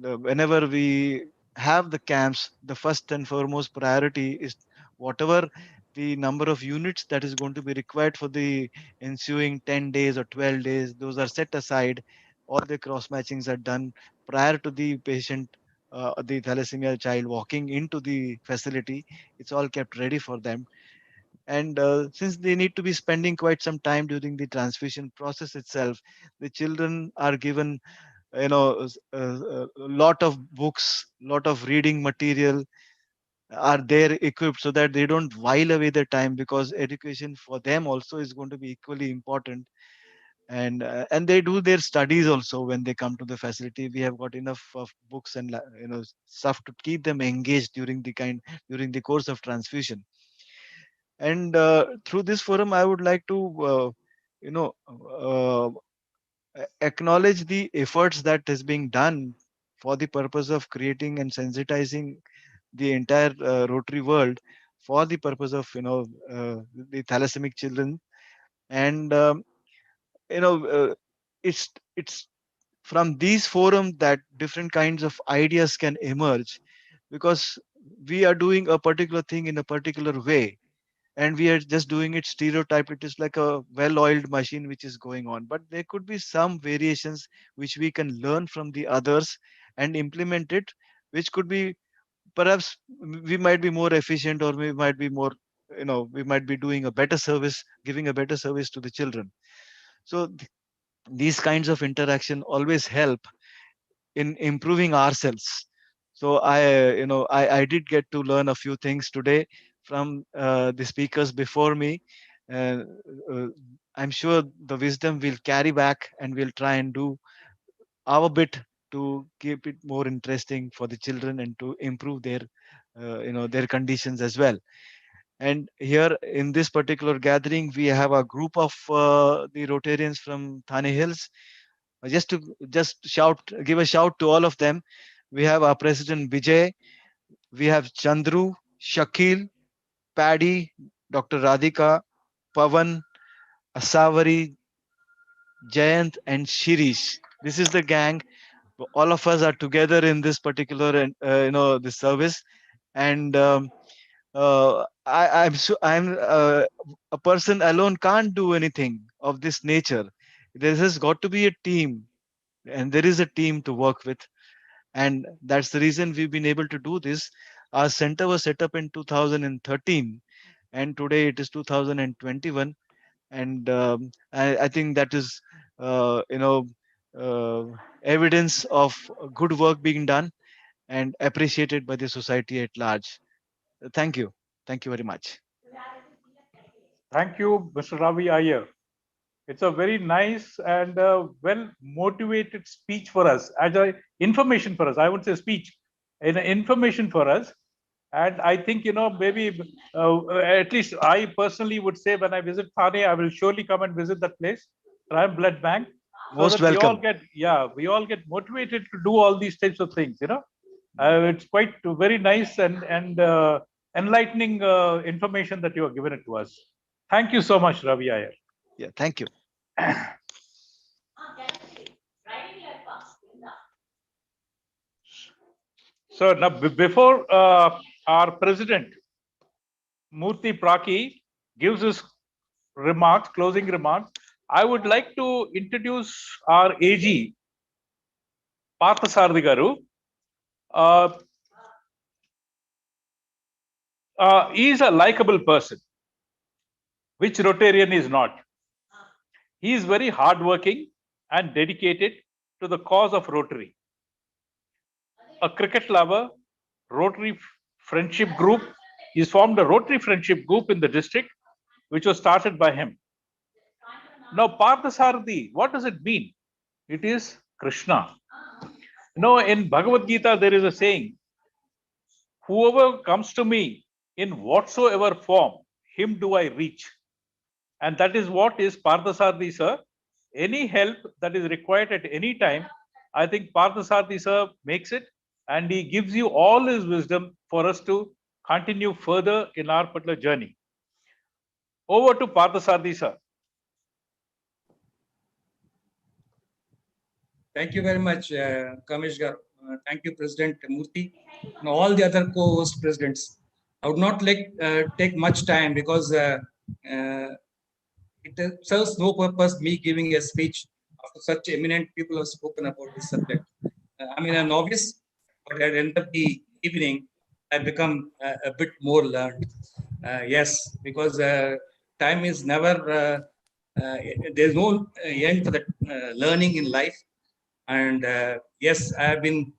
whenever we have the camps, the first and foremost priority is whatever the number of units that is going to be required for the ensuing 10 days or 12 days, those are set aside. All the cross matchings are done prior to the patient, the thalassemia child walking into the facility. It's all kept ready for them. And since they need to be spending quite some time during the transfusion process itself, the children are given, a lot of books, lot of reading material are there equipped, so that they don't while away their time, because education for them also is going to be equally important. And they do their studies also when they come to the facility. We have got enough of books and stuff to keep them engaged during the course of transfusion. And through this forum, I would like to you know uh, acknowledge the efforts that is being done for the purpose of creating and sensitizing the entire Rotary world for the purpose of, the thalassemic children. And you know it's from these forums that different kinds of ideas can emerge, because we are doing a particular thing in a particular way, and we are just doing it stereotyped. It is like a well-oiled machine which is going on, but there could be some variations which we can learn from the others and implement it, which could be, perhaps we might be more efficient, or we might be more, we might be doing a better service, giving a better service to the children. So these kinds of interaction always help in improving ourselves. So I did get to learn a few things today from the speakers before me. Uh, uh, I'm sure the wisdom will carry back, and we'll try and do our bit to keep it more interesting for the children and to improve their their conditions as well. And here in this particular gathering, we have a group of the Rotarians from Thane Hills. Just give a shout to all of them. We have our president Vijay, we have Chandru, Shakil, Paddy, Dr. Radhika, Pavan, Asavari, Jayant, and Shirish. This is the gang. All of us are together in this particular, this service. And I'm a person alone can't do anything of this nature. There has got to be a team, and there is a team to work with, and that's the reason we've been able to do this. Our center was set up in 2013, and today it is 2021, and I think that is evidence of good work being done and appreciated by the society at large. Thank you very much. Thank you, Mr. Ravi Iyer. It's a very nice and well motivated speech for us, as a information for us. I would say speech, an information for us. And I think, maybe at least I personally would say, when I visit Thane, I will surely come and visit that place, Triumph Blood Bank, so Most that welcome. we all get motivated to do all these types of things. It's quite very nice and enlightening information that you have given it to us. Thank you so much, Ravi Iyer. Yeah, thank you. So now, before our president, Murthy Praki, gives his remarks, closing remarks, I would like to introduce our AG, Parthasarathi Garu. He is a likable person, which Rotarian is not. He is very hardworking and dedicated to the cause of Rotary. A cricket lover, Rotary Friendship Group. He's formed a Rotary Friendship Group in the district, which was started by him. Now, Parthasarathi, what does it mean? It is Krishna. In Bhagavad Gita, there is a saying, whoever comes to me in whatsoever form, him do I reach. And that is what is Parthasarathi, sir. Any help that is required at any time, I think Parthasarathi, sir, makes it, and he gives you all his wisdom for us to continue further in our particular journey. Over to Parthasarathi, sir. Thank you very much, Kamesh Garu. Thank you, President Murthy, and all the other co-host presidents. I would not take much time, because it serves no purpose me giving a speech after such eminent people have spoken about this subject. I'm a novice, but at the end of the evening, I become a bit more learned. Yes, because time is never, there's no end to the learning in life. And yes, I have been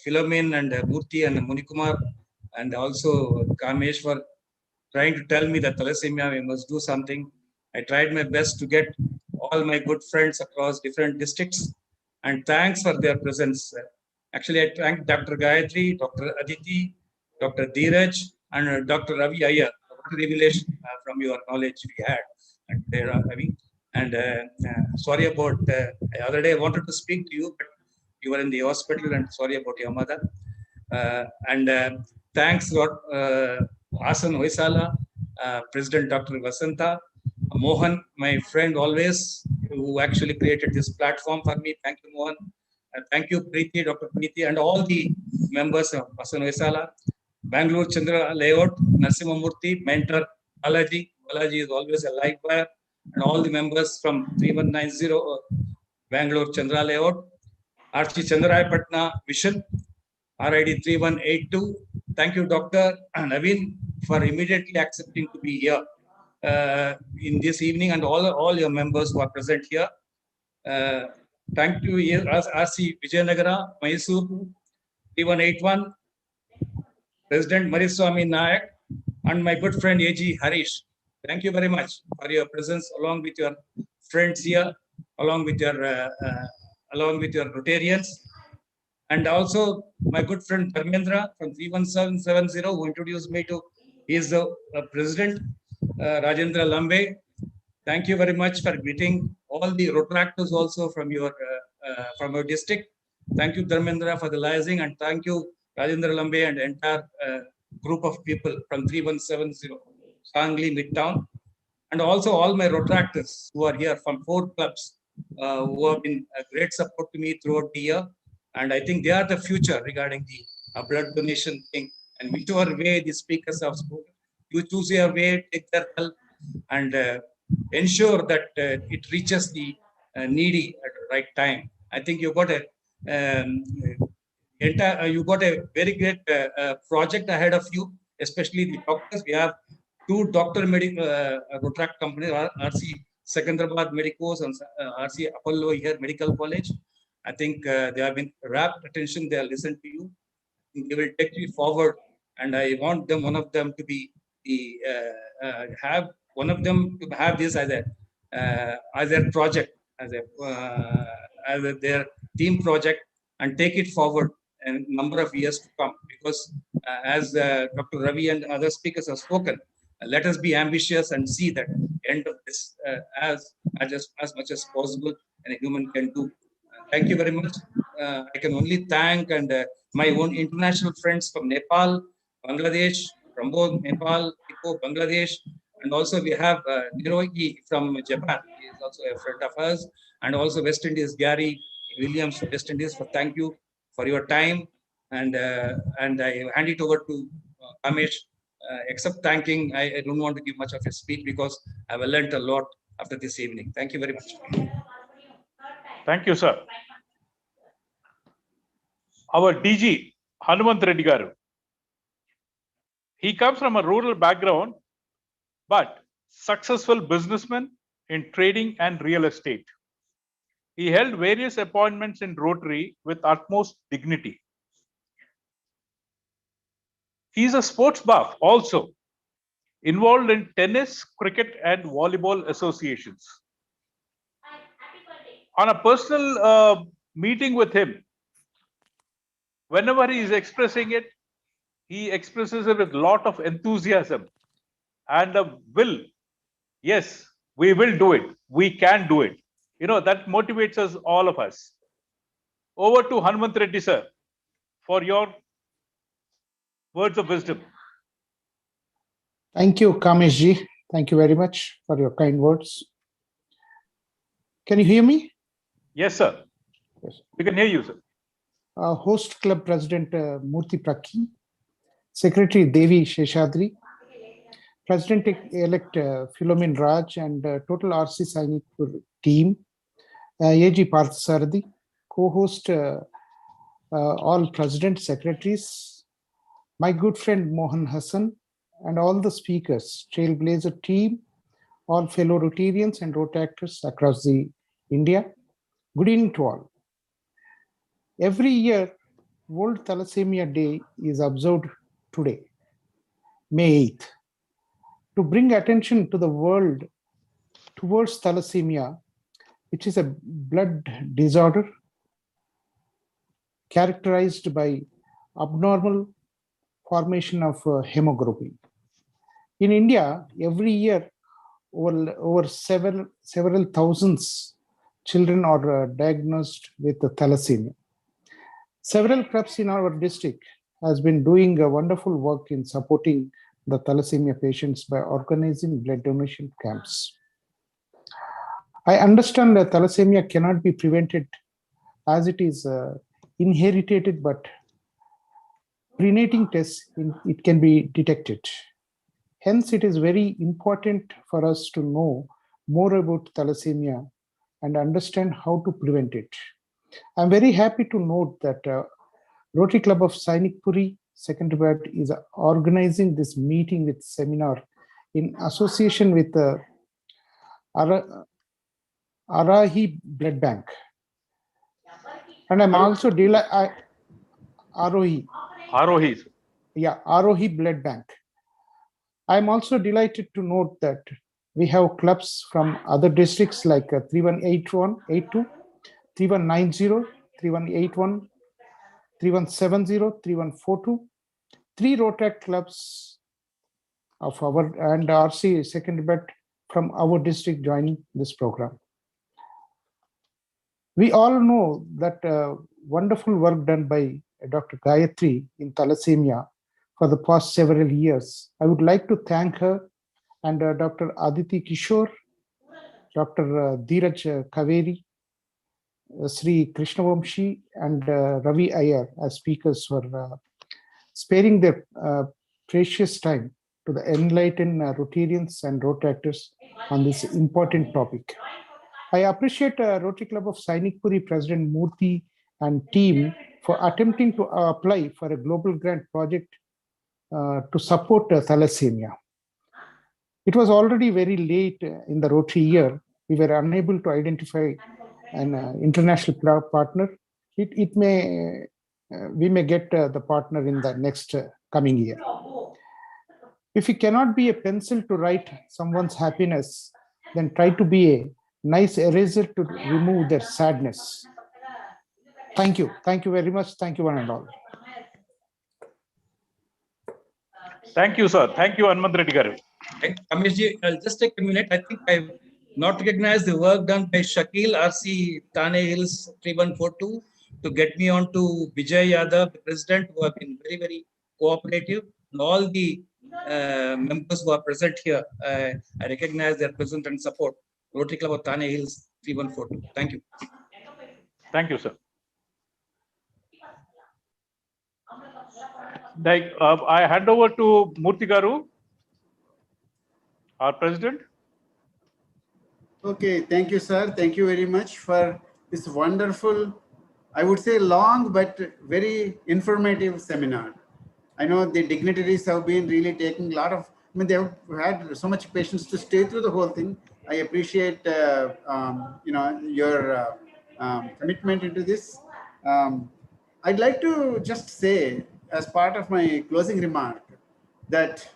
Philomen and Murthy and Munikumar and also Kamesh for trying to tell me that thalassemia, we must do something. I tried my best to get all my good friends across different districts, and thanks for their presence. Actually, I thank Dr. Gayatri, Dr. Aditi, Dr. Dheeraj, and Dr. Ravi Iyer. What a revelation from your knowledge we had. And there are Ravi. And sorry about, the other day I wanted to speak to you, but you were in the hospital, and sorry about your mother. Thanks a lot, Asan Hoysala, President Dr. Vasanta, Mohan, my friend always, who actually created this platform for me. Thank you, Mohan. Thank you, Preeti, Dr. Preeti, and all the members of Asan Hoysala, Bangalore Chandra Layout, Narasimha Murthy, mentor Balaji. Balaji is always a live wire, and all the members from 3190 Bangalore Chandra Layout, Archie Chandrayapatna Vision, RID 3182. Thank you, Dr. Naveen, for immediately accepting to be here in this evening, and all your members who are present here. Thank you, RC Vijayanagara, Mysore 3181, President Mariswamy Nayak, and my good friend A.G. Harish. Thank you very much for your presence along with your friends here, along with your Rotarians, and also my good friend Dharmendra from 31770 who introduced me to, he is the president, Rajendra Lambe. Thank you very much for greeting all the Rotaractors also from your district. Thank you, Dharmendra, for the liaising, and thank you, Rajendra Lambe, and entire group of people from 3170 Sangli Midtown, and also all my Rotaractors who are here from 4 clubs who have been a great support to me throughout the year. And I think they are the future regarding the blood donation thing. And whichever way the speakers have spoken, you choose your way, take their help, and ensure that it reaches the needy at the right time. I think you got a very great project ahead of you, especially the doctors. We have 2 doctor medical Rotaract companies, RC Secunderabad Medicos and RC Apollo here Medical College. I think they have been rapt attention. They have listened to you. They will take you forward, and I want them, one of them, to be have this as a project, as their team project, and take it forward a number of years to come. Because as Dr. Ravi and other speakers have spoken, let us be ambitious and see that end of this as much as possible and a human can do. Thank you very much. I can only thank my own international friends from Nepal, Bangladesh, Rambo, Nepal, Ipo, Bangladesh, and also we have Nirogi from Japan. He is also a friend of ours, and also West Indies, Gary Williams from West Indies. Thank you for your time, and I hand it over to Kamesh. Except thanking, I don't want to give much of a speech because I've learned a lot after this evening. Thank you very much. Thank you, sir. Our DG, Hanumant Reddy Garu. He comes from a rural background, but successful businessman in trading and real estate. He held various appointments in Rotary with utmost dignity. He is a sports buff also, involved in tennis, cricket, and volleyball associations. On a personal meeting with him, whenever he is expressing it, he expresses it with a lot of enthusiasm and a will. Yes, we will do it. We can do it. You know, that motivates us, all of us. Over to Hanumant Reddy, sir, for your words of wisdom. Thank you, Kamesh ji. Thank you very much for your kind words. Can you hear me? Yes, sir. Yes. We can hear you, sir. Host Club President Murthy Prakhi, Secretary Devi Sheshadri, President-elect Philomen Raj, and total RC Sainikpur team, A.G. Parthasarathi, co-host all president secretaries, my good friend Mohan Hassan, and all the speakers, Trailblazer team, all fellow Rotarians and Rotaractors across the India. Good evening to all. Every year, World Thalassemia Day is observed today, May 8th, to bring attention to the world towards thalassemia, which is a blood disorder characterized by abnormal formation of hemoglobin. In India, every year, over several thousands children are diagnosed with thalassemia. Several clubs in our district has been doing a wonderful work in supporting the thalassemia patients by organizing blood donation camps. I understand that thalassemia cannot be prevented as it is inherited, but prenating tests, it can be detected. Hence, it is very important for us to know more about thalassemia and understand how to prevent it. I'm very happy to note that Rotary Club of Sainikpuri, Secunderabad, is organizing this meeting with seminar in association with the Arahi Blood Bank. And I'm also Arohi. Arohi. Yeah, Arohi Blood Bank. I'm also delighted to note that we have clubs from other districts like 318182, 3190, 3181, 3170, 3142, 3 Rotaract clubs of our and RC second bet from our district joining this program. We all know that wonderful work done by Dr. Gayatri in thalassemia for the past several years. I would like to thank her and Dr. Aditi Kishore, Dr. Dheeraj Kaveri, Sri Krishnavamshi, and Ravi Iyer as speakers for sparing their precious time to enlighten Rotarians and Rotaractors on this important topic. I appreciate Rotary Club of Sainikpuri President Murthy and team for attempting to apply for a global grant project to support thalassemia. It was already very late in the Rotary year. We were unable to identify an international partner. We may get the partner in the next coming year. If you cannot be a pencil to write someone's happiness, then try to be a nice eraser to remove their sadness. Thank you. Thank you very much. Thank you one and all. Thank you, sir. Thank you, Hanuman Reddy garu. Kameshji, I'll just take a minute. I think I've not recognized the work done by Shakil, RC Thane Hills 3142, to get me on to Vijay Yadav, the president, who have been very, very cooperative. And all the members who are present here, I recognize their presence and support. Rotary Club of Thane Hills 3142. Thank you. Thank you, sir. I hand over to Murthy garu, our president. Okay, thank you, sir. Thank you very much for this wonderful, I would say long but very informative seminar. I know the dignitaries have been really taking a lot of, they have had so much patience to stay through the whole thing. I appreciate, your commitment into this. I'd like to just say, as part of my closing remark, that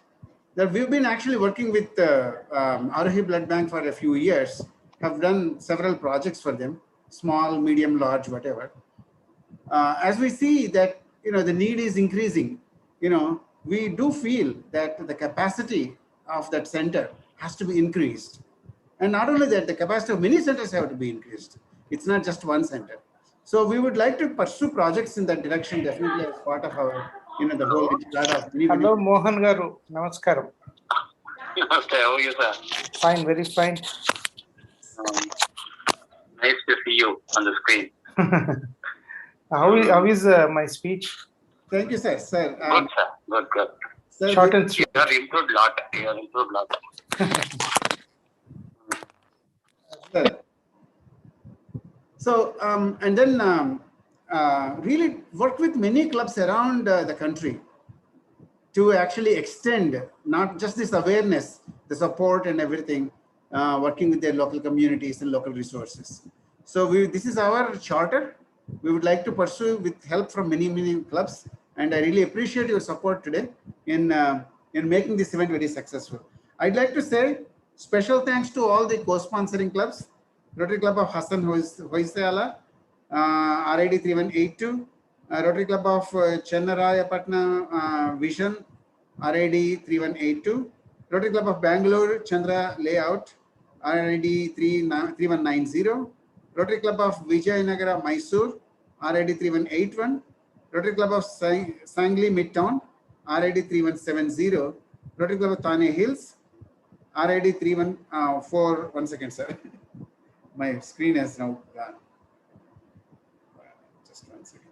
we've been actually working with Arohi Blood Bank for a few years, have done several projects for them, small, medium, large, whatever. As we see that, the need is increasing, we do feel that the capacity of that center has to be increased. And not only that, the capacity of many centers have to be increased. It's not just one center. So we would like to pursue projects in that direction, definitely as part of our, the whole enchilada. Hello, Mohan garu. Namaskaram. Namaste. How are you, sir? Fine, very fine. Nice to see you on the screen. How is my speech? Thank you, sir. Good, sir. Good. Sir, short and sweet. You have improved a lot. Sir. So, and then really work with many clubs around the country to actually extend not just this awareness, the support and everything, working with their local communities and local resources. So this is our charter. We would like to pursue with help from many clubs. And I really appreciate your support today in making this event very successful. I'd like to say special thanks to all the co-sponsoring clubs. Rotary Club of Hassan Hoysala, RID 3182, Rotary Club of Chennarayapatna Vision, RID 3182, Rotary Club of Bangalore Chandra Layout, RID 3190, Rotary Club of Vijayanagara Mysore, RID 3181, Rotary Club of Sangli Midtown, RID 3170, Rotary Club of Thane Hills, RID 314. One second, sir. My screen has now gone. Just 1 second.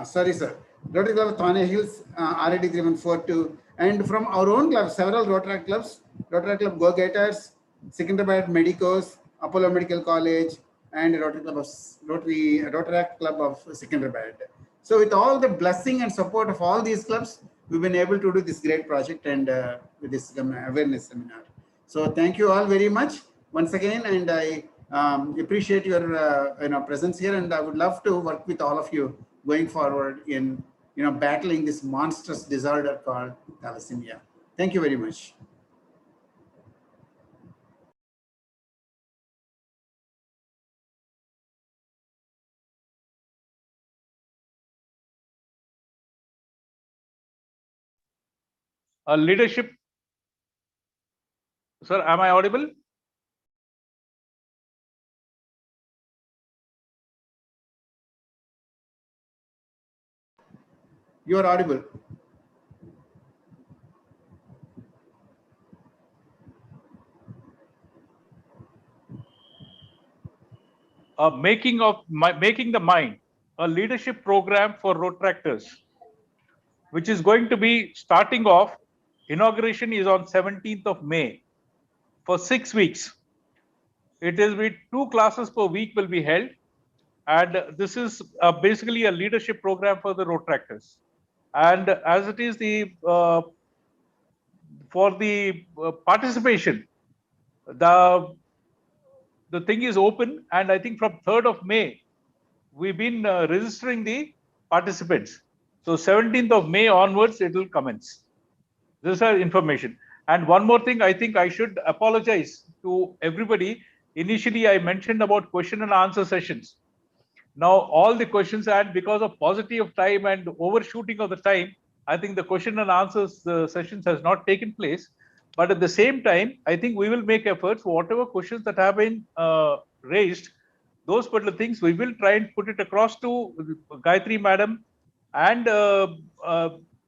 Sorry, sir. Rotary Club of Thane Hills, RID 3142. And from our own clubs, several Rotary clubs, Rotary Club Go Getters, Secunderabad Medicos, Apollo Medical College, and Rotary Club of Secunderabad. So with all the blessing and support of all these clubs, we've been able to do this great project and with this awareness seminar. So thank you all very much once again, and I appreciate your presence here, and I would love to work with all of you going forward in battling this monstrous disorder called thalassemia. Thank you very much. Leadership. Sir, am I audible? You are audible. Making the mind, a leadership program for road tractors, which is going to be starting off. Inauguration is on 17th of May for 6 weeks. It is with 2 classes per week will be held, and this is basically a leadership program for the road tractors. And as it is for the participation, the thing is open, and I think from 3rd of May we've been registering the participants. So 17th of May onwards it will commence. This is our information. And one more thing, I think I should apologize to everybody. Initially I mentioned about question and answer sessions. Now all the questions, and because of paucity of time and overshooting of the time, I think the question and answers sessions has not taken place. But at the same time, I think we will make efforts for whatever questions that have been raised, those particular things we will try and put it across to Gayatri madam and the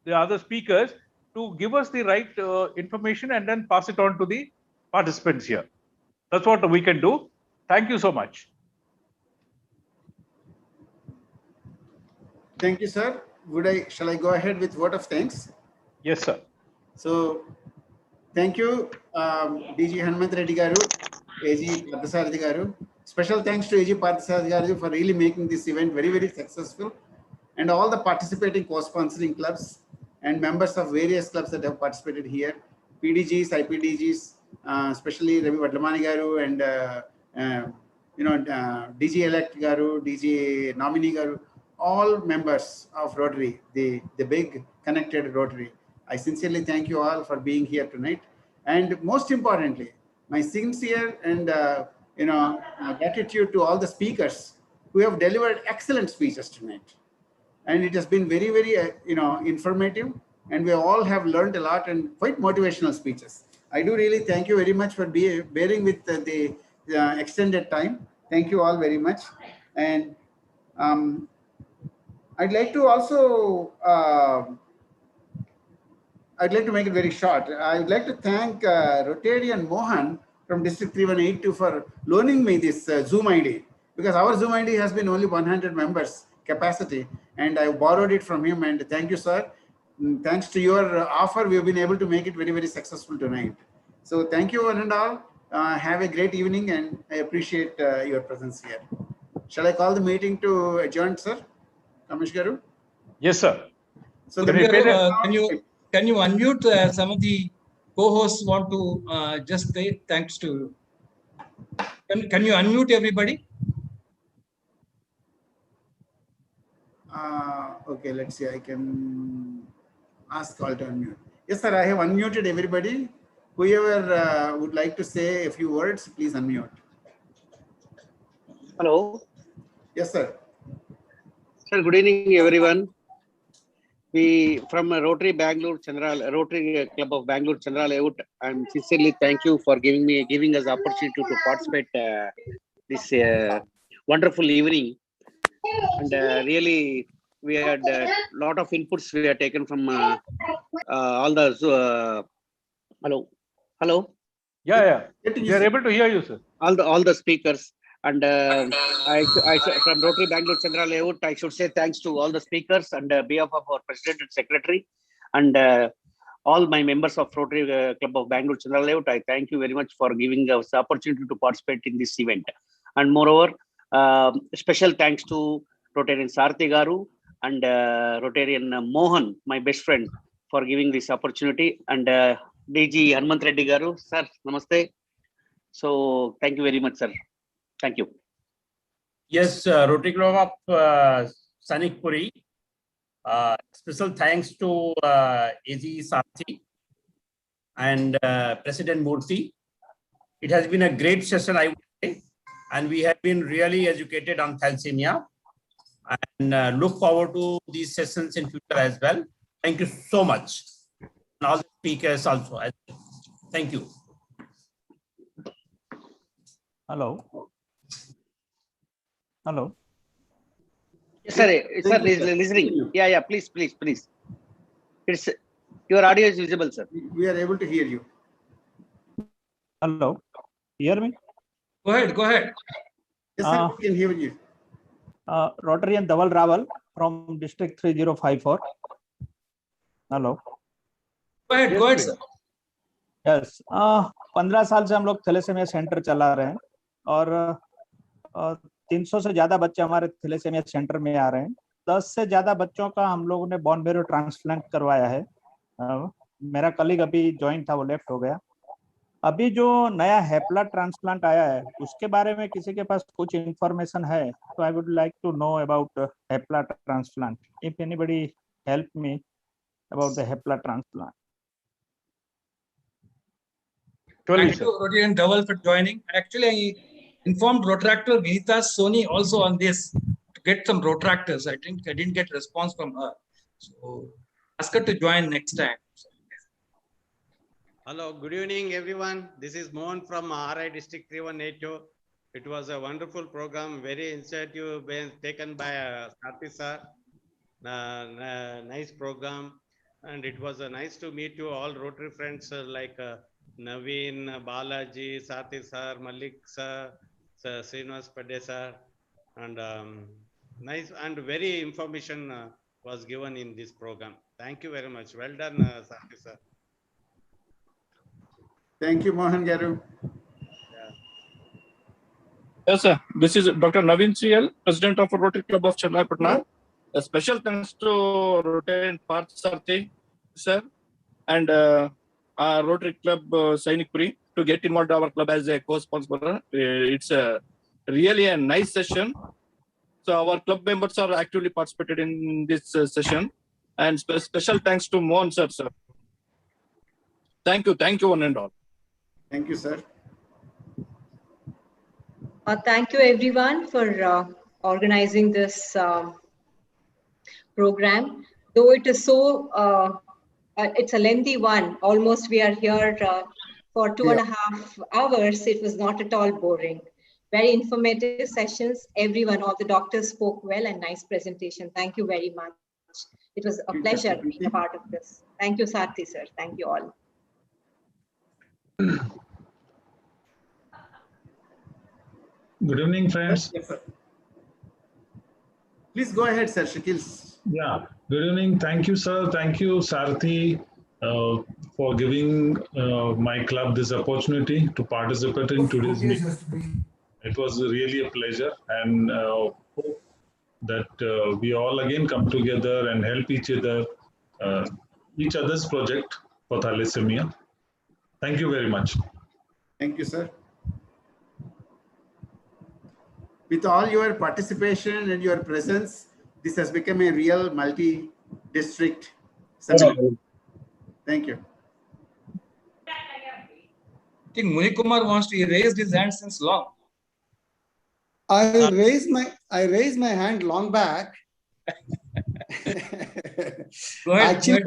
other speakers to give us the right information and then pass it on to the participants here. That's what we can do. Thank you so much. Thank you, sir. Shall I go ahead with vote of thanks? Yes, sir. So, thank you, DG Hanumanth Reddy garu, AG Parthasarathi garu. Special thanks to AG Parthasarathi garu for really making this event very, very successful, and all the participating co-sponsoring clubs and members of various clubs that have participated here, PDGs, IPDGs, especially Ravi Vadlamani garu and DG elect garu, DG nominee garu, all members of Rotary, the big connected Rotary. I sincerely thank you all for being here tonight. And most importantly, my sincere and gratitude to all the speakers who have delivered excellent speeches tonight. And it has been very, very informative, and we all have learned a lot and quite motivational speeches. I do really thank you very much for bearing with the extended time. Thank you all very much. And I'd like to also I'd like to make it very short. I'd like to thank Rotarian Mohan from District 3182 for loaning me this Zoom ID, because our Zoom ID has been only 100 members capacity, and I borrowed it from him. And thank you, sir. Thanks to your offer, we've been able to make it very, very successful tonight. So thank you one and all. Have a great evening, and I appreciate your presence here. Shall I call the meeting to adjourn, sir? Kamesh Garu? Yes, sir. So can you unmute some of the co-hosts want to just say thanks to you? Can you unmute everybody? Okay, let's see. I can ask all to unmute. Yes, sir. I have unmuted everybody. Whoever would like to say a few words, please unmute. Hello. Yes, sir. Sir, good evening, everyone. We from Rotary Bangalore Rotary Club of Bangalore Chandra Layout, and sincerely thank you for giving us opportunity to participate this wonderful evening. And really, we had a lot of inputs we had taken from all the hello. Yeah. We are able to hear you, sir. All the speakers. And I from Rotary Bangalore Chandra Layout, I should say thanks to all the speakers and behalf of our President and Secretary and all my members of Rotary Club of Bangalore Chandra Layout. I thank you very much for giving us the opportunity to participate in this event. And moreover, special thanks to Rotarian Sarthi Garu and Rotarian Mohan, my best friend, for giving this opportunity. And DG Hanumanth Reddy Garu, sir, namaste. So thank you very much, sir. Thank you. Yes, Rotary Club of Sanikpuri. Special thanks to AG Sarthi and President Murthy. It has been a great session, I would say, and we have been really educated on thalassemia, and look forward to these sessions in future as well. Thank you so much, and all the speakers also. Thank you. Hello. Hello. Yes, sir. Sir, listening. Yeah. Please. It's your audio is visible, sir. We are able to hear you. Hello. Hear me? Go ahead. Yes, sir, we can hear you. Rotarian Dhaval Rawal from District 3054. Hello. Go ahead, sir. Yes. 15 साल से हम लोग thalassaemia centre चला रहे हैं और 300 से ज्यादा बच्चे हमारे थैलेसेमिया सेंटर में आ रहे हैं। 10 से ज्यादा बच्चों का हम लोगों ने बोन मैरो ट्रांसप्लांट करवाया है। मेरा कलीग अभी ज्वाइन था, वो लेफ्ट हो गया। अभी जो नया हेप्ला ट्रांसप्लांट आया है उसके बारे में किसी के पास कुछ इंफॉर्मेशन है तो I would like to know about हेप्ला transplant. If anybody help me about the हेप्ला transplant. Thank you, Rotarian Dhaval, for joining. Actually, I informed Rotaractor Vinita Soni also on this to get some Rotaractors. I didn't get response from her, so ask her to join next time. Hello, good evening, everyone. This is Mohan from RI District 3182. It was a wonderful program, very initiative been taken by Sarthi sir. Nice program, and it was nice to meet you all Rotary friends like Naveen, Balaji, Sarthi sir, Malik sir, Srinivas Padde sir, and nice and very information was given in this program. Thank you very much. Well done, Sarthi sir. Thank you, Mohan Garu. Yes, sir. This is Dr. Naveen CL, President of Rotary Club of Chennai, Patna. A special thanks to Rotary Parth Sarthi, sir, and Rotary Club Sainikpuri to get involved our club as a co-sponsor. It's really a nice session. So our club members are actively participated in this session, and special thanks to Mohan sir. Thank you, one and all. Thank you, sir. Thank you, everyone, for organizing this program. Though it is so, it's a lengthy one. Almost we are here for 2.5 hours. It was not at all boring. Very informative sessions. Everyone, all the doctors spoke well and nice presentation. Thank you very much. It was a pleasure being a part of this. Thank you, Sarthi sir. Thank you all. Good evening, friends. Yes, sir. Please go ahead, sir. Shakil. Yeah, good evening. Thank you, sir. Thank you, Sarthi, for giving my club this opportunity to participate in today's meeting. It was really a pleasure, and hope that we all again come together and help each other's project for thalassemia. Thank you very much. Thank you, sir. With all your participation and your presence, this has become a real multi-district seminar. Thank you. I think Munikumar wants to. He raised his hand since long. I raised my hand long back. Go ahead. Actually,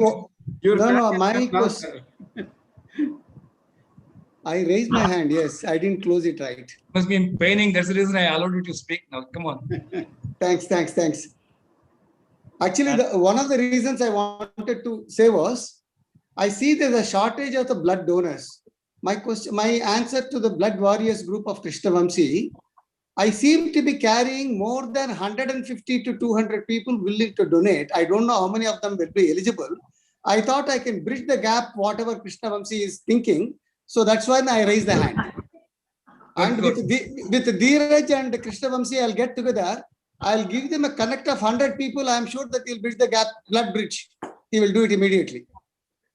No, my question. I raised my hand. Yes, I didn't close it right. Must be paining. That's the reason I allowed you to speak now. Come on. Thanks. Actually, one of the reasons I wanted to say was, I see there's a shortage of the blood donors. My answer to the Blood Warriors group of Krishnavamsi, I seem to be carrying more than 150 to 200 people willing to donate. I don't know how many of them will be eligible. I thought I can bridge the gap, whatever Krishnavamsi is thinking. So that's why I raised the hand. And with Dheeraj and Krishnavamsi, I'll get together. I'll give them a connect of 100 people. I'm sure that he'll bridge the gap, blood bridge. He will do it immediately.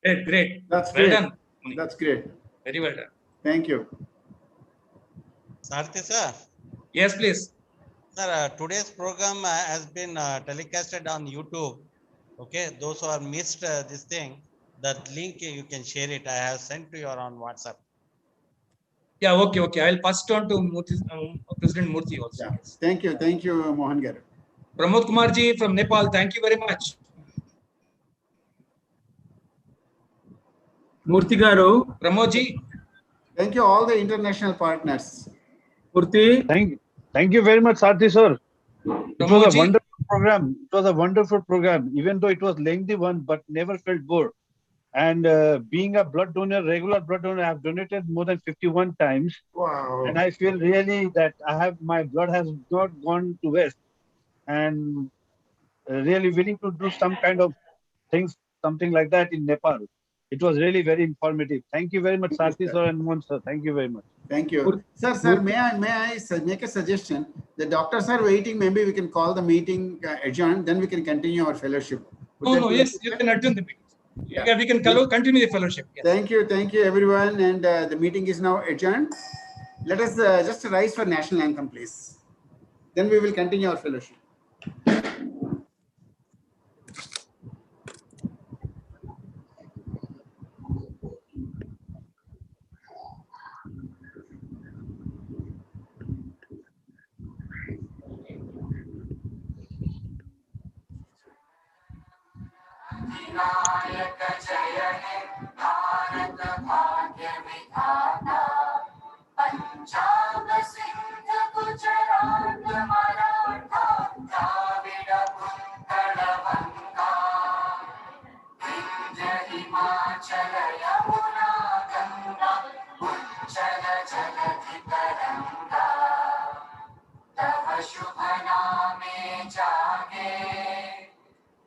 Great. That's well great. done. That's great. Very well done. Thank you. Sarthi sir. Yes, please. Sir, today's program has been telecasted on YouTube. Okay, those who are missed this thing, that link you can share it. I have sent to you on WhatsApp. Yeah, okay. I'll pass it on to Murthy, President Murthy also. Yeah. Yes. Thank you, Mohan Garu. Pramod Kumar ji from Nepal, thank you very much. Murthy Garu. Pramod ji. Thank you, all the international partners. Murthy. Thank you very much, Sarthi sir. It was a Ji. wonderful program. It was a wonderful program, even though it was lengthy one, but never felt bored. And being a blood donor, regular blood donor, I have donated more than 51 times. Wow. And I feel really that my blood has not gone to waste. And really willing to do some kind of things, something like that in Nepal. It was really very informative. Thank you very much, Sarthi sir and Mohan sir. Thank you very much. Thank you. Sir, may I make a suggestion? The doctors are waiting. Maybe we can call the meeting adjourned, then we can continue our fellowship. Yes, you can adjourn the meeting. Yeah, we can continue the fellowship. Yes. Thank you, everyone. And the meeting is now adjourned. Let us just rise for national anthem, please. Then we will continue our fellowship. Vinayak जय हे भारत भाग्य विधाता पंजाब सिंध गुजरात मराठा द्राविड उत्कल गंगा विंध्य हिमाचल यमुना गंगा उज्जल जलधि तरंगा तव शुभ नामे जागे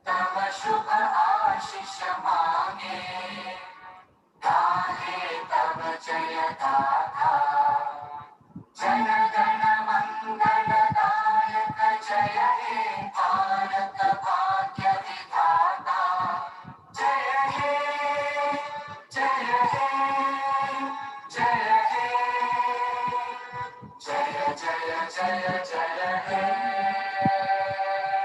तव शुभ आशीष मांगे गाहे तव जय गाथा जन गण मंगल दायक जय हे भारत भाग्य विधाता जय हे जय हे जय हे जय जय जय जय हे